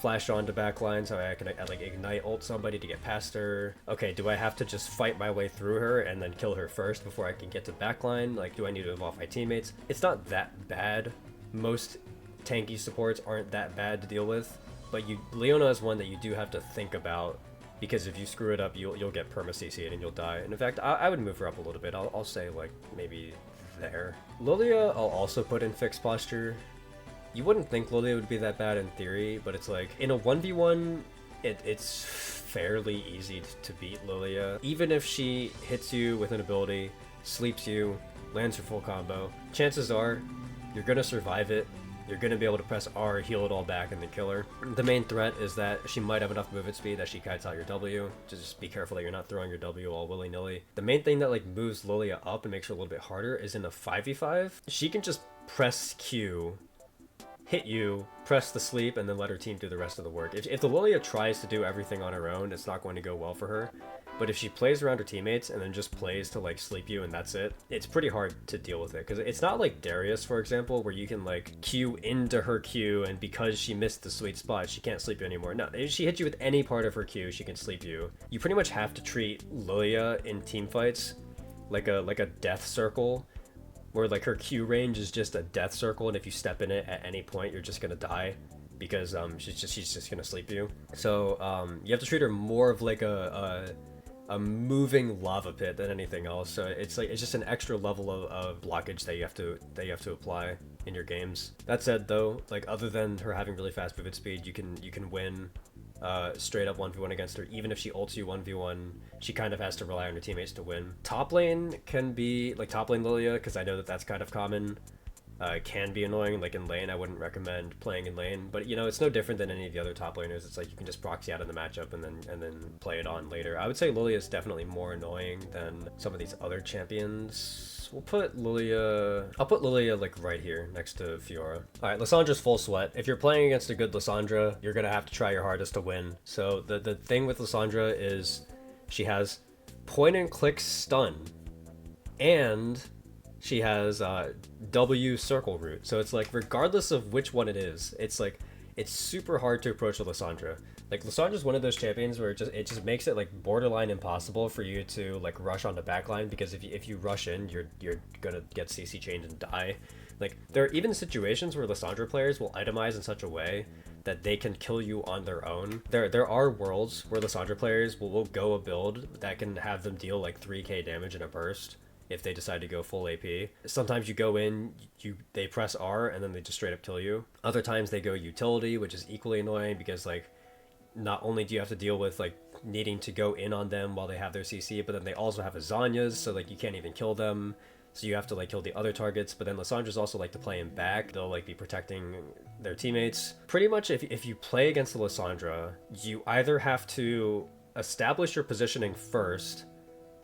S1: flash onto backline, so I can like ignite ult somebody to get past her. Okay, do I have to just fight my way through her and then kill her first before I can get to backline? Like, do I need to involve my teammates? It's not that bad. Most tanky supports aren't that bad to deal with, but Leona is one that you do have to think about, because if you screw it up, you'll get perma CC'd and you'll die. And in fact, I would move her up a little bit. I'll say like maybe there. Lilia I'll also put in fixed posture. You wouldn't think Lilia would be that bad in theory, but it's like, in a 1v1, it's fairly easy to beat Lilia. Even if she hits you with an ability, sleeps you, lands her full combo, chances are you're gonna survive it. You're gonna be able to press R, heal it all back, and then kill her. The main threat is that she might have enough movement speed that she kites out your W. Just be careful that you're not throwing your W all willy-nilly. The main thing that like moves Lilia up and makes her a little bit harder is in a 5v5. She can just press Q, hit you, press the sleep, and then let her team do the rest of the work. If the Lilia tries to do everything on her own, it's not going to go well for her. But if she plays around her teammates and then just plays to like sleep you and that's it, it's pretty hard to deal with it. Because it's not like Darius, for example, where you can like Q into her Q, and because she missed the sweet spot, she can't sleep you anymore. No, if she hits you with any part of her Q, she can sleep you. You pretty much have to treat Lilia in team fights like a death circle, where like her Q range is just a death circle, and if you step in it at any point, you're just gonna die, because she's just gonna sleep you. So you have to treat her more of like a moving lava pit than anything else. So it's just an extra level of blockage that you have to apply in your games. That said though, like, other than her having really fast movement speed, you can win straight up 1v1 against her. Even if she ults you 1v1, she kind of has to rely on her teammates to win. Top lane can be like top lane Lilia, because I know that's kind of common. Can be annoying. Like in lane, I wouldn't recommend playing in lane, but you know, it's no different than any of the other top laners. It's like you can just proxy out in the matchup and then play it on later. I would say Lilia is definitely more annoying than some of these other champions. I'll put Lilia like right here next to Fiora. Alright, Lissandra's full sweat. If you're playing against a good Lissandra, you're gonna have to try your hardest to win. So the thing with Lissandra is she has point and click stun, and she has W circle root. So it's like, regardless of which one it is, it's like, it's super hard to approach a Lysandra. Like, Lysandra's one of those champions where it just makes it like borderline impossible for you to like rush on the backline, because if you rush in, you're gonna get CC chained and die. Like, there are even situations where Lysandra players will itemize in such a way that they can kill you on their own. There are worlds where Lysandra players will go a build that can have them deal like 3k damage in a burst if they decide to go full AP. Sometimes you go in, they press R and then they just straight up kill you. Other times they go utility, which is equally annoying because like, not only do you have to deal with like needing to go in on them while they have their CC, but then they also have Azanyas, so like you can't even kill them. So you have to like kill the other targets, but then Lysandras also like to play him back. They'll like be protecting their teammates. Pretty much if you play against the Lysandra, you either have to establish your positioning first,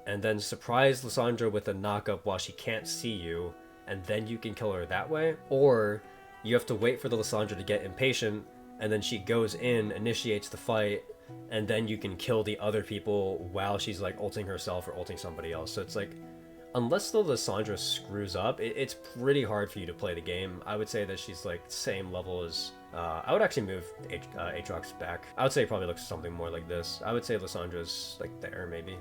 S1: and then surprise Lysandra with a knockup while she can't see you, and then you can kill her that way, or you have to wait for the Lysandra to get impatient, and then she goes in, initiates the fight, and then you can kill the other people while she's like ulting herself or ulting somebody else. So it's like, unless the Lysandra screws up, it's pretty hard for you to play the game. I would say that she's like same level as... I would actually move Aatrox back. I would say it probably looks something more like this. I would say Lysandra's like there, maybe.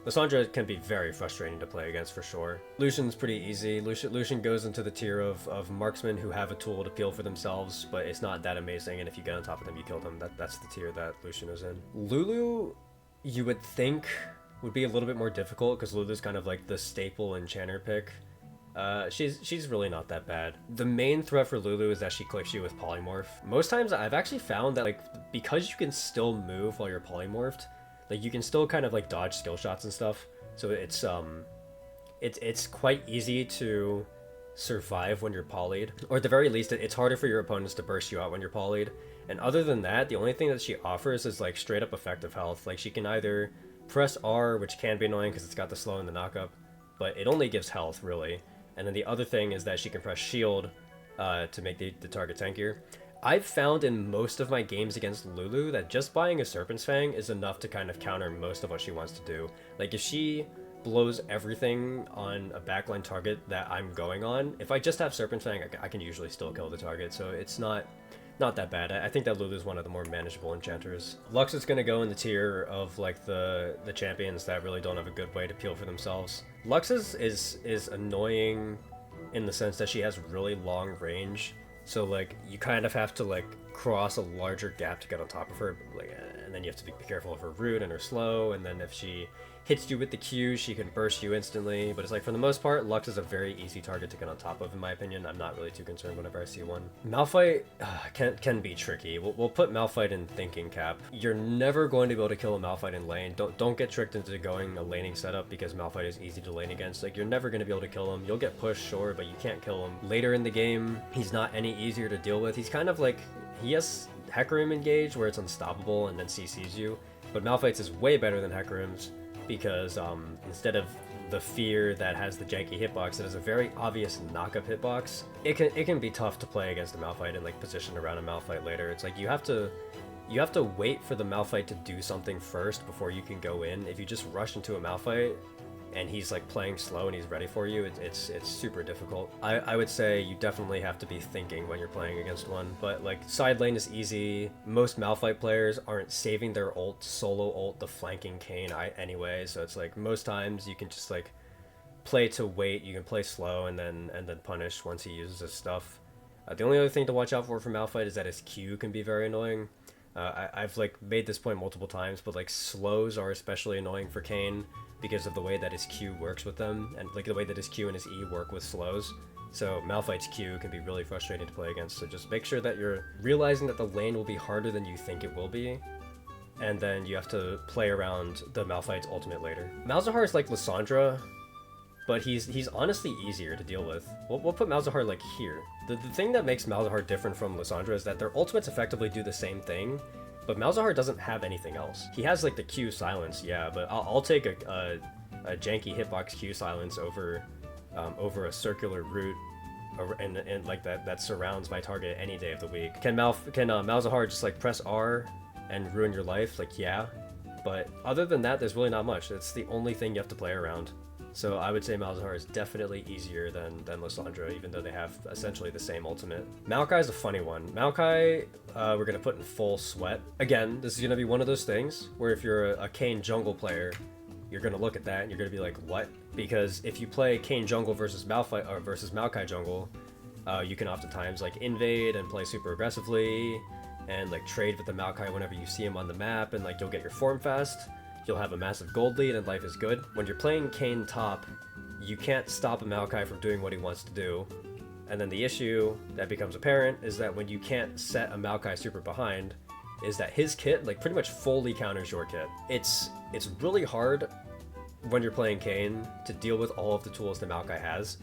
S1: Lysandra can be very frustrating to play against for sure. Lucian's pretty easy. Lucian goes into the tier of marksmen who have a tool to peel for themselves, but it's not that amazing, and if you get on top of them, you kill them. That's the tier that Lucian is in. Lulu, you would think, would be a little bit more difficult, because Lulu's kind of like the staple enchanter pick. She's really not that bad. The main threat for Lulu is that she clicks you with polymorph. Most times I've actually found that like, because you can still move while you're polymorphed, like you can still kind of like dodge skill shots and stuff. So it's quite easy to survive when you're polyed, or at the very least it's harder for your opponents to burst you out when you're polyed. And other than that, the only thing that she offers is like straight up effective health. Like she can either press R, which can be annoying because it's got the slow and the knockup, but it only gives health really. And then the other thing is that she can press shield to make the target tankier. I've found in most of my games against Lulu that just buying a Serpent's Fang is enough to kind of counter most of what she wants to do. Like if she blows everything on a backline target that I'm going on, if I just have Serpent's Fang, I can usually still kill the target, so it's not that bad. I think that Lulu's one of the more manageable enchanters. Lux is going to go in the tier of like the champions that really don't have a good way to peel for themselves. Lux is annoying in the sense that she has really long range. So like you kind of have to like cross a larger gap to get on top of her, like, and then you have to be careful of her root and her slow, and then if she hits you with the Q, she can burst you instantly. But it's like, for the most part, Lux is a very easy target to get on top of, in my opinion. I'm not really too concerned whenever I see one. Malphite can be tricky. We'll put Malphite in thinking cap. You're never going to be able to kill a Malphite in lane. Don't get tricked into going a laning setup because Malphite is easy to lane against. Like, you're never going to be able to kill him. You'll get pushed, sure, but you can't kill him. Later in the game, he's not any easier to deal with. He's kind of like, he has Hecarim engage where it's unstoppable and then CCs you, but Malphite's is way better than Hecarim's, because instead of the fear that has the janky hitbox, it has a very obvious knock-up hitbox. It can be tough to play against a Malphite and like position around a Malphite later. It's like you have to wait for the Malphite to do something first before you can go in. If you just rush into a Malphite and he's like playing slow and he's ready for you, it's super difficult. I would say you definitely have to be thinking when you're playing against one, but like side lane is easy. Most Malphite players aren't saving their ult, solo ult, the flanking Kayn anyway, so it's like most times you can just like play to wait, you can play slow and then punish once he uses his stuff. The only other thing to watch out for Malphite is that his Q can be very annoying. I've like made this point multiple times, but like slows are especially annoying for Kayn because of the way that his Q works with them, and like the way that his Q and his E work with slows. So Malphite's Q can be really frustrating to play against, so just make sure that you're realizing that the lane will be harder than you think it will be, and then you have to play around the Malphite's ultimate later. Malzahar is like Lysandra, but he's honestly easier to deal with. We'll put Malzahar like here. The thing that makes Malzahar different from Lysandra is that their ultimates effectively do the same thing, but Malzahar doesn't have anything else. He has like the Q silence, yeah, but I'll take a janky hitbox Q silence over a circular root and like that surrounds my target any day of the week. Can Malzahar just like press R and ruin your life? Like, yeah, but other than that, there's really not much. It's the only thing you have to play around. So I would say Malzahar is definitely easier than Lysandra, even though they have essentially the same ultimate. Maokai is a funny one. Maokai, we're going to put in full sweat. Again, this is going to be one of those things where if you're a Kayn jungle player, you're going to look at that and you're going to be like, what? Because if you play Kayn jungle versus Maokai jungle, you can oftentimes like invade and play super aggressively and like trade with the Maokai whenever you see him on the map, and like you'll get your form fast. You'll have a massive gold lead and life is good. When you're playing Kayn top, you can't stop a Maokai from doing what he wants to do. And then the issue that becomes apparent is that when you can't set a Maokai super behind, is that his kit like pretty much fully counters your kit. It's really hard when you're playing Kayn to deal with all of the tools that Maokai has.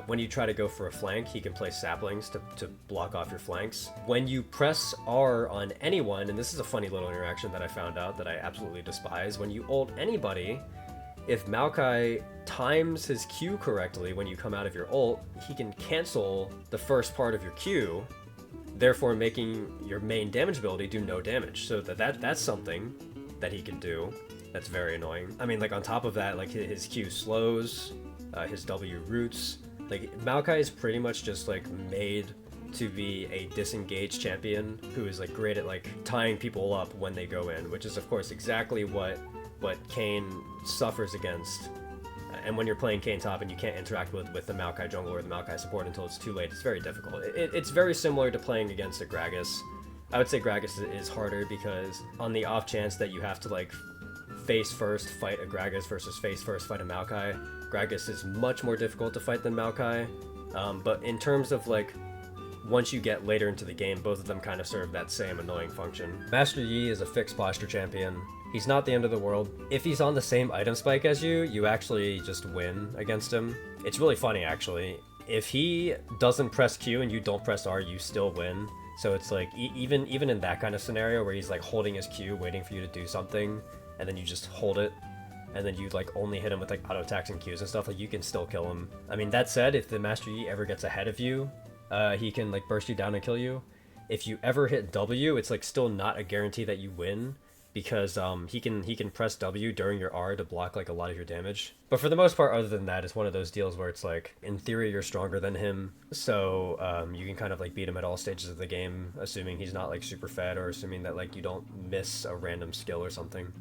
S1: When you try to go for a flank, he can place saplings to block off your flanks. When you press R on anyone, and this is a funny little interaction that I found out that I absolutely despise, when you ult anybody, if Maokai times his Q correctly when you come out of your ult, he can cancel the first part of your Q, therefore making your main damage ability do no damage. So that's something that he can do that's very annoying. I mean, like on top of that, like his Q slows, his W roots. Like, Maokai is pretty much just, like, made to be a disengaged champion who is, like, great at, like, tying people up when they go in, which is, of course, exactly what Kayn suffers against. And when you're playing Kayn top and you can't interact with the Maokai jungle or the Maokai support until it's too late, it's very difficult. It's very similar to playing against a Gragas. I would say Gragas is harder because on the off chance that you have to, like, face first fight a Gragas versus face first fight a Maokai, Gragas is much more difficult to fight than Maokai, but in terms of like, once you get later into the game, both of them kind of serve that same annoying function. Master Yi is a fixed posture champion. He's not the end of the world. If he's on the same item spike as you, you actually just win against him. It's really funny actually. If he doesn't press Q and you don't press R, you still win. So it's like, even in that kind of scenario where he's like holding his Q, waiting for you to do something, and then you just hold it, and then you like only hit him with like auto attacks and Qs and stuff, like you can still kill him. I mean, that said, if the Master Yi ever gets ahead of you, he can like burst you down and kill you. If you ever hit W, it's like still not a guarantee that you win, because he can press W during your R to block like a lot of your damage. But for the most part, other than that, it's one of those deals where it's like, in theory, you're stronger than him, so you can kind of like beat him at all stages of the game, assuming he's not like super fed, or assuming that like you don't miss a random skill or something.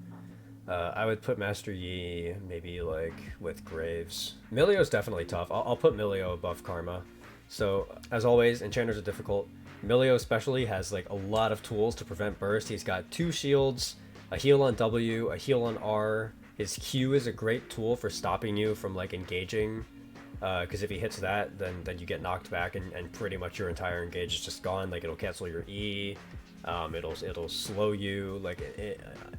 S1: I would put Master Yi maybe like with Graves. Milio's definitely tough. I'll put Milio above Karma. So as always, enchanters are difficult. Milio especially has like a lot of tools to prevent burst. He's got 2 shields, a heal on W, a heal on R. His Q is a great tool for stopping you from like engaging, because if he hits that, then you get knocked back and pretty much your entire engage is just gone. Like it'll cancel your E, it'll slow you. Like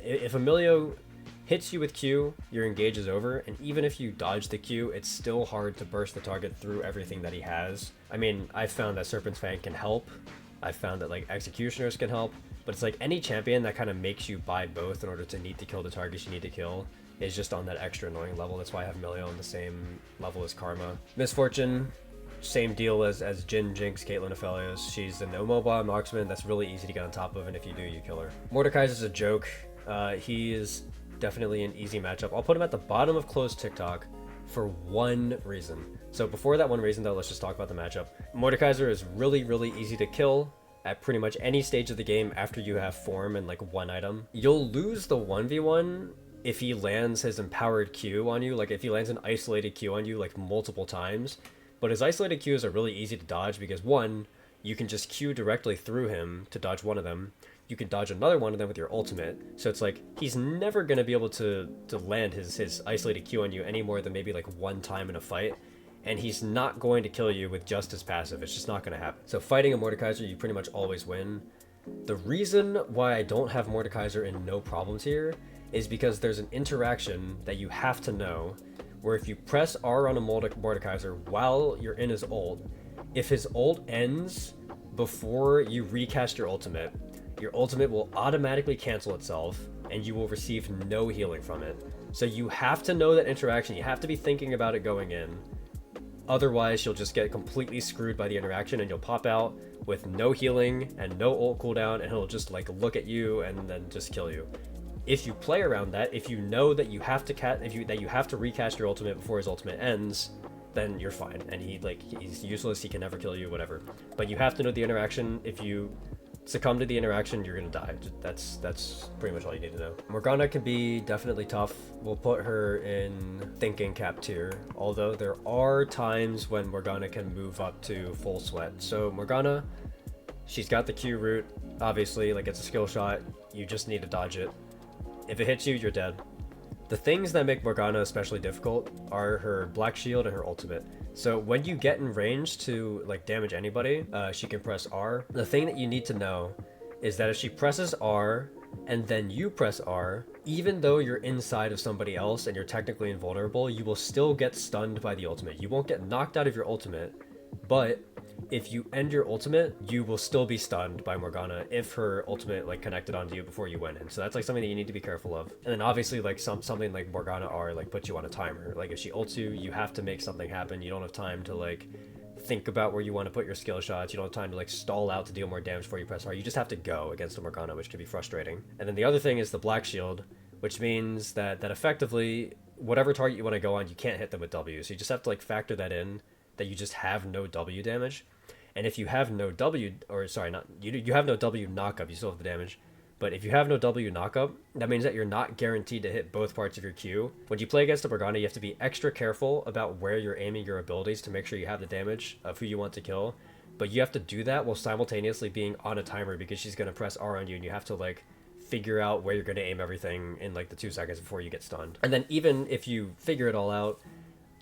S1: if Emilio hits you with Q, your engage is over, and even if you dodge the Q, it's still hard to burst the target through everything that he has. I mean, I've found that Serpent's Fang can help. I've found that like Executioners can help, but it's like any champion that kind of makes you buy both in order to need to kill the targets you need to kill is just on that extra annoying level. That's why I have Milio on the same level as Karma. Misfortune, same deal as Jin, Jinx, Caitlyn, Aphelios. She's an immobile marksman that's really easy to get on top of, and if you do, you kill her. Mordekaiser's a joke. He is definitely an easy matchup. I'll put him at the bottom of closed TikTok for one reason. So before that one reason though, let's just talk about the matchup. Mordekaiser is really, really easy to kill at pretty much any stage of the game after you have form and like one item. You'll lose the 1v1 if he lands his empowered Q on you, like if he lands an isolated Q on you like multiple times. But his isolated Qs are really easy to dodge because one, you can just Q directly through him to dodge one of them. You can dodge another one of them with your ultimate. So it's like, he's never going to be able to land his isolated Q on you any more than maybe like one time in a fight. And he's not going to kill you with just his passive. It's just not going to happen. So fighting a Mordekaiser, you pretty much always win. The reason why I don't have Mordekaiser in no problems here is because there's an interaction that you have to know, where if you press R on a Mordekaiser while you're in his ult, if his ult ends before you recast your ultimate will automatically cancel itself and you will receive no healing from it. So you have to know that interaction. You have to be thinking about it going in. Otherwise, you'll just get completely screwed by the interaction and you'll pop out with no healing and no ult cooldown, and he'll just like look at you and then just kill you. if you play around that, if you know that you have to recast your ultimate before his ultimate ends, then you're fine. And he's useless, he can never kill you, whatever. But you have to know the interaction. If you succumb to the interaction, you're gonna die. That's pretty much all you need to know. Morgana can be definitely tough. We'll put her in thinking cap tier, although there are times when Morgana can move up to full sweat. So Morgana, she's got the Q root, obviously, like it's a skill shot, you just need to dodge it. If it hits you, you're dead. The things that make Morgana especially difficult are her black shield and her ultimate. So when you get in range to like damage anybody, she can press R. The thing that you need to know is that if she presses R and then you press R, even though you're inside of somebody else and you're technically invulnerable, you will still get stunned by the ultimate. You won't get knocked out of your ultimate, but if you end your ultimate, you will still be stunned by Morgana if her ultimate like connected onto you before you went in. So that's like something that you need to be careful of. And then obviously like something like Morgana R like puts you on a timer. Like if she ults you, you have to make something happen. You don't have time to like think about where you want to put your skill shots. You don't have time to like stall out to deal more damage before you press R. You just have to go against a Morgana, which can be frustrating. And then the other thing is the black shield, which means that effectively whatever target you want to go on, you can't hit them with W. So you just have to like factor that in, that you just have no W damage. And if you have no W, or sorry, not you have no W knockup, you still have the damage. But if you have no W knockup, that means that you're not guaranteed to hit both parts of your Q. When you play against a Morgana, you have to be extra careful about where you're aiming your abilities to make sure you have the damage of who you want to kill. But you have to do that while simultaneously being on a timer, because she's going to press R on you and you have to like figure out where you're going to aim everything in like the 2 seconds before you get stunned. And then even if you figure it all out,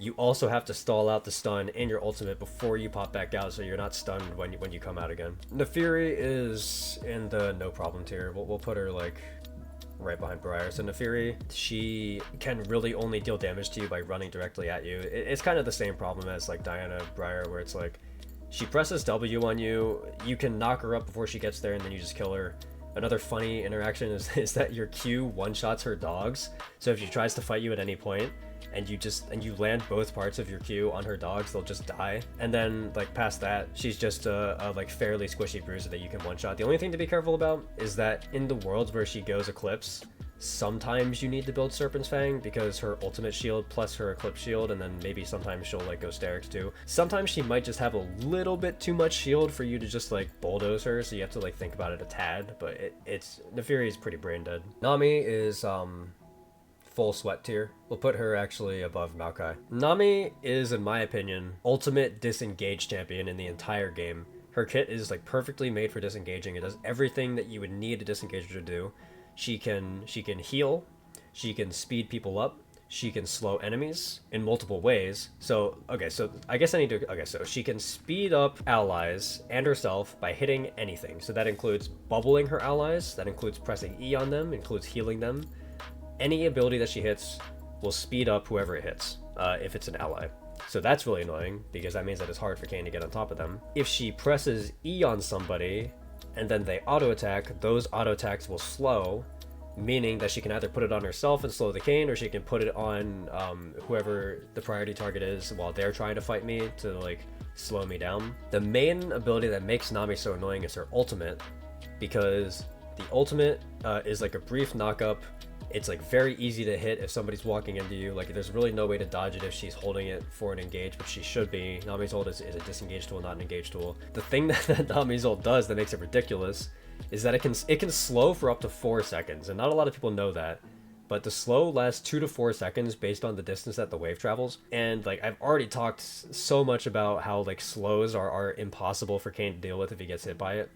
S1: you also have to stall out the stun in your ultimate before you pop back out, so you're not stunned when you come out again. Nefiri is in the no problem tier. We'll put her like right behind Briar. So Nefiri, she can really only deal damage to you by running directly at you. It's kind of the same problem as like Diana Briar, where it's like she presses W on you, you can knock her up before she gets there, and then you just kill her. Another funny interaction is that your Q one-shots her dogs. So if she tries to fight you at any point, and you land both parts of your Q on her dogs, they'll just die. And then like past that, she's just a like fairly squishy bruiser that you can one-shot. The only thing to be careful about is that in the worlds where she goes Eclipse, sometimes you need to build Serpent's Fang because her ultimate shield plus her Eclipse shield, and then maybe sometimes she'll like go Sterix too. Sometimes she might just have a little bit too much shield for you to just like bulldoze her, so you have to like think about it a tad, but it's Nefiri is pretty brain dead. Nami is full sweat tier. We'll put her actually above Maokai. Nami is, in my opinion, ultimate disengage champion in the entire game. Her kit is like perfectly made for disengaging. It does everything that you would need a disengager to do. She can heal, she can speed people up, she can slow enemies in multiple ways. So she can speed up allies and herself by hitting anything. So that includes bubbling her allies, that includes pressing E on them, includes healing them. Any ability that she hits will speed up whoever it hits, if it's an ally. So that's really annoying, because that means that it's hard for Kayn to get on top of them. If she presses E on somebody, and then they auto-attack, those auto-attacks will slow, meaning that she can either put it on herself and slow the Kayn, or she can put it on whoever the priority target is while they're trying to fight me to like slow me down. The main ability that makes Nami so annoying is her ultimate, because the ultimate is like a brief knock-up. It's like very easy to hit if somebody's walking into you. Like there's really no way to dodge it if she's holding it for an engage, but she should be. Nami's ult is a disengage tool, not an engage tool. The thing that Nami's ult does that makes it ridiculous is that it can slow for up to 4 seconds, and not a lot of people know that. But the slow lasts 2 to 4 seconds based on the distance that the wave travels. And like I've already talked so much about how like slows are impossible for Kayn to deal with if he gets hit by it.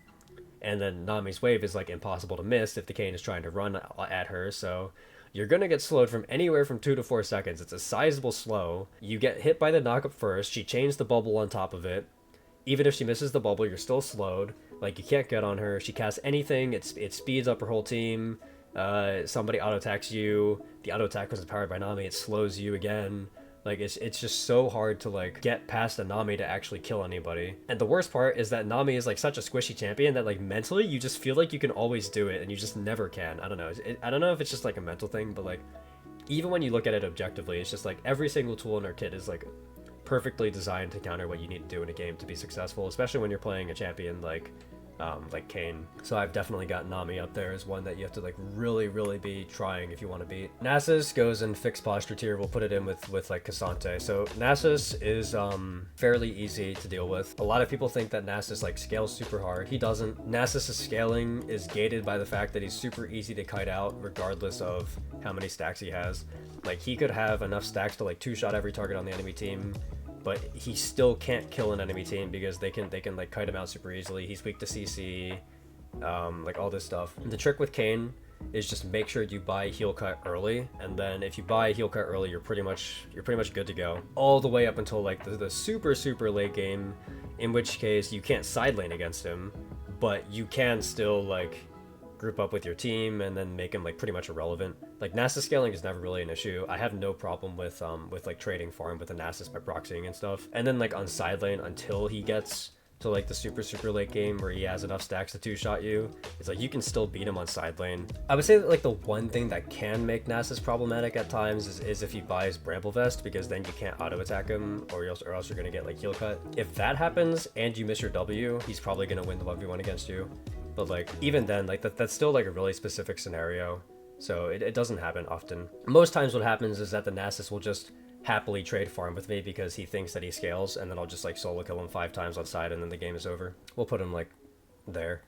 S1: And then Nami's wave is like impossible to miss if the Kayn is trying to run at her, so you're gonna get slowed from anywhere from 2 to 4 seconds. It's a sizable slow. You get hit by the knockup first, she chains the bubble on top of it. Even if she misses the bubble, you're still slowed. Like you can't get on her. She casts anything, it speeds up her whole team. Somebody auto-attacks you, the auto-attack was powered by Nami, it slows you again. Like, it's just so hard to, like, get past a Nami to actually kill anybody. And the worst part is that Nami is, like, such a squishy champion that, like, mentally, you just feel like you can always do it, and you just never can. I don't know. I don't know if it's just, like, a mental thing, but, like, even when you look at it objectively, it's just, like, every single tool in her kit is, like, perfectly designed to counter what you need to do in a game to be successful, especially when you're playing a champion like like Kayn. So I've definitely got Nami up there as one that you have to like really be trying if you want to beat. Nasus goes in fixed posture tier. We'll put it in with like Cassante. So Nasus is fairly easy to deal with. A lot of people think that Nasus like scales super hard. He doesn't. Nasus's scaling is gated by the fact that he's super easy to kite out regardless of how many stacks he has. Like he could have enough stacks to like two-shot every target on the enemy team, but he still can't kill an enemy team because they can like kite him out super easily. He's weak to CC, like all this stuff. And the trick with Kayn is just make sure you buy heal cut early, and then if you buy heal cut early, you're pretty much good to go all the way up until like the super late game, in which case you can't side lane against him, but you can still like group up with your team and then make him like pretty much irrelevant. Like Nasus scaling is never really an issue. I have no problem with like trading farm with the Nasus by proxying and stuff. And then like on side lane until he gets to like the super late game where he has enough stacks to two-shot you, it's like you can still beat him on side lane. I would say that like the one thing that can make Nasus problematic at times is if he buys Bramble Vest, because then you can't auto attack him or else you're gonna get like heal cut. If that happens and you miss your W, he's probably gonna win the 1v1 against you. But like even then, like that's still like a really specific scenario, so it doesn't happen often. Most times what happens is that the Nasus will just happily trade farm with me because he thinks that he scales, and then I'll just like solo kill him 5 times on side and then the game is over. We'll put him like there.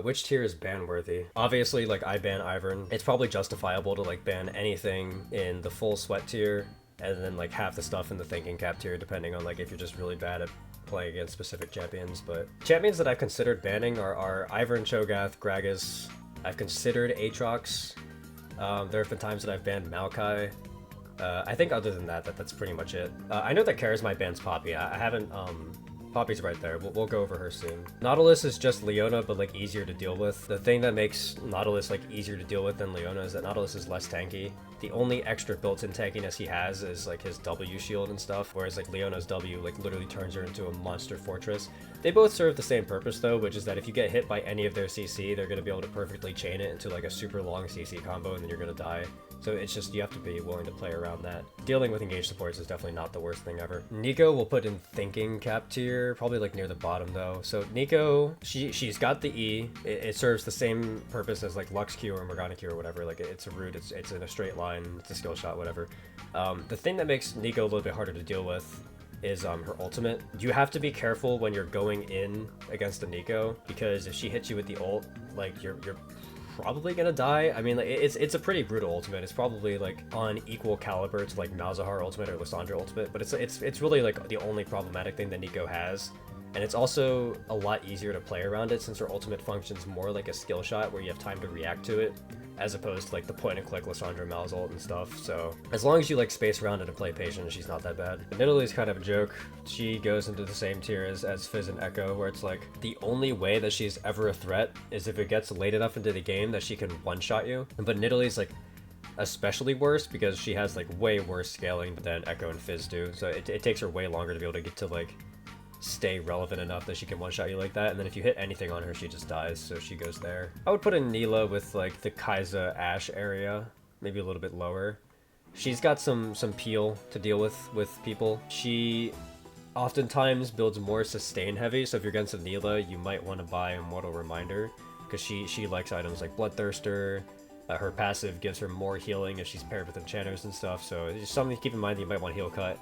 S1: Which tier is ban worthy? Obviously like I ban Ivern. It's probably justifiable to like ban anything in the full sweat tier and then like half the stuff in the thinking cap tier, depending on like if you're just really bad at playing against specific champions. But champions that I've considered banning are Ivern, Cho'Gath, Gragas. I've considered Aatrox. There have been times that I've banned Maokai. I think other than that's pretty much it. I know that Charismite bans Poppy. I haven't, Poppy's right there. We'll go over her soon. Nautilus is just Leona, but like easier to deal with. The thing that makes Nautilus like easier to deal with than Leona is that Nautilus is less tanky. The only extra built-in tankiness he has is like his W shield and stuff, whereas like Leona's W like literally turns her into a monster fortress. They both serve the same purpose though, which is that if you get hit by any of their CC, they're going to be able to perfectly chain it into like a super long CC combo and then you're going to die. So it's just, you have to be willing to play around that. Dealing with engaged supports is definitely not the worst thing ever. Nico will put in thinking cap tier, probably like near the bottom though. So Nico, she's got the E. It serves the same purpose as like Lux Q or Morgana Q or whatever. Like it's a root, it's in a straight line, it's a skill shot, whatever. The thing that makes Nico a little bit harder to deal with is her ultimate. You have to be careful when you're going in against a Nico, because if she hits you with the ult, like you're probably gonna die. I mean, like, it's a pretty brutal ultimate. It's probably like on equal caliber to like Malzahar ultimate or Lysandra ultimate, but it's really like the only problematic thing that Nico has. And it's also a lot easier to play around it since her ultimate functions more like a skill shot where you have time to react to it, as opposed to like the point and click Lysandra Mal's ult and stuff. So as long as you like space around it and play patient, she's not that bad. Nidalee's kind of a joke. She goes into the same tier as Fizz and Echo, where it's like the only way that she's ever a threat is if it gets late enough into the game that she can one-shot you. But Nidalee's like especially worse because she has like way worse scaling than Echo and Fizz do. So it takes her way longer to be able to get to like stay relevant enough that she can one-shot you like that, and then if you hit anything on her, she just dies, so she goes there. I would put in Neela with like the Kai'Sa Ashe area, maybe a little bit lower. She's got some peel to deal with people. She oftentimes builds more sustain heavy, so if you're against a Neela, you might want to buy Immortal Reminder, because she likes items like Bloodthirster. Her passive gives her more healing if she's paired with enchanters and stuff, so it's just something to keep in mind that you might want heal cut.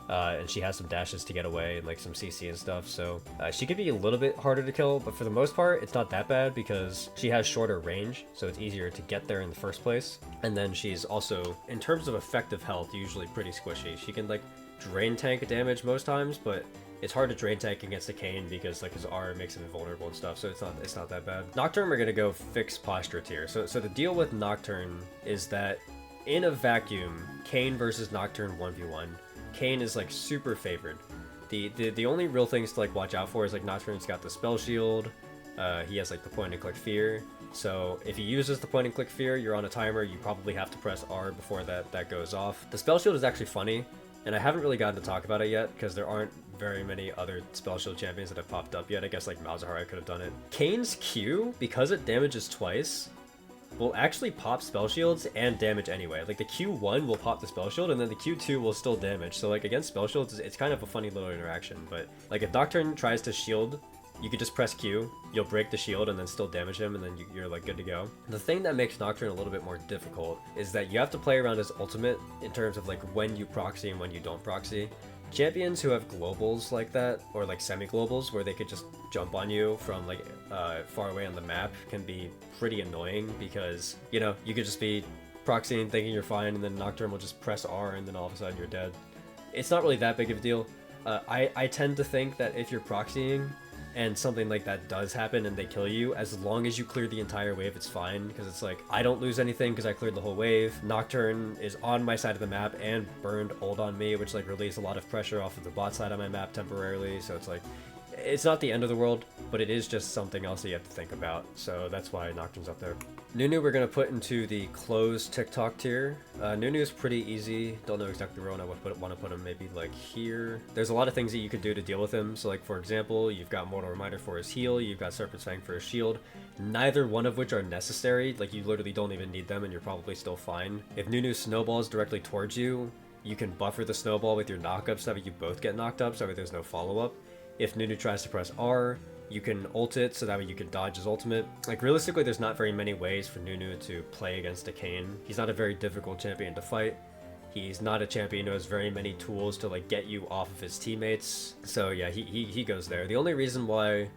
S1: And she has some dashes to get away and like some CC and stuff, so she could be a little bit harder to kill, but for the most part it's not that bad because she has shorter range, so it's easier to get there in the first place. And then she's also, in terms of effective health, usually pretty squishy. She can like drain tank damage most times, but it's hard to drain tank against a Kayn because like his R makes him invulnerable and stuff, so it's not that bad. Nocturne, we're gonna go fixed posture tier. So the deal with Nocturne is that in a vacuum, Kayn versus Nocturne 1v1, Kayn is like super favored. The only real things to like watch out for is like Nocturne's got the spell shield, he has like the point and click fear. So if he uses the point and click fear, you're on a timer, you probably have to press R before that goes off. The spell shield is actually funny, and I haven't really gotten to talk about it yet because there aren't very many other spell shield champions that have popped up yet. I guess like Malzahar could have done it. Kayn's Q, because it damages twice, will actually pop spell shields and damage anyway. Like the Q1 will pop the spell shield and then the Q2 will still damage. So like against spell shields, it's kind of a funny little interaction. But like if Nocturne tries to shield you could just press Q, you'll break the shield and then still damage him, and then you're like good to go. The thing that makes Nocturne a little bit more difficult is that you have to play around his ultimate in terms of like when you proxy and when you don't proxy. Champions who have globals like that, or like semi-globals where they could just jump on you from like far away on the map, can be pretty annoying because, you know, you could just be proxying thinking you're fine, and then Nocturne will just press R and then all of a sudden you're dead. It's not really that big of a deal. I tend to think that if you're proxying and something like that does happen and they kill you, as long as you clear the entire wave, it's fine, because it's like, I don't lose anything because I cleared the whole wave. Nocturne is on my side of the map and burned ult on me, which like released a lot of pressure off of the bot side of my map temporarily, so it's like, it's not the end of the world, but it is just something else that you have to think about, so that's why Nocturne's up there. Nunu we're going to put into the closed TikTok tier. Nunu is pretty easy. Don't know exactly where I want to put him, maybe like here. There's a lot of things that you could do to deal with him. So like for example, you've got Mortal Reminder for his heal, you've got Serpent's Fang for his shield, neither one of which are necessary. Like you literally don't even need them and you're probably still fine. If Nunu snowballs directly towards you, you can buffer the snowball with your knockup so that you both get knocked up so that there's no follow-up. If Nunu tries to press R, you can ult it so that way you can dodge his ultimate. Like realistically, there's not very many ways for Nunu to play against a Kayn. He's not a very difficult champion to fight. He's not a champion who has very many tools to like get you off of his teammates. So yeah, he goes there. The only reason why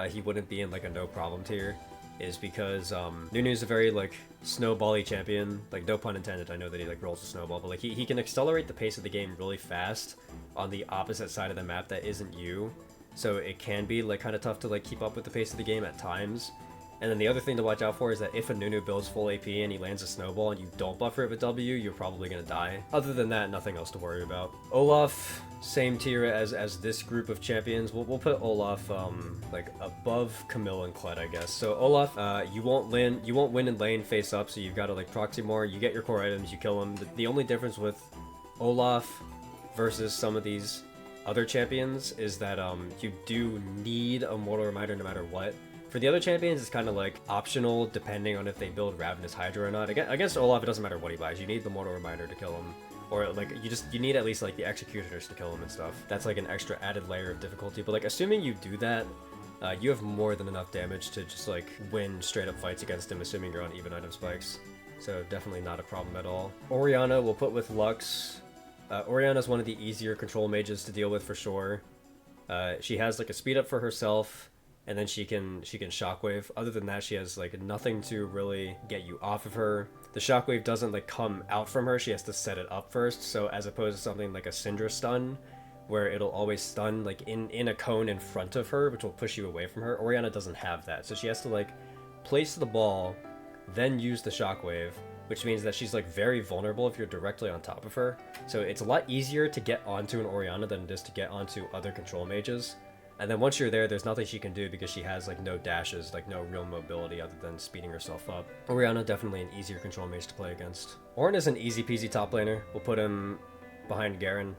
S1: he wouldn't be in like a no problem tier is because Nunu's a very like snowbally champion. Like no pun intended, I know that he like rolls a snowball, but like he can accelerate the pace of the game really fast on the opposite side of the map that isn't you. So it can be like kind of tough to like keep up with the pace of the game at times. And then the other thing to watch out for is that if a Nunu builds full AP and he lands a snowball and you don't buffer it with W, you're probably gonna die. Other than that, nothing else to worry about. Olaf, same tier as this group of champions. We'll put Olaf like above Camille and Kled, I guess. So Olaf, you won't win in lane face up, so you've got to like proxy more. You get your core items, you kill him. The only difference with Olaf versus some of these other champions is that you do need a Mortal Reminder no matter what. For the other champions, it's kind of like optional depending on if they build Ravenous Hydra or not. Against Olaf, it doesn't matter what he buys. You need the Mortal Reminder to kill him. Or like you need at least like the Executioners to kill him and stuff. That's like an extra added layer of difficulty. But like assuming you do that, you have more than enough damage to just like win straight up fights against him, assuming you're on even item spikes. So definitely not a problem at all. Orianna we'll put with Lux. Orianna's one of the easier control mages to deal with for sure. She has like a speed up for herself, and then she can shockwave. Other than that, she has like nothing to really get you off of her. The shockwave doesn't like come out from her, she has to set it up first. So as opposed to something like a Syndra stun, where it'll always stun like in a cone in front of her, which will push you away from her, Orianna doesn't have that. So she has to like place the ball, then use the shockwave, which means that she's like very vulnerable if you're directly on top of her. So it's a lot easier to get onto an Orianna than it is to get onto other control mages. And then once you're there, there's nothing she can do because she has like no dashes, like no real mobility other than speeding herself up. Orianna definitely an easier control mage to play against. Ornn is an easy peasy top laner. We'll put him behind Garen.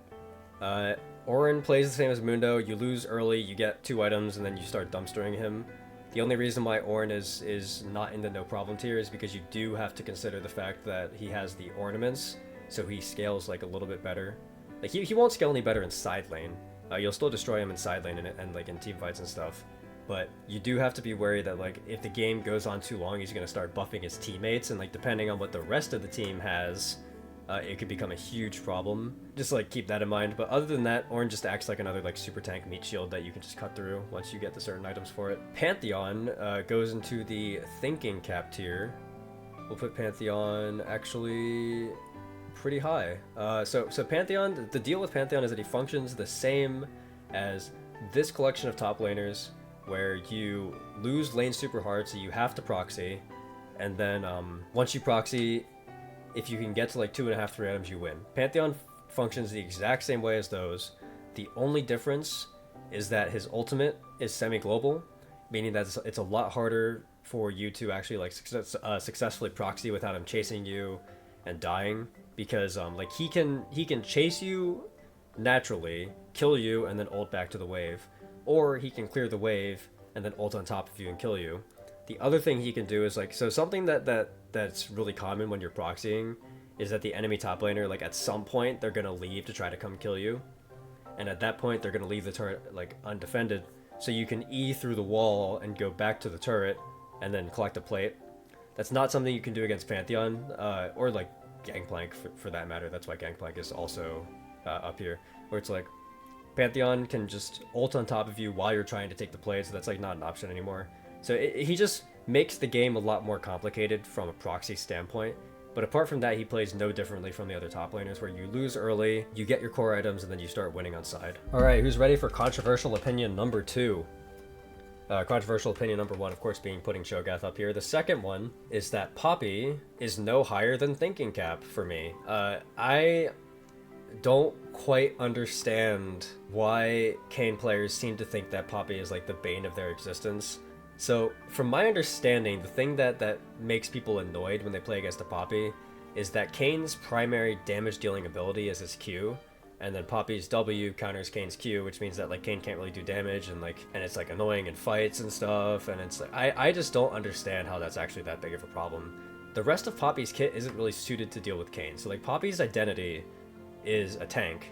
S1: Ornn plays the same as Mundo. You lose early, you get 2 items, and then you start dumpstering him. The only reason why Ornn is not in the no problem tier is because you do have to consider the fact that he has the ornaments, so he scales like a little bit better. Like he won't scale any better in side lane. You'll still destroy him in side lane and like in team fights and stuff. But you do have to be worried that like if the game goes on too long, he's gonna start buffing his teammates, and like depending on what the rest of the team has, it could become a huge problem. Just like keep that in mind. But other than that, Ornn just acts like another like super tank meat shield that you can just cut through once you get the certain items for it. Pantheon goes into the thinking cap tier. We'll put Pantheon actually pretty high. So Pantheon, the deal with Pantheon is that he functions the same as this collection of top laners, where you lose lane super hard, so you have to proxy, and then once you proxy, if you can get to like 2.5, 3 items, you win. Pantheon functions the exact same way as those. The only difference is that his ultimate is semi-global, meaning that it's a lot harder for you to actually like successfully proxy without him chasing you and dying, because like he can chase you naturally, kill you, and then ult back to the wave, or he can clear the wave and then ult on top of you and kill you. The other thing he can do is like, so something that's really common when you're proxying is that the enemy top laner, like at some point they're gonna leave to try to come kill you, and at that point they're gonna leave the turret like undefended. so you can E through the wall and go back to the turret and then collect a plate. That's not something you can do against Pantheon, or like Gangplank for that matter. That's why Gangplank is also up here, where it's like Pantheon can just ult on top of you while you're trying to take the plate, so that's like not an option anymore. So he just makes the game a lot more complicated from a proxy standpoint. But apart from that, he plays no differently from the other top laners, where you lose early, you get your core items, and then you start winning on side. Alright, who's ready for controversial opinion number 2? Controversial opinion number 1, of course, being putting Cho'Gath up here. The second one is that Poppy is no higher than Thinking Cap for me. I don't quite understand why Kayn players seem to think that Poppy is like the bane of their existence. So, from my understanding, the thing that makes people annoyed when they play against a Poppy is that Kayn's primary damage dealing ability is his Q, and then Poppy's W counters Kayn's Q, which means that like Kayn can't really do damage, and it's like annoying in fights and stuff, and it's like I just don't understand how that's actually that big of a problem. The rest of Poppy's kit isn't really suited to deal with Kayn. So like Poppy's identity is a tank,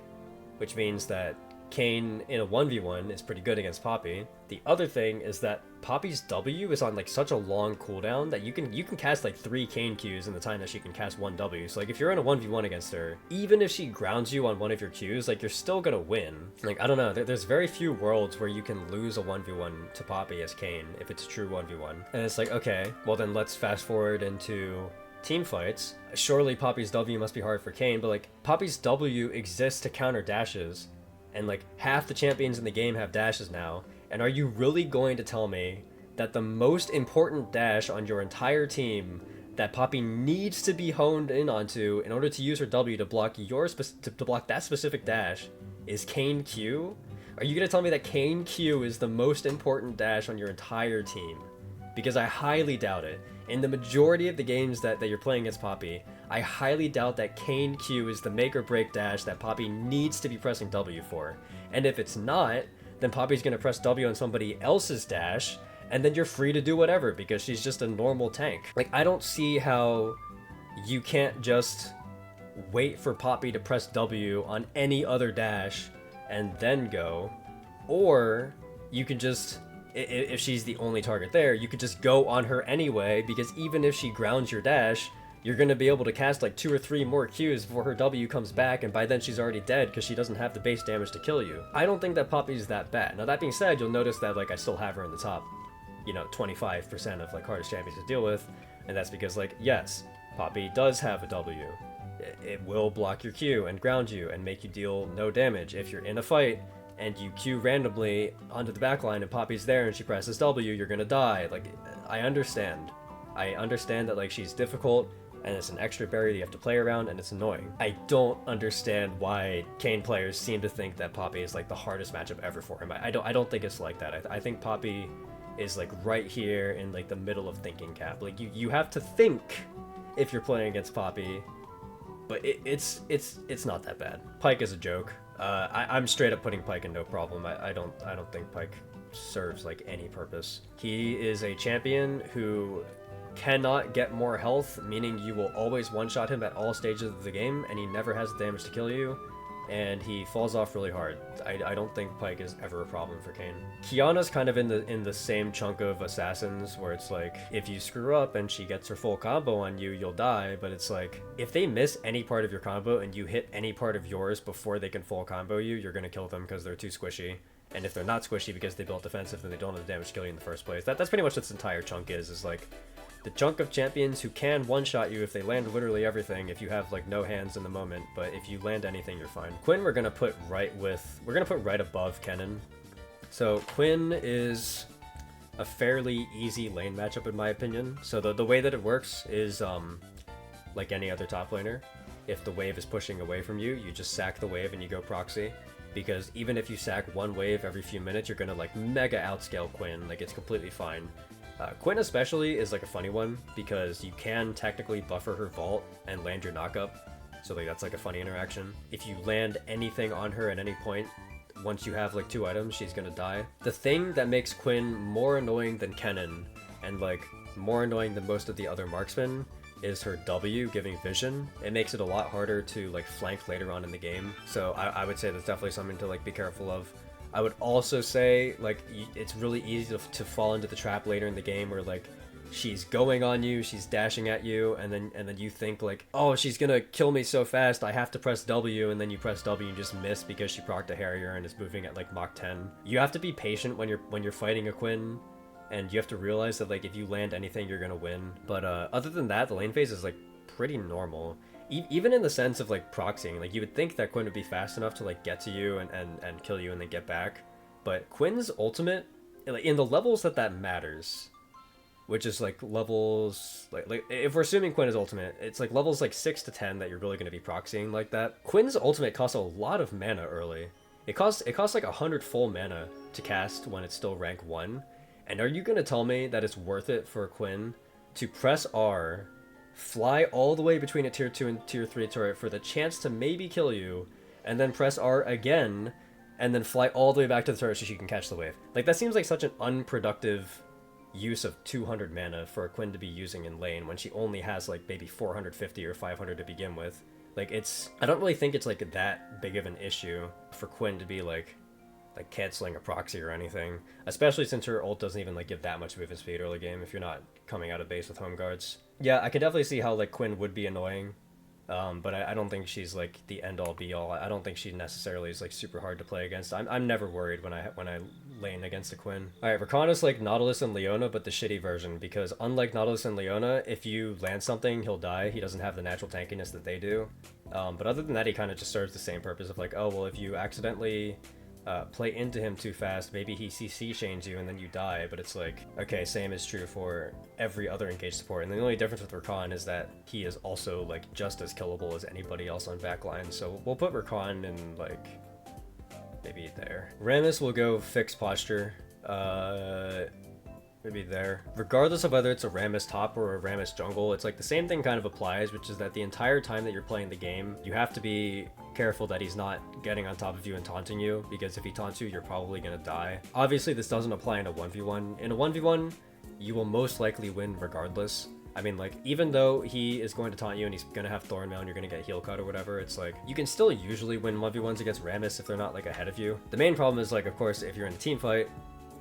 S1: which means that Kayn in a 1v1 is pretty good against Poppy. The other thing is that Poppy's W is on like such a long cooldown that you can cast like 3 Kayn Qs in the time that she can cast 1 W. So like if you're in a 1v1 against her, even if she grounds you on one of your Qs, like you're still gonna win. Like I don't know, there's very few worlds where you can lose a 1v1 to Poppy as Kayn if it's a true 1v1. And it's like, okay, well then let's fast forward into team fights. Surely Poppy's W must be hard for Kayn, but like Poppy's W exists to counter dashes. And like half the champions in the game have dashes now. And are you really going to tell me that the most important dash on your entire team that Poppy needs to be honed in onto in order to use her W to block to block that specific dash is Kayn Q? Are you going to tell me that Kayn Q is the most important dash on your entire team? Because I highly doubt it. In the majority of the games that you're playing against Poppy, I highly doubt that Kayn Q is the make or break dash that Poppy needs to be pressing W for. And if it's not, then Poppy's gonna press W on somebody else's dash, and then you're free to do whatever because she's just a normal tank. Like, I don't see how you can't just wait for Poppy to press W on any other dash and then go, or you can just, if she's the only target there, you could just go on her anyway, because even if she grounds your dash, you're going to be able to cast like 2 or 3 more Qs before her W comes back, and by then she's already dead because she doesn't have the base damage to kill you. I don't think that Poppy's that bad. Now that being said, you'll notice that like I still have her in the top, 25% of like hardest champions to deal with, and that's because like, yes, Poppy does have a W. It will block your Q and ground you and make you deal no damage. If you're in a fight and you Q randomly onto the backline and Poppy's there and she presses W, you're gonna die. Like, I understand. I understand that like she's difficult and it's an extra barrier that you have to play around and it's annoying. I don't understand why Kayn players seem to think that Poppy is like the hardest matchup ever for him. I don't think it's like that. I think Poppy is like right here in like the middle of Thinking Cap. Like you have to think if you're playing against Poppy, but it's not that bad. Pyke is a joke. I'm straight up putting Pyke in no problem. I don't think Pyke serves like any purpose. He is a champion who cannot get more health, meaning you will always one-shot him at all stages of the game, and he never has the damage to kill you, and he falls off really hard. I don't think Pyke is ever a problem for Kayn. Qiyana's kind of in the same chunk of assassins, where it's like, if you screw up and she gets her full combo on you, you'll die, but it's like, if they miss any part of your combo and you hit any part of yours before they can full combo you, you're gonna kill them because they're too squishy. And if they're not squishy because they built defensive, then they don't have the damage to kill you in the first place. That's pretty much what this entire chunk is like, the chunk of champions who can one-shot you if they land literally everything, if you have like no hands in the moment, but if you land anything, you're fine. Quinn we're gonna put right above Kennen. So Quinn is a fairly easy lane matchup in my opinion. So the way that it works is like any other top laner. If the wave is pushing away from you, you just sack the wave and you go proxy. Because even if you sack one wave every few minutes, you're gonna like mega outscale Quinn. Like, it's completely fine. Quinn especially is like a funny one because you can technically buffer her vault and land your knockup, so like that's like a funny interaction. If you land anything on her at any point, once you have like 2 items, she's gonna die. The thing that makes Quinn more annoying than Kennen, and like more annoying than most of the other marksmen, is her W giving vision. It makes it a lot harder to like flank later on in the game, so I would say that's definitely something to like be careful of. I would also say, like, it's really easy to fall into the trap later in the game where, like, she's going on you, she's dashing at you, and then you think, like, oh, she's gonna kill me so fast, I have to press W, and then you press W and just miss because she procced a Harrier and is moving at, like, Mach 10. You have to be patient when you're fighting a Quinn, and you have to realize that, like, if you land anything, you're gonna win. But other than that, the lane phase is, like, pretty normal. Even in the sense of, like, proxying, like, you would think that Quinn would be fast enough to, like, get to you and kill you and then get back. But Quinn's ultimate, like, in the levels that matters, which is, like, levels, like if we're assuming Quinn is ultimate, it's, like, levels, like, 6 to 10 that you're really going to be proxying like that. Quinn's ultimate costs a lot of mana early. It costs, like, 100 full mana to cast when it's still rank 1. And are you going to tell me that it's worth it for Quinn to press R, fly all the way between a tier 2 and tier 3 turret for the chance to maybe kill you, and then press R again, and then fly all the way back to the turret so she can catch the wave? Like, that seems like such an unproductive use of 200 mana for a Quinn to be using in lane when she only has, like, maybe 450 or 500 to begin with. Like, I don't really think it's, like, that big of an issue for Quinn to be, like canceling a proxy or anything, especially since her ult doesn't even, like, give that much movement speed early game if you're not coming out of base with home guards. Yeah, I can definitely see how, like, Quinn would be annoying, but I don't think she's, like, the end-all be-all. I don't think she necessarily is, like, super hard to play against. I'm never worried when I lane against a Quinn. Alright, Rakana's like Nautilus and Leona, but the shitty version, because unlike Nautilus and Leona, if you land something, he'll die. He doesn't have the natural tankiness that they do. But other than that, he kind of just serves the same purpose of, like, oh, well, if you accidentally play into him too fast, maybe he CC chains you and then you die, but it's like, okay, same is true for every other engaged support. And the only difference with Rakan is that he is also, like, just as killable as anybody else on backline, so we'll put Rakan in, like, maybe there. Rammus will go fixed posture, maybe there. Regardless of whether it's a Rammus top or a Rammus jungle, it's like the same thing kind of applies, which is that the entire time that you're playing the game, you have to be careful that he's not getting on top of you and taunting you, because if he taunts you, you're probably gonna die. Obviously, this doesn't apply in a 1v1. In a 1v1, you will most likely win regardless. I mean, like, even though he is going to taunt you and he's gonna have Thornmail and you're gonna get heal cut or whatever, it's like, you can still usually win 1v1s against Rammus if they're not, like, ahead of you. The main problem is, like, of course, if you're in a team fight,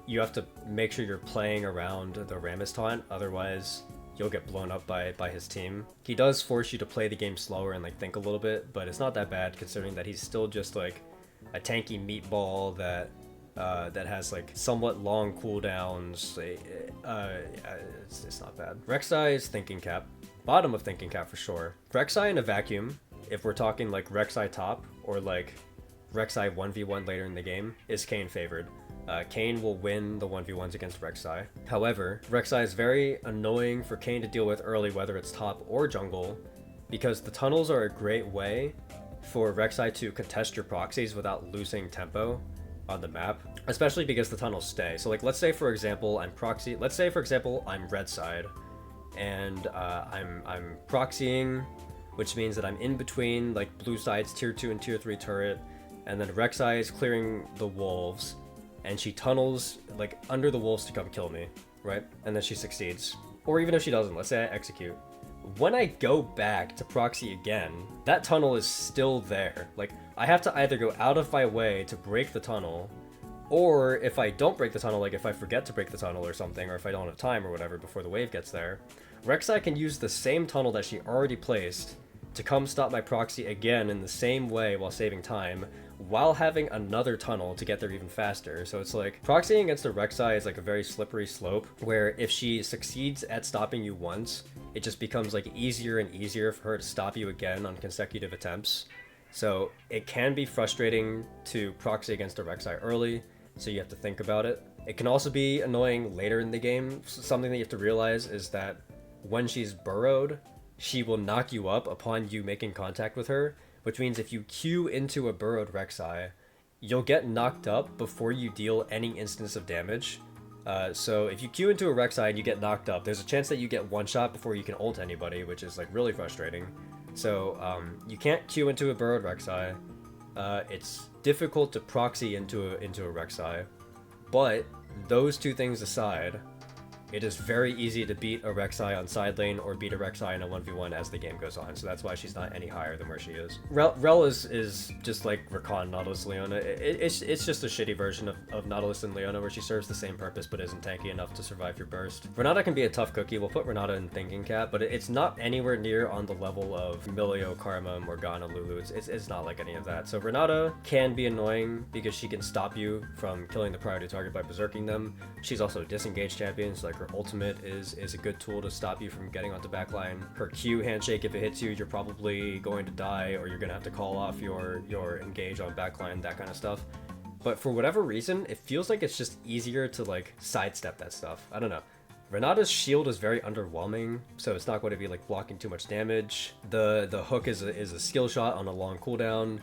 S1: you have to make sure you're playing around the Rammus taunt, otherwise you'll get blown up by his team. He does force you to play the game slower and, like, think a little bit, but it's not that bad considering that he's still just, like, a tanky meatball that has, like, somewhat long cooldowns. It's not bad. Rek'Sai is thinking cap. Bottom of thinking cap for sure. Rek'Sai in a vacuum, if we're talking, like, Rek'Sai top or, like, Rek'Sai 1v1 later in the game, is Kayn favored. Kayn will win the 1v1s against Rek'Sai. However, Rek'Sai is very annoying for Kayn to deal with early, whether it's top or jungle, because the tunnels are a great way for Rek'Sai to contest your proxies without losing tempo on the map, especially because the tunnels stay. So, like, let's say for example I'm red side, and I'm proxying, which means that I'm in between, like, blue side's tier 2 and tier 3 turret, and then Rek'Sai is clearing the wolves, and she tunnels, like, under the wolves to come kill me, right? And then she succeeds. Or even if she doesn't, let's say I execute. When I go back to proxy again, that tunnel is still there. Like, I have to either go out of my way to break the tunnel, or if I don't break the tunnel, like if I forget to break the tunnel or something, or if I don't have time or whatever before the wave gets there, Rek'Sai can use the same tunnel that she already placed to come stop my proxy again in the same way while saving time, while having another tunnel to get there even faster. So it's like, proxying against a Rek'Sai is like a very slippery slope, where if she succeeds at stopping you once, it just becomes, like, easier and easier for her to stop you again on consecutive attempts. So it can be frustrating to proxy against a Rek'Sai early, so you have to think about it. It can also be annoying later in the game. Something that you have to realize is that when she's burrowed, she will knock you up upon you making contact with her, which means if you Q into a burrowed Rek'Sai, you'll get knocked up before you deal any instance of damage. So if you Q into a Rek'Sai and you get knocked up, there's a chance that you get one shot before you can ult anybody, which is, like, really frustrating. So you can't Q into a burrowed Rek'Sai. It's difficult to proxy into a Rek'Sai, but those two things aside, it is very easy to beat a Rek'Sai on side lane or beat a Rek'Sai in a 1v1 as the game goes on, so that's why she's not any higher than where she is. Rel is just like Rakan, Nautilus, Leona. It's just a shitty version of Nautilus and Leona where she serves the same purpose but isn't tanky enough to survive your burst. Renata can be a tough cookie. We'll put Renata in thinking cap, but it's not anywhere near on the level of Milio, Karma, Morgana, Lulu. It's not like any of that. So Renata can be annoying because she can stop you from killing the priority target by berserking them. She's also a disengaged champion, so like her ultimate is a good tool to stop you from getting onto backline. Her Q handshake, if it hits you, you're probably going to die, or you're gonna have to call off your engage on backline, that kind of stuff. But for whatever reason, it feels like it's just easier to like sidestep that stuff. I don't know. Renata's shield is very underwhelming, so it's not going to be like blocking too much damage. The hook is a skill shot on a long cooldown.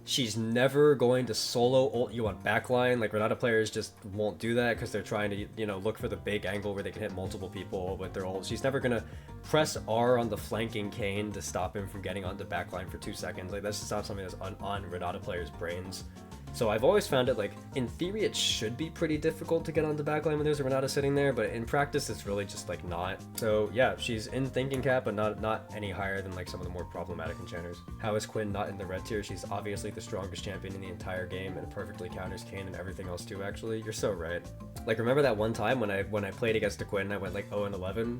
S1: She's never going to solo ult you on backline. Like, Renata players just won't do that because they're trying to, you know, look for the big angle where they can hit multiple people with their ult. She's never gonna press R on the flanking Kayn to stop him from getting onto backline for 2 seconds. Like, that's just not something that's on Renata players' brains. So I've always found it, like, in theory it should be pretty difficult to get on the backline when there's a Renata sitting there, but in practice it's really just, like, not. So yeah, she's in thinking cap, but not any higher than, like, some of the more problematic enchanters. How is Quinn not in the red tier? She's obviously the strongest champion in the entire game and perfectly counters Kayn and everything else too, actually. You're so right. Like, remember that one time when I played against a Quinn, I went, like, 0-11?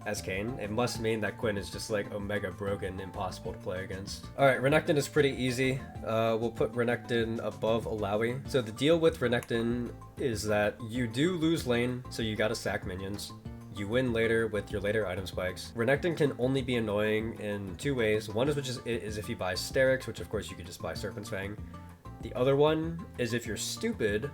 S1: As Kayn? It must mean that Quinn is just like omega broken, impossible to play against. Alright, Renekton is pretty easy. We'll put Renekton above Alawi. So the deal with Renekton is that you do lose lane, so you gotta sack minions. You win later with your later item spikes. Renekton can only be annoying in 2 ways. One is if you buy Sterix, which of course you could just buy Serpent's Fang. The other one is if you're stupid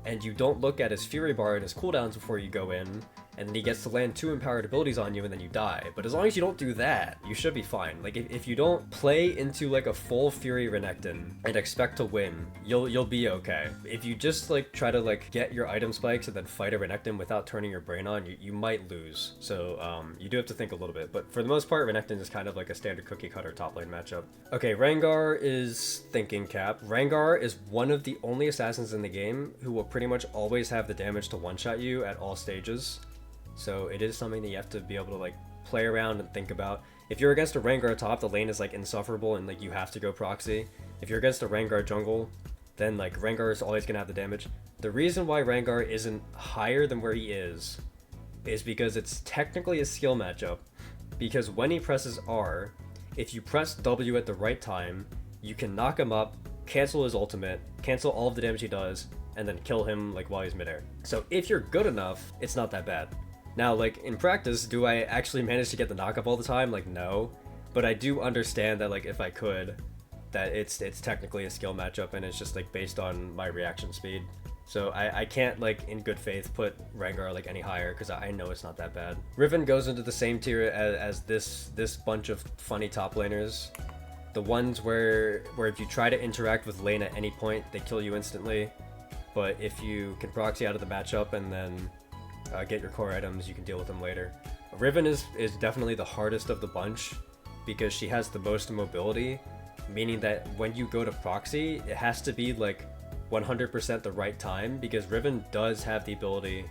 S1: and you don't look at his Fury Bar and his cooldowns before you go in, and then he gets to land 2 empowered abilities on you and then you die. But as long as you don't do that, you should be fine. Like, if you don't play into like a full Fury Renekton and expect to win, you'll be okay. If you just like try to like get your item spikes and then fight a Renekton without turning your brain on, you might lose. So you do have to think a little bit. But for the most part, Renekton is kind of like a standard cookie cutter top lane matchup. Okay, Rengar is thinking cap. Rengar is one of the only assassins in the game who will pretty much always have the damage to one-shot you at all stages. So it is something that you have to be able to like play around and think about. If you're against a Rengar top, the lane is like insufferable and like you have to go proxy. If you're against a Rengar jungle, then like Rengar is always gonna have the damage. The reason why Rengar isn't higher than where he is because it's technically a skill matchup. Because when he presses R, if you press W at the right time, you can knock him up, cancel his ultimate, cancel all of the damage he does, and then kill him like while he's midair. So if you're good enough, it's not that bad. Now, like, in practice, do I actually manage to get the knock up all the time? Like, no. But I do understand that, like, if I could, that it's technically a skill matchup and it's just, like, based on my reaction speed. So I can't, like, in good faith put Rengar, like, any higher because I know it's not that bad. Riven goes into the same tier as this bunch of funny top laners. The ones where if you try to interact with lane at any point, they kill you instantly. But if you can proxy out of the matchup and then get your core items, you can deal with them later. Riven is definitely the hardest of the bunch because she has the most mobility, meaning that when you go to proxy, it has to be like 100% the right time because Riven does have the ability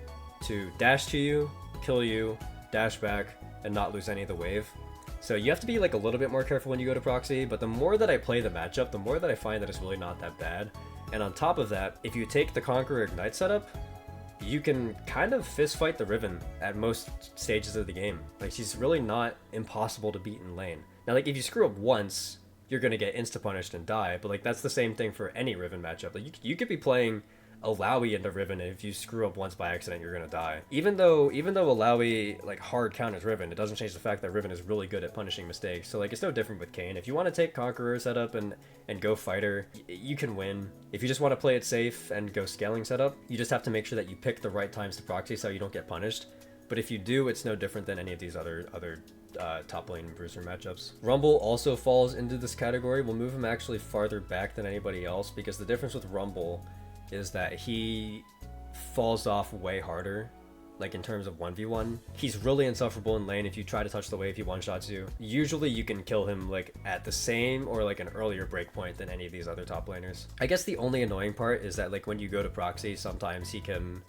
S1: to dash to you, kill you, dash back, and not lose any of the wave. So you have to be like a little bit more careful when you go to proxy, but the more that I play the matchup, the more that I find that it's really not that bad. And on top of that, if you take the Conqueror Ignite setup, you can kind of fist fight the Riven at most stages of the game. Like, she's really not impossible to beat in lane. Now, like, if you screw up once, you're gonna get insta-punished and die, but like, that's the same thing for any Riven matchup. Like, you could be playing Alawi into Riven, and if you screw up once by accident, you're gonna die. Even though Alawi like hard counters Riven, it doesn't change the fact that Riven is really good at punishing mistakes. So like, it's no different with Kayn. If you want to take Conqueror setup and go fighter, you can win. If you just want to play it safe and go scaling setup, you just have to make sure that you pick the right times to proxy so you don't get punished. But if you do, it's no different than any of these other top lane bruiser matchups. Rumble also falls into this category. We'll move him actually farther back than anybody else because the difference with Rumble is that he falls off way harder, like in terms of 1v1. He's really insufferable in lane. If you try to touch the wave, he one-shots you. Usually you can kill him like at the same or like an earlier breakpoint than any of these other top laners. I guess the only annoying part is that like when you go to proxy, sometimes he can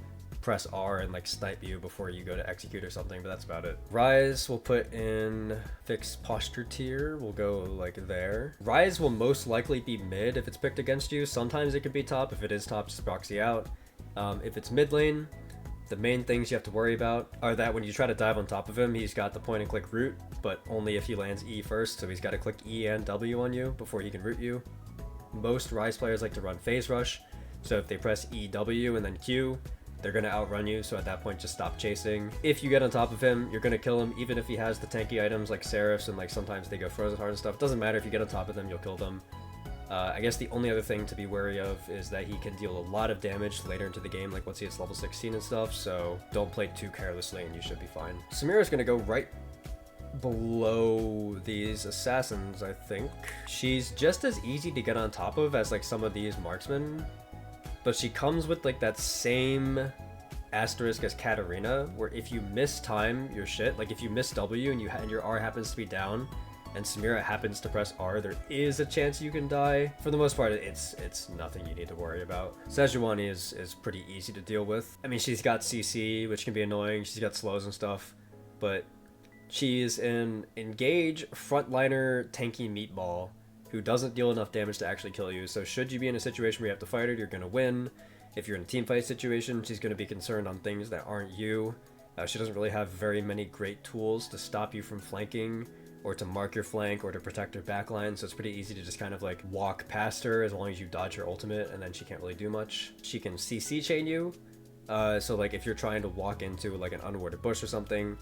S1: press R and like snipe you before you go to execute or something, but that's about it. Rise we'll put in fixed posture tier. We'll go like there. Rise will most likely be mid if it's picked against you. Sometimes it could be top. If it is top, just proxy out. If it's mid lane, the main things you have to worry about are that when you try to dive on top of him, he's got the point and click root, but only if he lands E first, so he's got to click E and W on you before he can root you. Most Rise players like to run phase rush, so if they press E, W, and then Q, they're going to outrun you, so at that point just stop chasing. If you get on top of him, you're going to kill him, even if he has the tanky items like Seraphs and like sometimes they go frozen hard and stuff. Doesn't matter, if you get on top of them, you'll kill them. I guess the only other thing to be wary of is that he can deal a lot of damage later into the game, like once he hits level 16 and stuff, so don't play too carelessly and you should be fine. Samira's gonna go right below these assassins, I think. She's just as easy to get on top of as like some of these marksmen, but she comes with like that same asterisk as Katarina, where if you miss time your shit, like if you miss W and your R happens to be down, and Samira happens to press R, there is a chance you can die. For the most part, it's nothing you need to worry about. Sejuani is pretty easy to deal with. I mean, she's got CC, which can be annoying. She's got slows and stuff, but she's an engage frontliner tanky meatball who doesn't deal enough damage to actually kill you. So should you be in a situation where you have to fight her, you're gonna win. If you're in a team fight situation, she's gonna be concerned on things that aren't you. She doesn't really have very many great tools to stop you from flanking, or to mark your flank, or to protect her backline, so it's pretty easy to just kind of like walk past her as long as you dodge her ultimate, and then she can't really do much. She can CC chain you, so like if you're trying to walk into like an unwarded bush or something,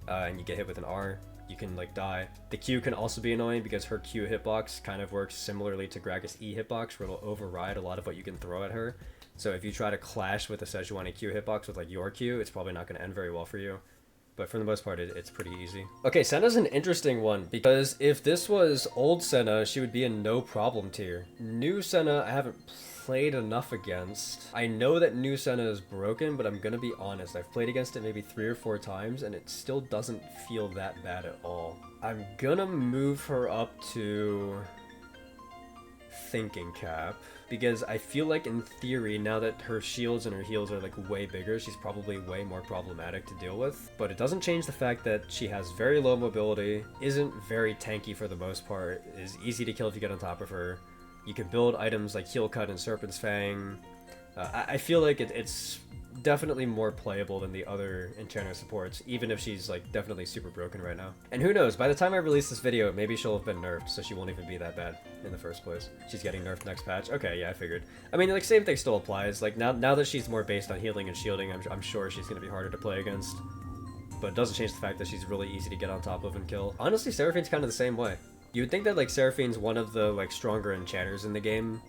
S1: and you get hit with an R, you can like die. The Q can also be annoying because her Q hitbox kind of works similarly to Gragas' E hitbox, where it'll override a lot of what you can throw at her. So if you try to clash with a Sejuani Q hitbox with like your Q, it's probably not going to end very well for you. But for the most part, it's pretty easy. Okay, Senna's an interesting one, because if this was old Senna, she would be in no problem tier. New Senna, I haven't played enough against. I know that new Senna is broken, but I'm gonna be honest. I've played against it maybe 3 or 4 times, and it still doesn't feel that bad at all. I'm gonna move her up to thinking cap, because I feel like in theory, now that her shields and her heals are like way bigger, she's probably way more problematic to deal with. But it doesn't change the fact that she has very low mobility, isn't very tanky for the most part, is easy to kill if you get on top of her. You can build items like Heel Cut and Serpent's Fang. I feel like it's definitely more playable than the other enchanter supports, even if she's like definitely super broken right now. And who knows, by the time I release this video, maybe she'll have been nerfed, so she won't even be that bad in the first place. She's getting nerfed next patch. Okay, yeah, I figured. I mean, like, same thing still applies. Like, now that she's more based on healing and shielding, I'm sure she's gonna be harder to play against. But it doesn't change the fact that she's really easy to get on top of and kill. Honestly, Seraphine's kind of the same way. You would think that, like, Seraphine's one of the, like, stronger enchanters in the game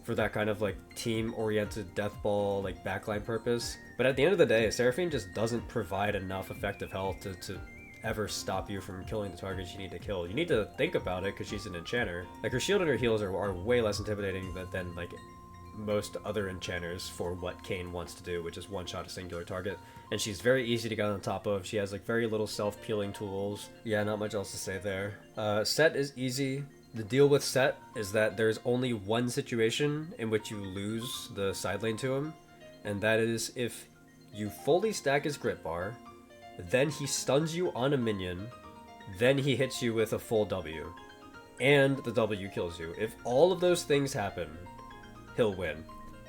S1: for that kind of, like, team-oriented death ball, like, backline purpose. But at the end of the day, Seraphine just doesn't provide enough effective health to ever stop you from killing the targets you need to kill. You need to think about it, because she's an enchanter. Like, her shield and her heals are way less intimidating than like, most other enchanters for what Kayn wants to do, which is one-shot a singular target. And she's very easy to get on top of. She has, like, very little self-peeling tools. Yeah, not much else to say there. Set is easy. The deal with Set is that there's only one situation in which you lose the side lane to him, and that is if you fully stack his grip bar, then he stuns you on a minion, then he hits you with a full W, and the W kills you. If all of those things happen, he'll win.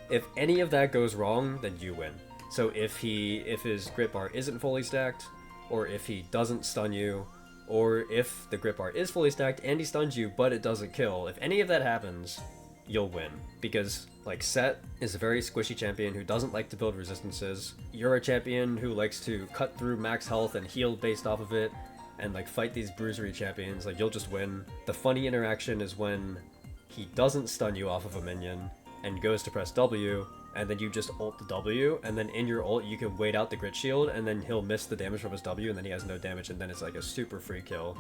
S1: If any of that goes wrong, then you win. So if his grip bar isn't fully stacked, or if he doesn't stun you, or if the grip bar is fully stacked and he stuns you but it doesn't kill, if any of that happens, you'll win. Because, like, Set is a very squishy champion who doesn't like to build resistances. You're a champion who likes to cut through max health and heal based off of it, and, like, fight these bruisery champions. Like, you'll just win. The funny interaction is when he doesn't stun you off of a minion and goes to press W, and then you just ult the W, and then in your ult you can wait out the grit shield, and then he'll miss the damage from his W, and then he has no damage, and then it's like a super free kill.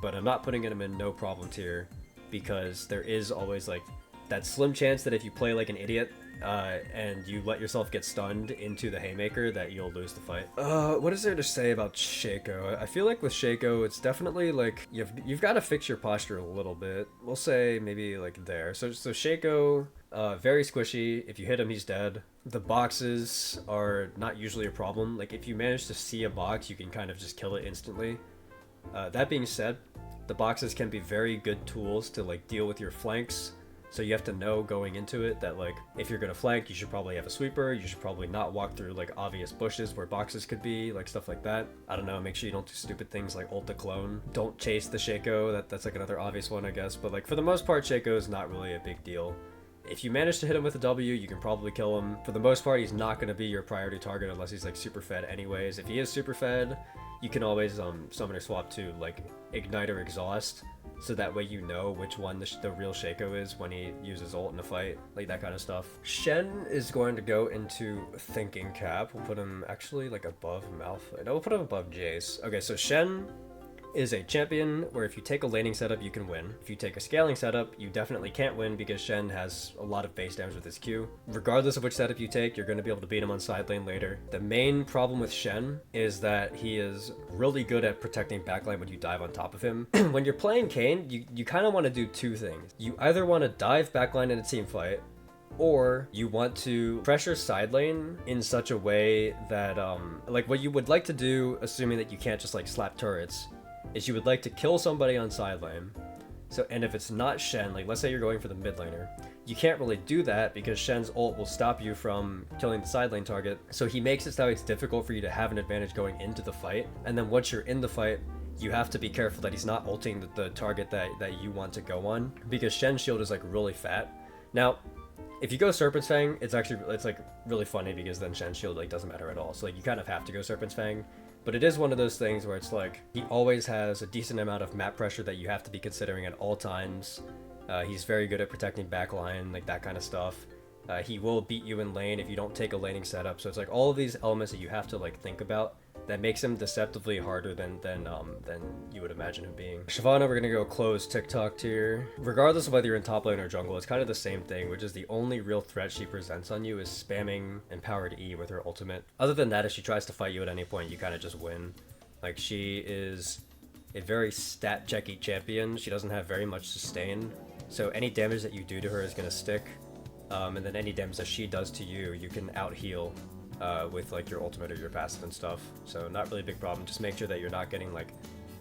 S1: But I'm not putting him in no problem tier, because there is always, like, that slim chance that if you play like an idiot and you let yourself get stunned into the haymaker, that you'll lose the fight. What is there to say about Shaco? I feel like with Shaco, it's definitely like you've got to fix your posture a little bit. We'll say maybe like there. So Shaco, very squishy. If you hit him, he's dead. The boxes are not usually a problem. Like if you manage to see a box, you can kind of just kill it instantly. That being said, the boxes can be very good tools to like deal with your flanks. So you have to know going into it that like if you're gonna flank, you should probably have a sweeper. You should probably not walk through like obvious bushes where boxes could be, like stuff like that. I don't know, make sure you don't do stupid things like ult the clone. Don't chase the Shaco, that's like another obvious one I guess, but like for the most part Shaco is not really a big deal. If you manage to hit him with a W, you can probably kill him. For the most part, he's not going to be your priority target unless he's like super fed anyways. If he is super fed, you can always summoner swap to like Ignite or Exhaust, so that way you know which one the real Shaco is when he uses ult in a fight, like that kind of stuff. Shen is going to go into Thinking Cap. We'll put him actually like above Malphite. No, we'll put him above Jace. Okay, so Shen is a champion where if you take a laning setup, you can win. If you take a scaling setup, you definitely can't win because Shen has a lot of base damage with his Q. Regardless of which setup you take, you're going to be able to beat him on side lane later. The main problem with Shen is that he is really good at protecting backline when you dive on top of him. When you're playing Kayn, you kind of want to do two things. You either want to dive backline in a team fight, or you want to pressure side lane in such a way that, like what you would like to do, assuming that you can't just like slap turrets, is you would like to kill somebody on side lane. So, and if it's not Shen, like let's say you're going for the mid laner, you can't really do that because Shen's ult will stop you from killing the side lane target. So he makes it so it's difficult for you to have an advantage going into the fight. And then once you're in the fight, you have to be careful that he's not ulting the target that you want to go on, because Shen's shield is like really fat. Now, if you go Serpent's Fang, it's like really funny because then Shen's shield like doesn't matter at all. So like you kind of have to go Serpent's Fang. But it is one of those things where it's like, he always has a decent amount of map pressure that you have to be considering at all times. He's very good at protecting backline, like that kind of stuff. He will beat you in lane if you don't take a laning setup. So it's like all of these elements that you have to like think about that makes him deceptively harder than you would imagine him being. Shyvana, we're gonna go close TikTok tier. Regardless of whether you're in top lane or jungle, it's kind of the same thing, which is the only real threat she presents on you is spamming Empowered E with her ultimate. Other than that, if she tries to fight you at any point, you kind of just win. Like, she is a very stat checky champion. She doesn't have very much sustain, so any damage that you do to her is gonna stick. And then any damage that she does to you, you can out heal with like your ultimate or your passive and stuff. So not really a big problem. Just make sure that you're not getting like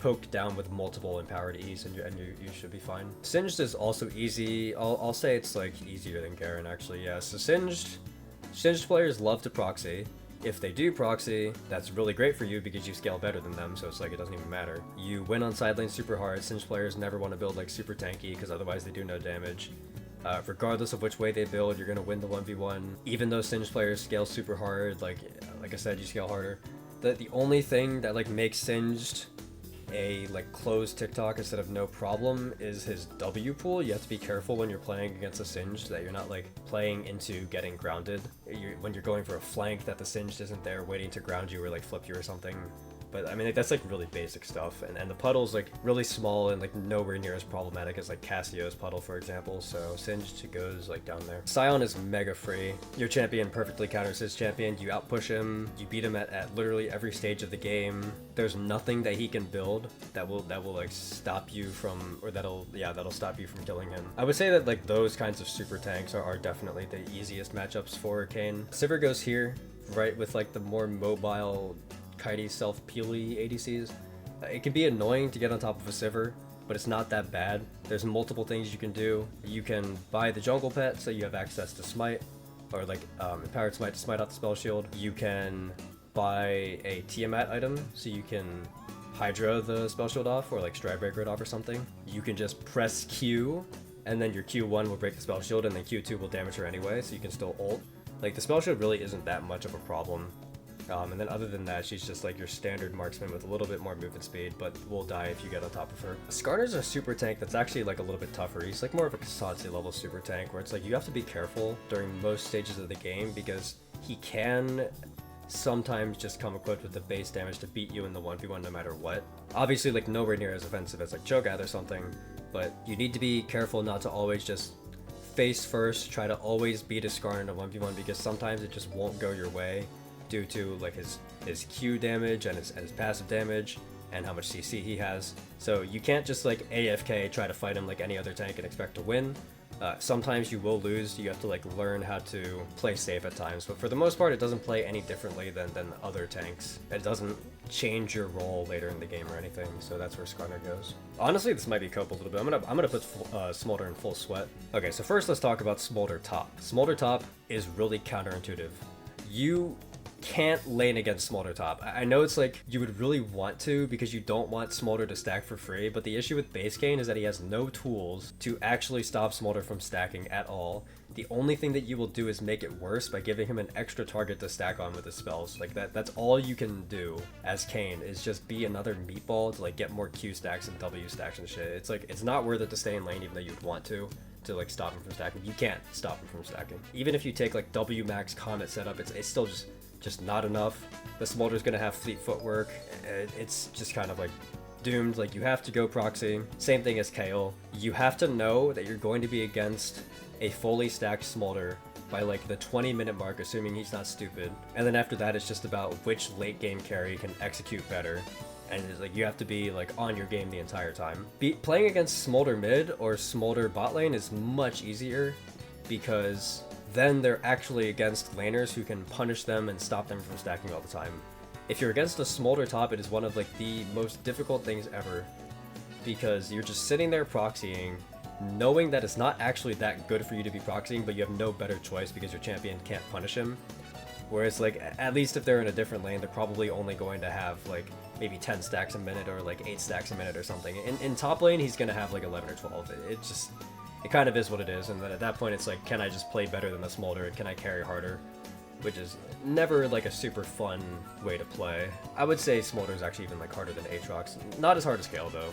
S1: poked down with multiple empowered E's, and you should be fine. Singed is also easy. I'll say it's like easier than Garen actually. Yeah. So Singed players love to proxy. If they do proxy, that's really great for you because you scale better than them, so it's like it doesn't even matter. You win on side lane super hard. Singed players never want to build like super tanky because otherwise they do no damage. Regardless of which way they build, you're gonna win the 1v1. Even though Singed players scale super hard, like I said, you scale harder. The only thing that like makes Singed a like closed TikTok instead of no problem is his W pool. You have to be careful when you're playing against a Singed that you're not like playing into getting grounded. When you're going for a flank, that the Singed isn't there waiting to ground you or like flip you or something. But I mean, like, that's like really basic stuff, and the puddle's like really small and like nowhere near as problematic as like Cassio's puddle, for example. So Singed goes like down there. Sion is mega free. Your champion perfectly counters his champion. You outpush him. You beat him at literally every stage of the game. There's nothing that he can build that will like stop you from, or that'll stop you from killing him. I would say that like those kinds of super tanks are definitely the easiest matchups for Kayn. Sivir goes here, right, with like the more mobile, kitey, self-peely ADCs. It can be annoying to get on top of a Sivir, but it's not that bad. There's multiple things you can do. You can buy the jungle pet so you have access to smite, or like empowered smite to smite out the spell shield. You can buy a Tiamat item so you can Hydra the spell shield off, or like Stride Breaker it off or something. You can just press Q, and then your Q1 will break the spell shield, and then Q2 will damage her anyway, so you can still ult. Like, the spell shield really isn't that much of a problem. And then other than that, she's just like your standard marksman with a little bit more movement speed, but will die if you get on top of her. Skarner's a super tank that's actually like a little bit tougher. He's like more of a Kasatsu level super tank, where it's like you have to be careful during most stages of the game because he can sometimes just come equipped with the base damage to beat you in the 1v1 no matter what. Obviously, like nowhere near as offensive as like Cho'Gath or something, but you need to be careful not to always just face first, try to always beat a Skarn in a 1v1 because sometimes it just won't go your way due to like his Q damage and his passive damage and how much CC he has. So you can't just like AFK try to fight him like any other tank and expect to win. Sometimes you will lose, you have to like learn how to play safe at times, but for the most part it doesn't play any differently than other tanks. It doesn't change your role later in the game or anything, so that's where Skarner goes. Honestly, this might be coped a little bit. I'm gonna put Smolder in full sweat. Okay, so first let's talk about Smolder top. Smolder top is really counterintuitive. You can't lane against Smolder top. I know it's like you would really want to because you don't want Smolder to stack for free, but the issue with base Kayn is that he has no tools to actually stop Smolder from stacking at all. The only thing that you will do is make it worse by giving him an extra target to stack on with his spells. Like that's all you can do as Kayn, is just be another meatball to like get more Q stacks and W stacks and shit. It's like, it's not worth it to stay in lane even though you'd want to like stop him from stacking. You can't stop him from stacking. Even if you take like W max Comet setup, it's still just not enough. The Smolder's gonna have fleet footwork. It's just kind of like doomed. Like you have to go proxy. Same thing as Kayle. You have to know that you're going to be against a fully stacked Smolder by like the 20-minute mark, assuming he's not stupid. And then after that, it's just about which late game carry can execute better. And it's like you have to be like on your game the entire time. Playing against Smolder mid or Smolder bot lane is much easier because then they're actually against laners who can punish them and stop them from stacking all the time. If you're against a Smolder top, it is one of like the most difficult things ever because you're just sitting there proxying, knowing that it's not actually that good for you to be proxying, but you have no better choice because your champion can't punish him. Whereas like, at least if they're in a different lane, they're probably only going to have like maybe 10 stacks a minute or like 8 stacks a minute or something. In top lane, he's gonna have like 11 or 12. It kind of is what it is, and then at that point it's like, can I just play better than the Smolder? Can I carry harder? Which is never like a super fun way to play. I would say Smolder is actually even like harder than Aatrox. Not as hard as Kayle though.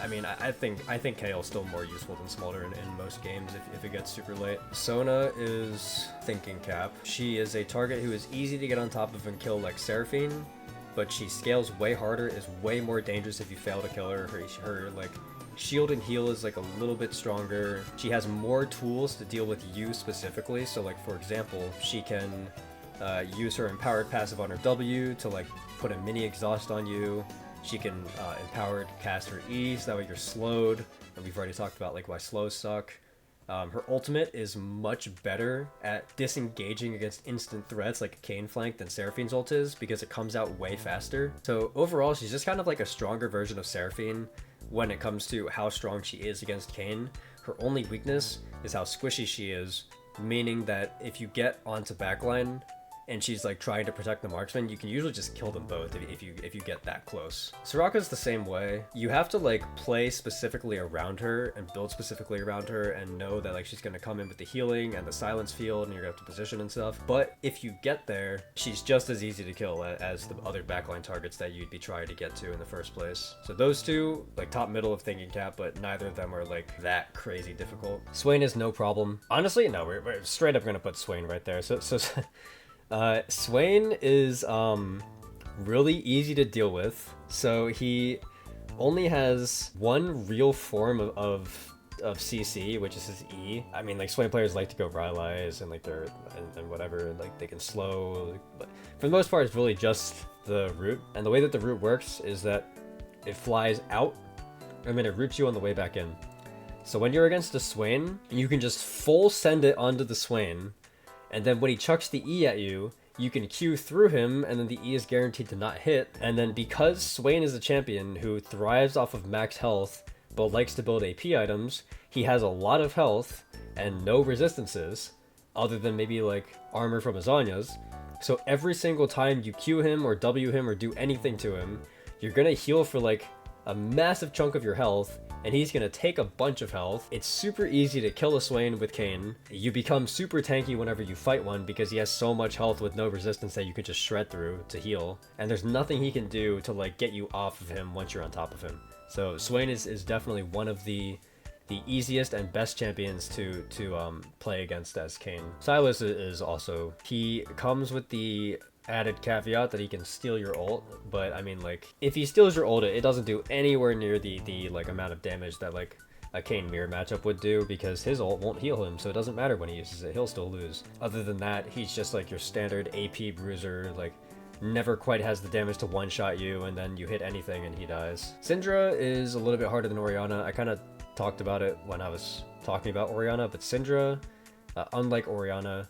S1: I mean, I think Kayle's still more useful than Smolder in most games if it gets super late. Sona is thinking cap. She is a target who is easy to get on top of and kill like Seraphine, but she scales way harder, is way more dangerous if you fail to kill her. Her like shield and heal is like a little bit stronger. She has more tools to deal with you specifically. So like for example, she can use her empowered passive on her W to like put a mini exhaust on you. She can empowered cast her E so that way you're slowed. And we've already talked about like why slows suck. Her ultimate is much better at disengaging against instant threats like Kayn flank than Seraphine's ult is because it comes out way faster. So overall, she's just kind of like a stronger version of Seraphine when it comes to how strong she is against Kayn. Her only weakness is how squishy she is, meaning that if you get onto backline and she's like trying to protect the marksman, you can usually just kill them both if you get that close. Soraka's the same way. You have to like play specifically around her and build specifically around her and know that like she's gonna come in with the healing and the silence field and you're gonna have to position and stuff. But if you get there, she's just as easy to kill as the other backline targets that you'd be trying to get to in the first place. So those two, like top middle of thinking cap, but neither of them are like that crazy difficult. Swain is no problem. Honestly, no, we're straight up gonna put Swain right there. So Swain is really easy to deal with. So he only has one real form of CC, which is his E. I mean, like Swain players like to go Rylai's and like and whatever, and like they can slow, but for the most part it's really just the root. And the way that the root works is that it flies out and then it roots you on the way back in. So when you're against a Swain, you can just full send it onto the Swain. And then when he chucks the E at you, you can Q through him, and then the E is guaranteed to not hit. And then because Swain is a champion who thrives off of max health, but likes to build AP items, he has a lot of health and no resistances, other than maybe like armor from Azanya's. So every single time you Q him or W him or do anything to him, you're gonna heal for like a massive chunk of your health, and he's gonna take a bunch of health. It's super easy to kill a Swain with Kayn. You become super tanky whenever you fight one because he has so much health with no resistance that you can just shred through to heal. And there's nothing he can do to like get you off of him once you're on top of him. So Swain is definitely one of the easiest and best champions to play against as Kayn. Sylas is also, he comes with the added caveat that he can steal your ult, but I mean like if he steals your ult, it doesn't do anywhere near the like amount of damage that like a Kayn mirror matchup would do, because his ult won't heal him, so it doesn't matter when he uses it, he'll still lose. Other than that, he's just like your standard AP bruiser, like never quite has the damage to one-shot you, and then you hit anything and he dies. Syndra is a little bit harder than Orianna. I kind of talked about it when I was talking about Orianna, but Syndra, unlike Orianna,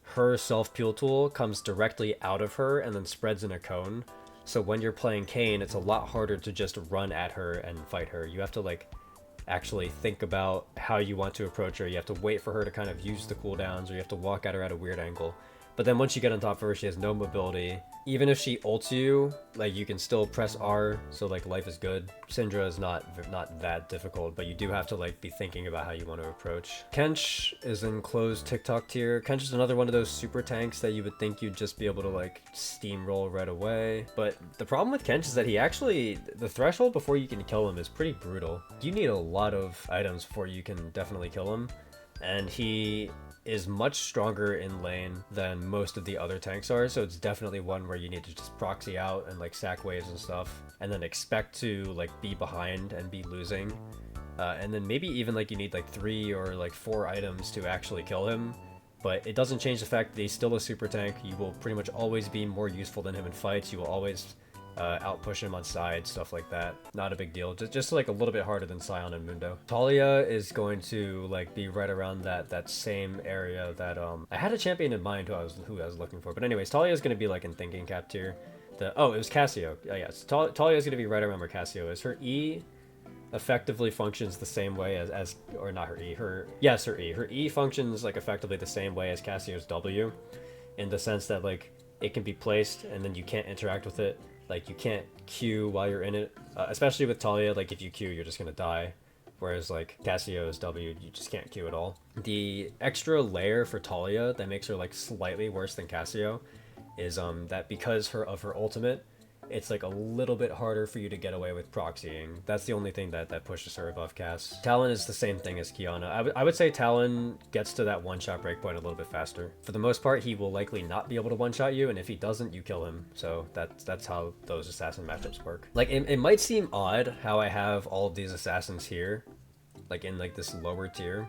S1: her self-peel tool comes directly out of her and then spreads in a cone. So when you're playing Kayn, it's a lot harder to just run at her and fight her. You have to like actually think about how you want to approach her. You have to wait for her to kind of use the cooldowns, or you have to walk at her at a weird angle. But then once you get on top of her, she has no mobility. Even if she ults you, like you can still press R, so like life is good. Syndra is not that difficult, but you do have to like be thinking about how you want to approach. Kench is in closed TikTok tier. Kench is another one of those super tanks that you would think you'd just be able to like steamroll right away. But the problem with Kench is that he actually, the threshold before you can kill him is pretty brutal. You need a lot of items before you can definitely kill him. And he is much stronger in lane than most of the other tanks are, so it's definitely one where you need to just proxy out and like sack waves and stuff, and then expect to like be behind and be losing, and then maybe even like you need like 3 or like 4 items to actually kill him. But it doesn't change the fact that he's still a super tank. You will pretty much always be more useful than him in fights. You will always outpush him on side, stuff like that. Not a big deal. Just like a little bit harder than Sion and Mundo. Talia is going to like be right around that same area that I had a champion in mind who I was looking for. But anyways, Talia is going to be like in thinking cap tier. It was Cassio. Yes, Talia is going to be right around where Cassio is. Her E effectively functions the same way as or not her E. Her E. Her E functions like effectively the same way as Cassio's W, in the sense that like it can be placed and then you can't interact with it. Like, you can't Q while you're in it, especially with Talia. Like, if you Q, you're just gonna die. Whereas, like, Cassio's W, you just can't Q at all. The extra layer for Talia that makes her, like, slightly worse than Cassio is that because of her ultimate, it's, like, a little bit harder for you to get away with proxying. That's the only thing that pushes her above Cass. Talon is the same thing as Qiyana. I would say Talon gets to that one-shot breakpoint a little bit faster. For the most part, he will likely not be able to one-shot you, and if he doesn't, you kill him. So that's how those assassin matchups work. Like, it might seem odd how I have all of these assassins here, like in like this lower tier,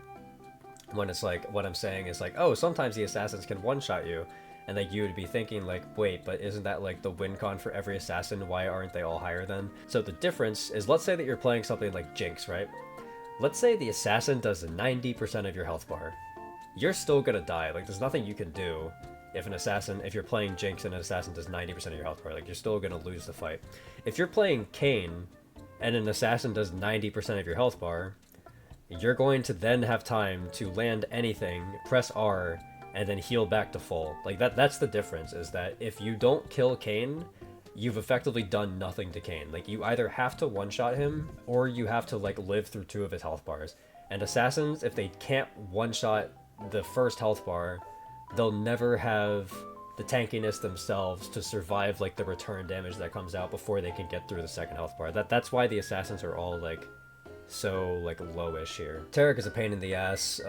S1: when it's like, what I'm saying is like, oh, sometimes the assassins can one-shot you. And like you would be thinking like, wait, but isn't that like the win con for every assassin? Why aren't they all higher then? So the difference is, let's say that you're playing something like Jinx, right? Let's say the assassin does 90% of your health bar. You're still gonna die. Like, there's nothing you can do if you're playing Jinx and an assassin does 90% of your health bar. Like, you're still gonna lose the fight. If you're playing Kayn and an assassin does 90% of your health bar, you're going to then have time to land anything, press R, and then heal back to full. Like, that's the difference, is that if you don't kill Kayn, you've effectively done nothing to Kayn. Like, you either have to one-shot him, or you have to, like, live through 2 of his health bars. And assassins, if they can't one-shot the first health bar, they'll never have the tankiness themselves to survive, like, the return damage that comes out before they can get through the second health bar. That's why the assassins are all, like, so, like, lowish here. Taric is a pain in the ass.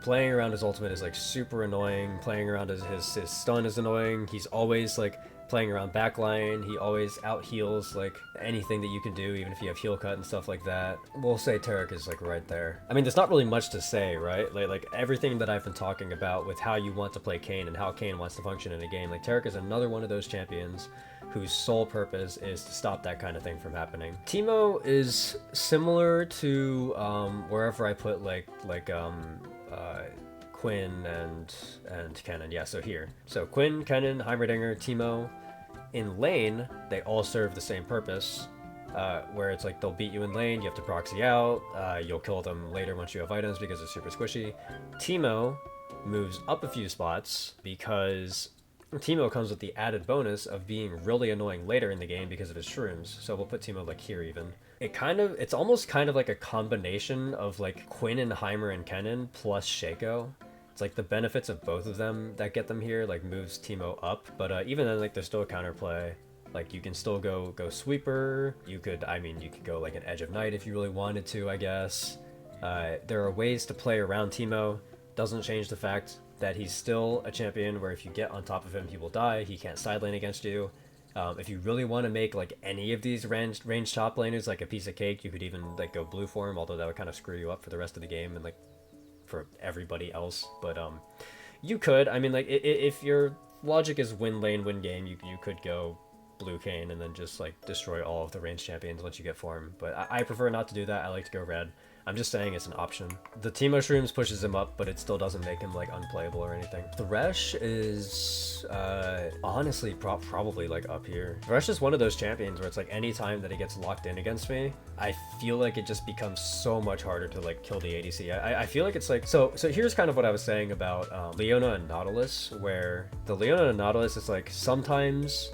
S1: Playing around his ultimate is like super annoying. Playing around his stun is annoying. He's always like playing around backline. He always out heals like anything that you can do, even if you have heal cut and stuff like that. We'll say Taric is like right there. I mean, there's not really much to say, right? Like everything that I've been talking about with how you want to play Kayn and how Kayn wants to function in a game. Like, Taric is another one of those champions whose sole purpose is to stop that kind of thing from happening. Teemo is similar to wherever I put Quinn and Kennen. Yeah, so here. So Quinn, Kennen, Heimerdinger, Teemo. In lane, they all serve the same purpose, where it's like they'll beat you in lane, you have to proxy out, you'll kill them later once you have items because they're super squishy. Teemo moves up a few spots because Teemo comes with the added bonus of being really annoying later in the game because of his shrooms. So we'll put Teemo like here even. It's almost kind of like a combination of like Quinn and Heimer and Kennen plus Shaco. It's like the benefits of both of them that get them here, like moves Teemo up. But even then, like there's still a counterplay. Like you can still go sweeper. You could go like an Edge of Night if you really wanted to, I guess. There are ways to play around Teemo. Doesn't change the fact that he's still a champion where if you get on top of him, he will die. He can't side lane against you. If you really want to make like any of these range top laners like a piece of cake, you could even like go blue for him, although that would kind of screw you up for the rest of the game and like for everybody else. But you could, I mean, like if your logic is win lane, win game, you could go blue Kayn and then just like destroy all of the range champions once you get form. But I prefer not to do that. I like to go red. I'm just saying it's an option. The Team Mushrooms pushes him up, but it still doesn't make him like unplayable or anything. Thresh is honestly probably like up here. Thresh is one of those champions where it's like any time that it gets locked in against me, I feel like it just becomes so much harder to like kill the ADC. I feel like it's like, so here's kind of what I was saying about Leona and Nautilus, where the Leona and Nautilus is like sometimes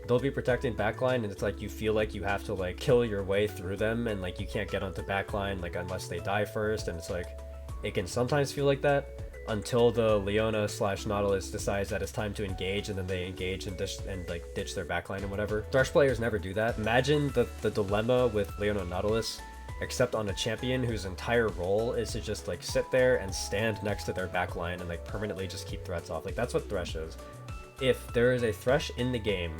S1: they'll be protecting backline and it's like you feel like you have to like kill your way through them and like you can't get onto backline like unless they die first, and it's like it can sometimes feel like that until the Leona / Nautilus decides that it's time to engage, and then they engage and ditch their backline and whatever. Thresh players never do that. Imagine the dilemma with Leona and Nautilus, except on a champion whose entire role is to just like sit there and stand next to their backline and like permanently just keep threats off. Like that's what Thresh is. If there is a Thresh in the game,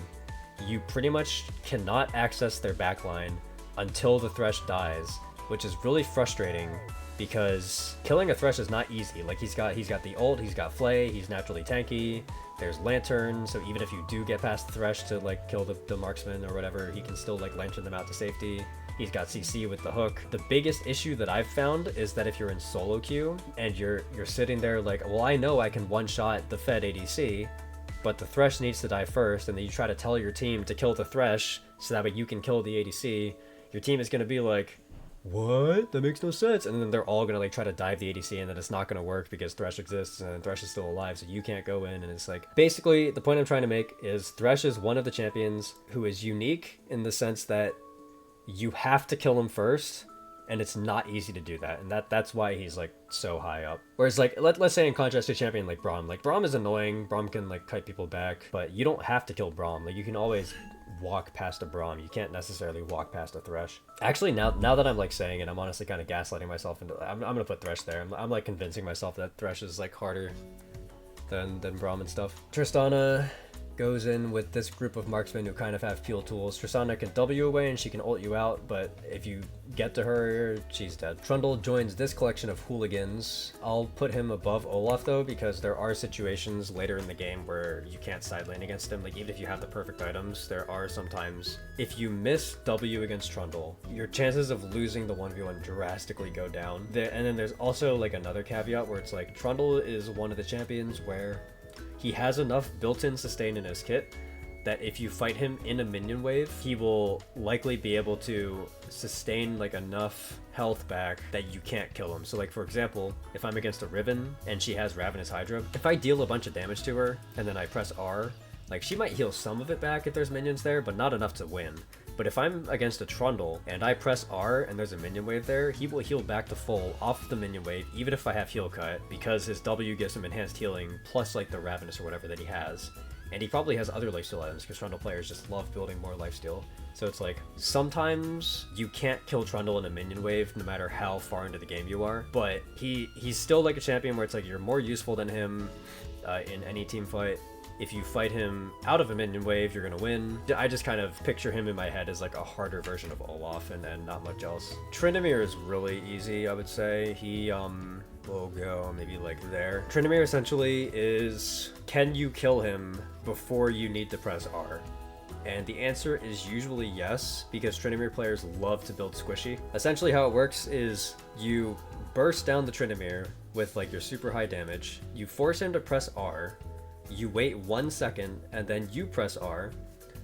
S1: you pretty much cannot access their backline until the Thresh dies, which is really frustrating because killing a Thresh is not easy. Like he's got the ult, he's got Flay, he's naturally tanky, there's Lantern, so even if you do get past Thresh to like kill the marksman or whatever, he can still like lantern them out to safety. He's got CC with the hook. The biggest issue that I've found is that if you're in solo queue and you're sitting there like, well, I know I can one-shot the Fed ADC, but the Thresh needs to die first, and then you try to tell your team to kill the Thresh so that way you can kill the ADC, your team is going to be like, what? That makes no sense. And then they're all going to like try to dive the ADC, and then it's not going to work because Thresh exists and Thresh is still alive, so you can't go in. And it's like, basically the point I'm trying to make is Thresh is one of the champions who is unique in the sense that you have to kill him first, and it's not easy to do that, and that's why he's like so high up. Whereas like let's say in contrast to a champion like Braum is annoying. Braum can like kite people back, but you don't have to kill Braum. Like you can always walk past a Braum. You can't necessarily walk past a Thresh. Actually, now that I'm like saying it, I'm honestly kind of gaslighting myself into I'm gonna put Thresh there. I'm like convincing myself that Thresh is like harder than Braum and stuff. Tristana goes in with this group of marksmen who kind of have peel tools. Tristana can W away and she can ult you out, but if you get to her, she's dead. Trundle joins this collection of hooligans. I'll put him above Olaf though, because there are situations later in the game where you can't side lane against him. Like even if you have the perfect items, there are sometimes, if you miss W against Trundle, your chances of losing the 1v1 drastically go down. And then there's also like another caveat where it's like Trundle is one of the champions where he has enough built-in sustain in his kit that if you fight him in a minion wave, he will likely be able to sustain like enough health back that you can't kill him. So like for example, if I'm against a Riven and she has Ravenous Hydra, if I deal a bunch of damage to her and then I press R, like she might heal some of it back if there's minions there, but not enough to win. But if I'm against a Trundle and I press R and there's a minion wave there, he will heal back to full off the minion wave, even if I have heal cut, because his W gives him enhanced healing, plus like the Ravenous or whatever that he has. And he probably has other lifesteal items, because Trundle players just love building more lifesteal. So it's like, sometimes you can't kill Trundle in a minion wave, no matter how far into the game you are, but he's still like a champion where it's like, you're more useful than him in any team fight. If you fight him out of a minion wave, you're gonna win. I just kind of picture him in my head as like a harder version of Olaf and not much else. Tryndamere is really easy, I would say. He will go maybe like there. Tryndamere essentially is, can you kill him before you need to press R? And the answer is usually yes, because Tryndamere players love to build squishy. Essentially how it works is you burst down the Tryndamere with like your super high damage, you force him to press R, you wait 1 second, and then you press R,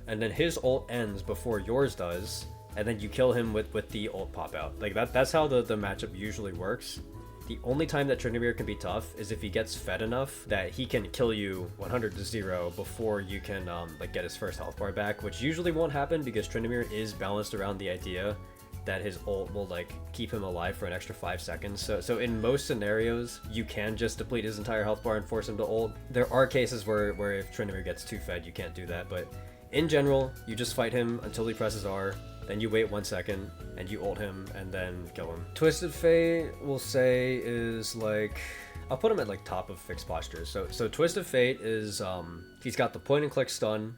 S1: and then his ult ends before yours does, and then you kill him with the ult pop out. Like that's how the matchup usually works. The only time that Tryndamere can be tough is if he gets fed enough that he can kill you 100-0 before you can like get his first health bar back, which usually won't happen because Tryndamere is balanced around the idea that his ult will like keep him alive for an extra 5 seconds. So in most scenarios, you can just deplete his entire health bar and force him to ult. There are cases where if Tryndamere gets too fed, you can't do that, but in general, you just fight him until he presses R, then you wait 1 second, and you ult him, and then kill him. Twisted Fate, we'll say, is like, I'll put him at like top of fixed postures. So Twisted Fate is, he's got the point and click stun,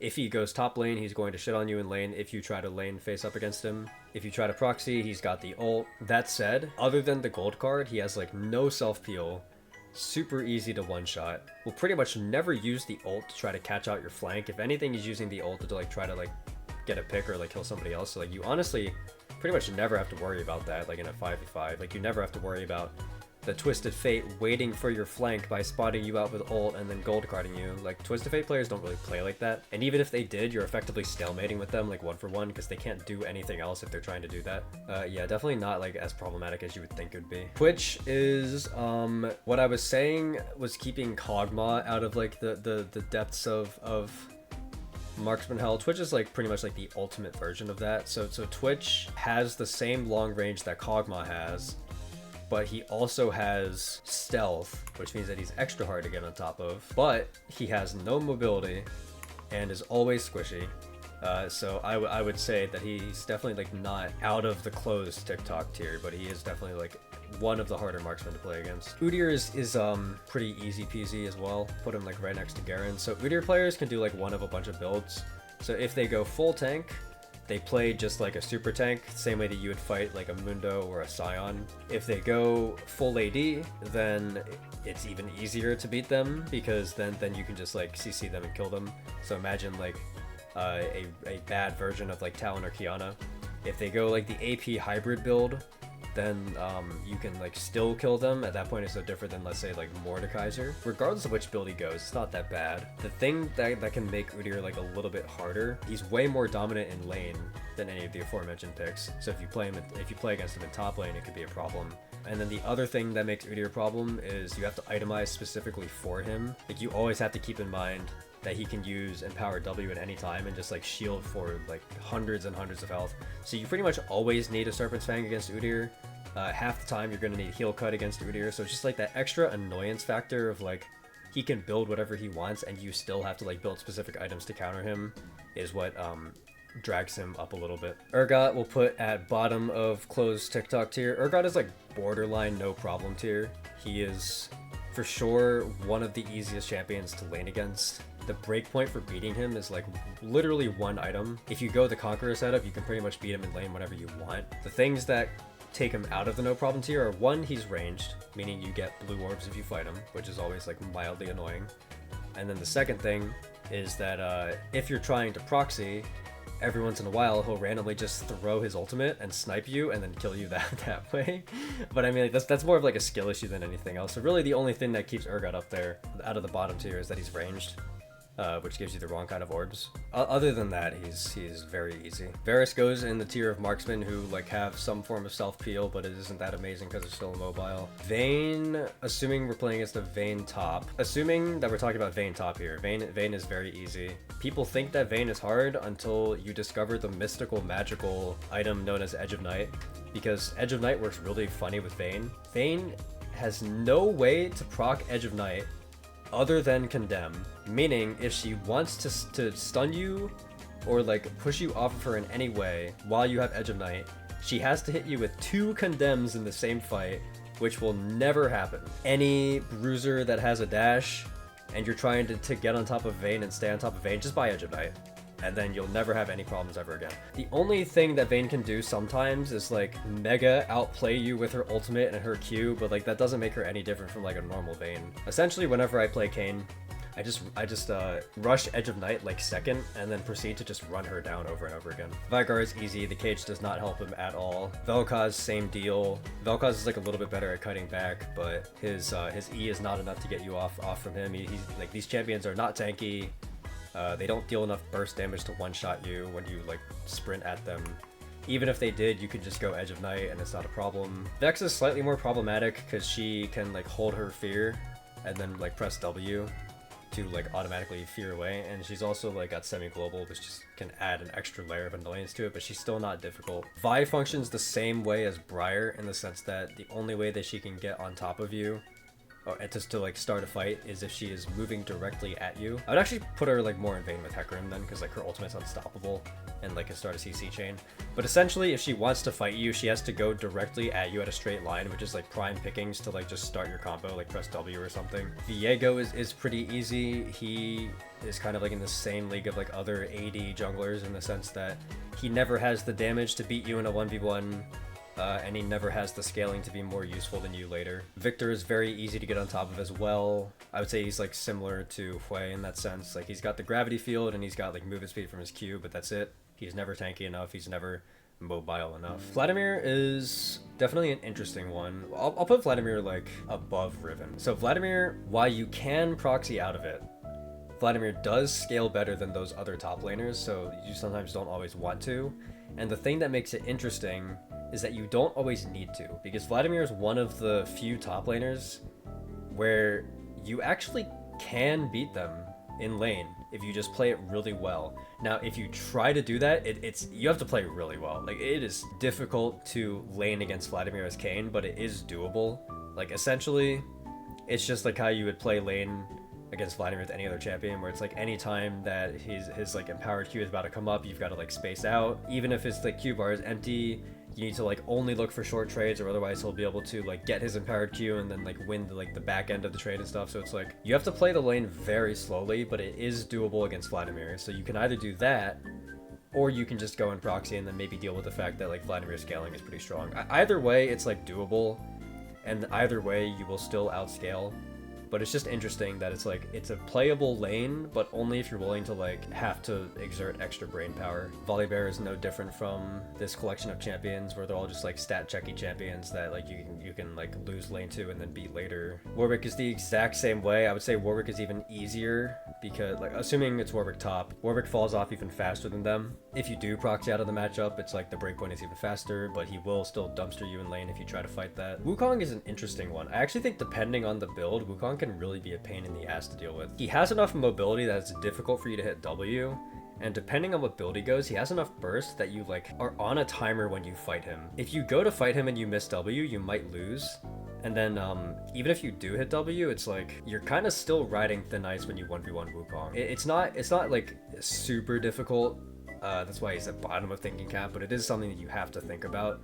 S1: If he goes top lane, he's going to shit on you in lane if you try to lane face up against him. If you try to proxy, he's got the ult. That said, other than the gold card, he has like no self-peel. Super easy to one-shot. Will pretty much never use the ult to try to catch out your flank. If anything, he's using the ult to like try to like get a pick or like kill somebody else. So like you honestly pretty much never have to worry about that like in a 5v5. Like you never have to worry about the Twisted Fate waiting for your flank by spotting you out with ult and then gold carding you. Like, Twisted Fate players don't really play like that. And even if they did, you're effectively stalemating with them, like, 1-for-1, because they can't do anything else if they're trying to do that. Yeah, definitely not, like, as problematic as you would think it would be. Twitch is, what I was saying was keeping Kog'Maw out of, like, the depths of marksman hell. Twitch is like pretty much like the ultimate version of that. So Twitch has the same long range that Kog'Maw has, but he also has stealth, which means that he's extra hard to get on top of, but he has no mobility and is always squishy. So I would say that he's definitely like not out of the closed TikTok tier, but he is definitely like one of the harder marksmen to play against. Udyr is pretty easy peasy as well. Put him like right next to Garen. So Udyr players can do like one of a bunch of builds. So if they go full tank, they play just like a super tank, same way that you would fight like a Mundo or a Scion. If they go full AD, then it's even easier to beat them, because then you can just like CC them and kill them. So imagine like a bad version of like Talon or Kiana. If they go like the AP hybrid build, then you can like still kill them. At that point it's no different than, let's say, like Mordekaiser. Regardless of which build he goes, it's not that bad. The thing that can make Udyr like a little bit harder, he's way more dominant in lane than any of the aforementioned picks. So if you play against him in top lane, it could be a problem. And then the other thing that makes Udyr a problem is you have to itemize specifically for him. Like, you always have to keep in mind that he can use Empower W at any time and just like shield for like hundreds and hundreds of health. So you pretty much always need a Serpent's Fang against Udyr. Half the time you're going to need Heal Cut against Udyr. So it's just like that extra annoyance factor of like, he can build whatever he wants and you still have to like build specific items to counter him, is what drags him up a little bit. Urgot will put at bottom of closed TikTok tier. Urgot is like borderline no problem tier. He is for sure one of the easiest champions to lane against. The breakpoint for beating him is like literally one item. If you go the Conqueror setup, you can pretty much beat him in lane whenever you want. The things that take him out of the no problem tier are, one, he's ranged, meaning you get blue orbs if you fight him, which is always like mildly annoying. And then the second thing is that if you're trying to proxy, every once in a while he'll randomly just throw his ultimate and snipe you and then kill you that way. But I mean, like, that's more of like a skill issue than anything else. So really the only thing that keeps Urgot up there out of the bottom tier is that he's ranged, which gives you the wrong kind of orbs. Other than that, he's very easy. Varus goes in the tier of marksmen who like have some form of self-peel, but it isn't that amazing because it's still immobile. Vayne, assuming we're playing against a Vayne top, assuming that we're talking about Vayne top here, Vayne is very easy. People think that Vayne is hard until you discover the mystical magical item known as Edge of Night, because Edge of Night works really funny with Vayne. Vayne has no way to proc Edge of Night other than Condemn, meaning if she wants to stun you or like push you off of her in any way while you have Edge of Night, she has to hit you with 2 Condemns in the same fight, which will never happen. Any bruiser that has a dash and you're trying to get on top of Vayne and stay on top of Vayne, just buy Edge of Night, and then you'll never have any problems ever again. The only thing that Vayne can do sometimes is like mega outplay you with her ultimate and her Q, but like that doesn't make her any different from like a normal Vayne. Essentially, whenever I play Kayn, I just rush Edge of Night like second and then proceed to just run her down over and over again. Veigar is easy, the cage does not help him at all. Vel'Koz, same deal. Vel'Koz is like a little bit better at cutting back, but his E is not enough to get you off from him. He's like, these champions are not tanky. They don't deal enough burst damage to one-shot you when you like sprint at them. Even if they did, you could just go Edge of Night and it's not a problem. Vex is slightly more problematic because she can like hold her fear and then like press W to like automatically fear away, and she's also like got semi-global, which just can add an extra layer of annoyance to it, but she's still not difficult. Vi functions the same way as Briar in the sense that the only way that she can get on top of you or just to like start a fight, is if she is moving directly at you. I would actually put her like more in vein with Hecarim then, because like her ultimate's unstoppable and like can start a CC chain. But essentially, if she wants to fight you, she has to go directly at you at a straight line, which is like prime pickings to like just start your combo, like press W or something. Viego is pretty easy. He is kind of like in the same league of like other AD junglers in the sense that he never has the damage to beat you in a 1v1. And he never has the scaling to be more useful than you later. Victor is very easy to get on top of as well. I would say he's like similar to Hui in that sense. Like he's got the gravity field and he's got like movement speed from his Q, but that's it. He's never tanky enough. He's never mobile enough. Vladimir is definitely an interesting one. I'll put Vladimir like above Riven. So Vladimir, while you can proxy out of it, Vladimir does scale better than those other top laners, so you sometimes don't always want to. And the thing that makes it interesting is that you don't always need to, because Vladimir is one of the few top laners where you actually can beat them in lane if you just play it really well. Now, if you try to do that, you have to play really well. Like, it is difficult to lane against Vladimir as Kayn, but it is doable. Like, essentially, it's just like how you would play lane against Vladimir with any other champion, where it's like any time that his like empowered Q is about to come up, you've got to like space out. Even if his like Q bar is empty, you need to like only look for short trades, or otherwise he'll be able to like get his empowered Q and then like win the back end of the trade and stuff. So it's like you have to play the lane very slowly, but it is doable against Vladimir. So you can either do that, or you can just go in proxy and then maybe deal with the fact that like Vladimir's scaling is pretty strong. Either way, it's like doable, and either way you will still outscale. But it's just interesting that it's like, it's a playable lane, but only if you're willing to like have to exert extra brain power. Volibear is no different from this collection of champions where they're all just like stat checky champions that like you can like lose lane to and then beat later. Warwick is the exact same way. I would say Warwick is even easier because like, assuming it's Warwick top, Warwick falls off even faster than them. If you do proxy out of the matchup, it's like the breakpoint is even faster, but he will still dumpster you in lane if you try to fight that. Wukong is an interesting one. I actually think depending on the build, Wukong can really be a pain in the ass to deal with. He has enough mobility that it's difficult for you to hit W, and depending on what build he goes, he has enough burst that you like are on a timer when you fight him. If you go to fight him and you miss W, you might lose. And then even if you do hit W, it's like you're kind of still riding thin ice when you 1v1 Wukong. It's not like super difficult. That's why he's at bottom of thinking cap, but it is something that you have to think about.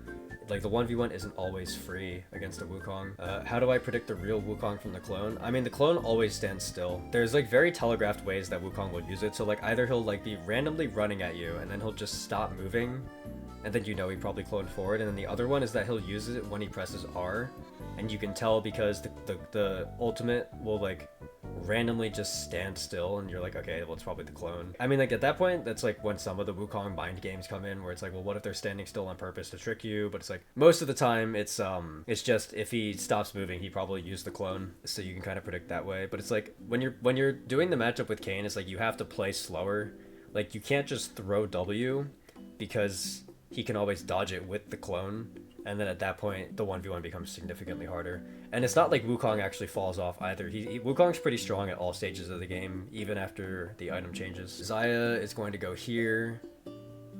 S1: Like, the 1v1 isn't always free against a Wukong. How do I predict the real Wukong from the clone? I mean, the clone always stands still. There's, like, very telegraphed ways that Wukong will use it. So, like, either he'll, like, be randomly running at you, and then he'll just stop moving, and then you know he probably cloned forward. And then the other one is that he'll use it when he presses R, and you can tell because the ultimate will, like, randomly just stand still, and you're like, okay, well, it's probably the clone. I mean, like, at that point, that's like when some of the Wukong mind games come in, where it's like, well, what if they're standing still on purpose to trick you? But it's like, most of the time, it's just if he stops moving, he probably used the clone, so you can kind of predict that way. But it's like, when you're doing the matchup with Kayn, it's like you have to play slower. Like, you can't just throw W, because he can always dodge it with the clone. And then at that point, the 1v1 becomes significantly harder. And it's not like Wukong actually falls off either. Wukong's pretty strong at all stages of the game, even after the item changes. Xayah is going to go here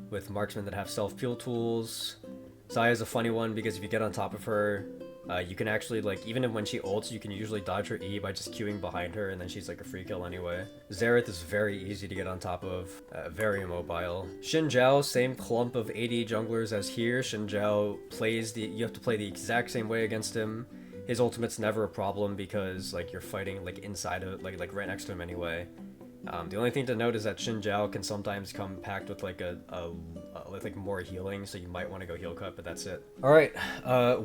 S1: with marksmen that have self-peel tools. Xayah is a funny one because if you get on top of her, you can actually, like, even when she ults, you can usually dodge her E by just queuing behind her, and then she's like a free kill anyway. Xerath is very easy to get on top of, very immobile. Xin Zhao, same clump of AD junglers as here. Xin Zhao you have to play the exact same way against him. His ultimate's never a problem because, like, you're fighting, like, inside of, like right next to him anyway. The only thing to note is that Xin Zhao can sometimes come packed with like with like more healing, so you might want to go heal cut, but that's it. All right,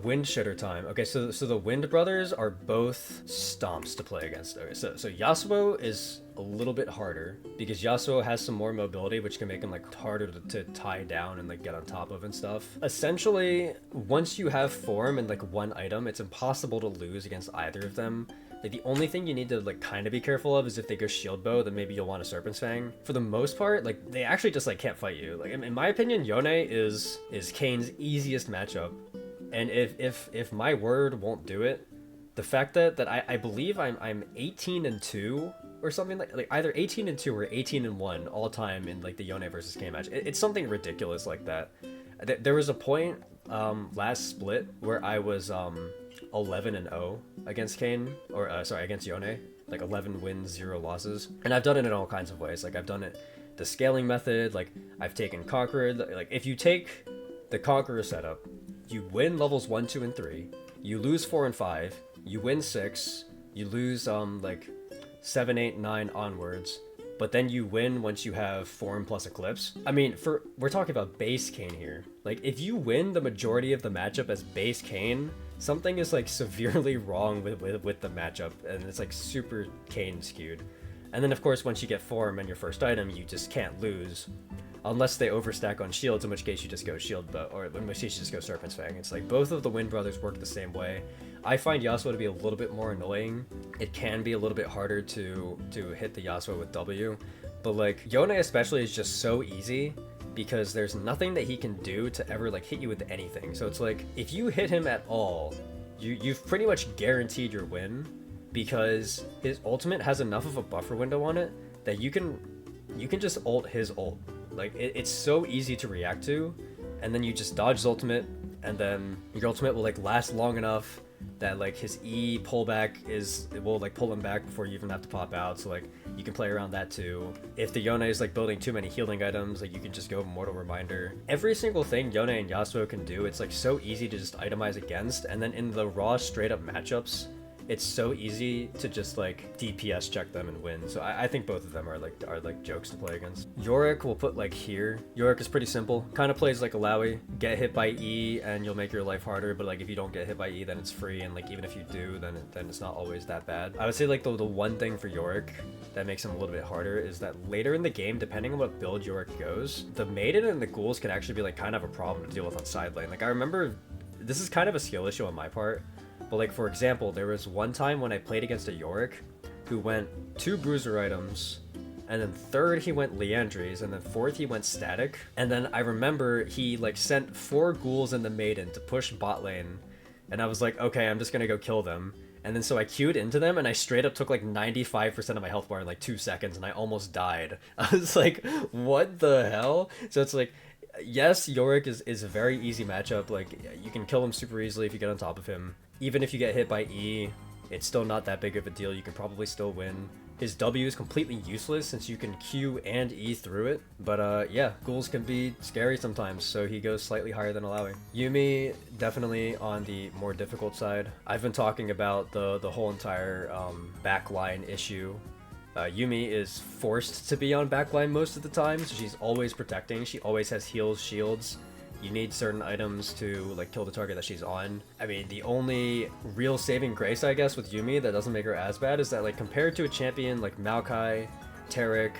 S1: wind shitter time. Okay, so the Wind Brothers are both stomps to play against. Okay, so Yasuo is a little bit harder because Yasuo has some more mobility, which can make him like harder to tie down and like get on top of and stuff. Essentially, once you have form and like one item, it's impossible to lose against either of them. Like, the only thing you need to, like, kind of be careful of is if they go shield bow, then maybe you'll want a Serpent's Fang. For the most part, like, they actually just, like, can't fight you. Like, in my opinion, Yone is Kayn's easiest matchup. And if my word won't do it, the fact that I believe I'm 18-2 or something like either 18-2 or 18-1 all time in, like, the Yone versus Kayn match. It's something ridiculous like that. There was a point last split where I was 11-0 against Kayn, or sorry, against Yone. Like 11 wins, 0 losses. And I've done it in all kinds of ways. Like I've done it the scaling method, like I've taken Conqueror. Like if you take the Conqueror setup, you win levels 1, 2, and 3, you lose 4 and 5, you win 6, you lose like 7, 8, 9 onwards, but then you win once you have Form plus Eclipse. I mean, we're talking about base Kayn here. Like if you win the majority of the matchup as base Kayn, something is like severely wrong with the matchup, and it's like super Kayn skewed. And then of course once you get Form and your first item, you just can't lose. Unless they overstack on shields, in which case you just go shield bow, or in which case you just go Serpent's Fang. It's like both of the Wind Brothers work the same way. I find Yasuo to be a little bit more annoying. It can be a little bit harder to hit the Yasuo with W, but like Yone especially is just so easy because there's nothing that he can do to ever like hit you with anything. So it's like if you hit him at all, you've pretty much guaranteed your win, because his ultimate has enough of a buffer window on it that you can just ult his ult. Like it's so easy to react to, and then you just dodge his ultimate, and then your ultimate will like last long enough that like his E pullback it will like pull him back before you even have to pop out. So like you can play around that too. If the Yone is like building too many healing items, like you can just go Mortal Reminder. Every single thing Yone and Yasuo can do, it's like so easy to just itemize against, and then in the raw straight up matchups, it's so easy to just like DPS check them and win. So I think both of them are like jokes to play against. Yorick will put like here. Yorick is pretty simple. Kind of plays like Alawi. Get hit by E and you'll make your life harder, but like if you don't get hit by E, then it's free, and like even if you do, then it's not always that bad. I would say like the one thing for Yorick that makes him a little bit harder is that later in the game, depending on what build Yorick goes, the Maiden and the Ghouls can actually be like kind of a problem to deal with on side lane. Like I remember, this is kind of a skill issue on my part, but like for example, there was one time when I played against a Yorick who went 2 bruiser items, and then third he went Leandries, and then fourth he went Static, and then I remember he like sent 4 ghouls in the Maiden to push bot lane, and I was like, okay, I'm just gonna go kill them. And then so I queued into them, and I straight up took like 95% of my health bar in like 2 seconds, and I almost died. I was like, what the hell? So it's like, yes, Yorick is a very easy matchup. Like you can kill him super easily if you get on top of him. Even if you get hit by E, it's still not that big of a deal. You can probably still win. His W is completely useless since you can Q and E through it. But yeah, ghouls can be scary sometimes, so he goes slightly higher than Alawi. Yuumi, definitely on the more difficult side. I've been talking about the whole entire backline issue. Yuumi is forced to be on backline most of the time, so she's always protecting. She always has heals, shields. You need certain items to like kill the target that she's on. I mean, the only real saving grace, I guess, with Yuumi that doesn't make her as bad is that like compared to a champion like Maokai, Taric,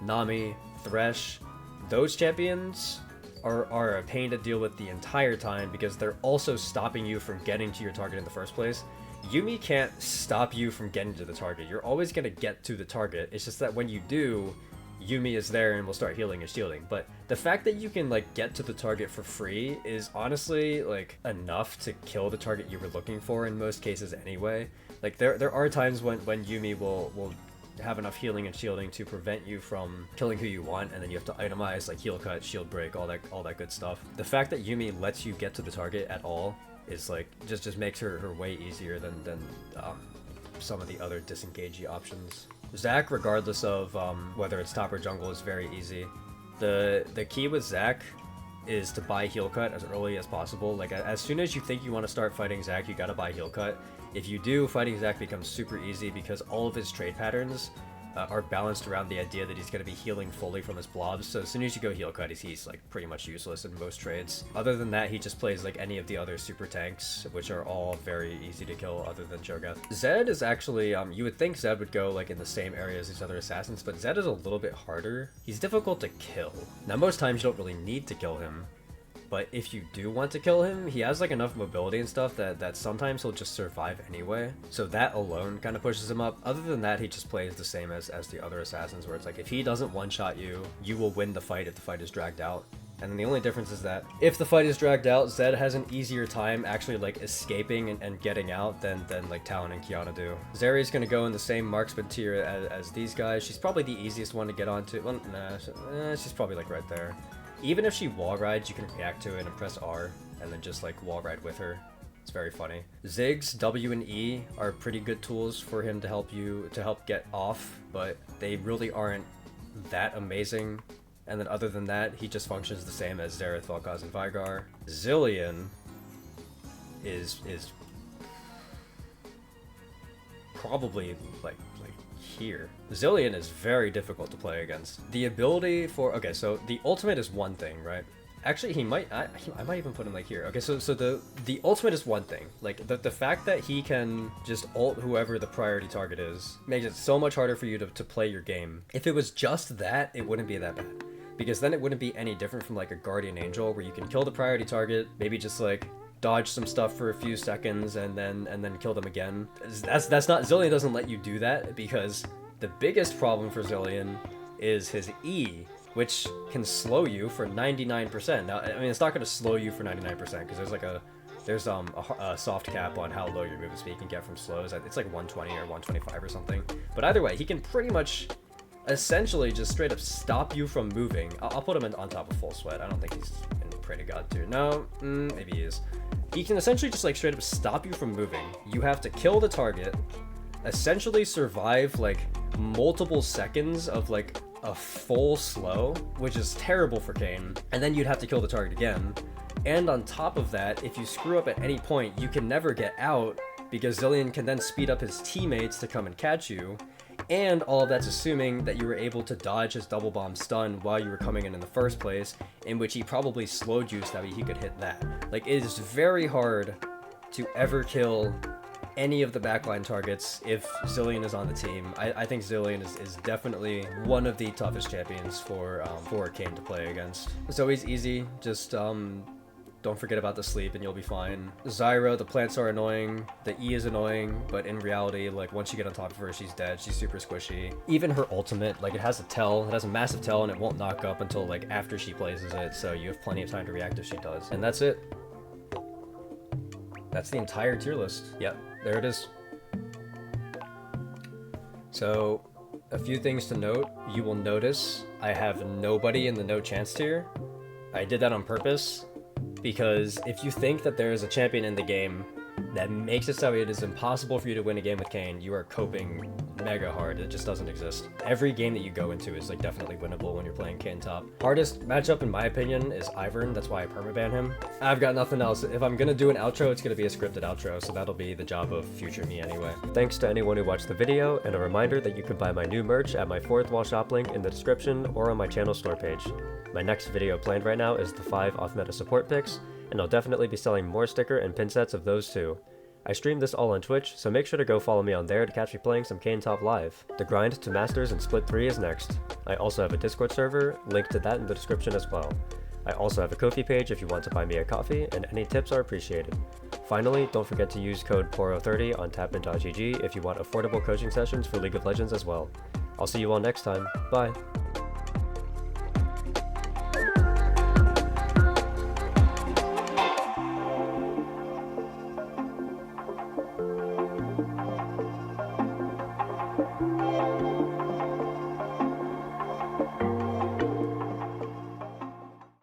S1: Nami, Thresh, those champions are a pain to deal with the entire time because they're also stopping you from getting to your target in the first place. Yuumi can't stop you from getting to the target. You're always going to get to the target. It's just that when you do, Yuumi is there and will start healing and shielding. But the fact that you can like get to the target for free is honestly like enough to kill the target you were looking for in most cases anyway. Like there are times when Yuumi will have enough healing and shielding to prevent you from killing who you want, and then you have to itemize like heal cut, shield break, all that good stuff. The fact that Yuumi lets you get to the target at all is like just makes her way easier than some of the other disengagey options. Zac, regardless of whether it's top or jungle, is very easy. The key with Zac is to buy heal cut as early as possible. Like as soon as you think you want to start fighting Zac, you gotta buy heal cut. If you do, fighting Zac becomes super easy because all of his trade patterns are balanced around the idea that he's going to be healing fully from his blobs. So as soon as you go heal cut, he's like pretty much useless in most trades. Other than that, he just plays like any of the other super tanks, which are all very easy to kill other than Cho'Gath. Zed is actually, you would think Zed would go like in the same area as these other assassins, but Zed is a little bit harder. He's difficult to kill. Now most times you don't really need to kill him, but if you do want to kill him, he has like enough mobility and stuff that sometimes he'll just survive anyway. So that alone kind of pushes him up. Other than that, he just plays the same as the other assassins, where it's like if he doesn't one-shot you, you will win the fight if the fight is dragged out. And then the only difference is that if the fight is dragged out, Zed has an easier time actually like escaping and getting out than like Talon and Qiyana do. Zeri's gonna go in the same marksman tier as these guys. She's probably the easiest one to get onto. Well, nah, she's probably like right there. Even if she wall rides, you can react to it and press R and then just like wall ride with her. It's very funny. Ziggs, W and E are pretty good tools for him to help get off, but they really aren't that amazing. And then other than that, he just functions the same as Xerath, Vel'Koz, and Vigar. Zilean is probably like here. Zilean is very difficult to play against. The ability for, okay, so the ultimate is one thing, right? Actually, I might even put him like here. Okay, so the ultimate is one thing. Like the fact that he can just ult whoever the priority target is makes it so much harder for you to play your game. If it was just that, it wouldn't be that bad. Because then it wouldn't be any different from like a Guardian Angel where you can kill the priority target, maybe just like dodge some stuff for a few seconds and then kill them again. That's not, Zilean doesn't let you do that, because the biggest problem for Zilean is his E, which can slow you for 99%. Now, I mean, it's not going to slow you for 99% because there's a soft cap on how low your movement speed can get from slows. It's like 120 or 125 or something. But either way, he can pretty much essentially just straight up stop you from moving. I'll put him on top of Full Sweat. I don't think he's in Pray to God tier. No, maybe he is. He can essentially just like straight up stop you from moving. You have to kill the target, essentially survive like multiple seconds of like a full slow, which is terrible for Kayn, and then you'd have to kill the target again. And on top of that, if you screw up at any point, you can never get out, because Zilean can then speed up his teammates to come and catch you, and all of that's assuming that you were able to dodge his double bomb stun while you were coming in the first place, in which he probably slowed you so that he could hit that. Like, it is very hard to ever kill any of the backline targets if Zilean is on the team. I think Zilean is definitely one of the toughest champions for Kayn to play against. So he's easy, just don't forget about the sleep and you'll be fine. Zyra, the plants are annoying, the E is annoying, but in reality, like once you get on top of her, she's dead. She's super squishy. Even her ultimate, like it has a massive tell and it won't knock up until like after she places it, so you have plenty of time to react if she does. And that's it. That's the entire tier list. Yep, there it is. So, a few things to note. You will notice I have nobody in the no chance tier. I did that on purpose, because if you think that there is a champion in the game that makes it so it is impossible for you to win a game with Kayn, you are coping mega hard. It just doesn't exist. Every game that you go into is like definitely winnable when you're playing Kayn top. Hardest matchup in my opinion is Ivern. That's why I permaban him. I've got nothing else. If I'm gonna do an outro, it's gonna be a scripted outro, so that'll be the job of future me anyway. Thanks to anyone who watched the video, and a reminder that you can buy my new merch at my fourth wall shop link in the description or on my channel store page. My next video planned right now is the 5 off-meta support picks, and I'll definitely be selling more sticker and pin sets of those too. I stream this all on Twitch, so make sure to go follow me on there to catch me playing some Kayn top live. The grind to Masters and Split 3 is next. I also have a Discord server, link to that in the description as well. I also have a Ko-fi page if you want to buy me a coffee, and any tips are appreciated. Finally, don't forget to use code Poro30 on tapin.gg if you want affordable coaching sessions for League of Legends as well. I'll see you all next time. Bye!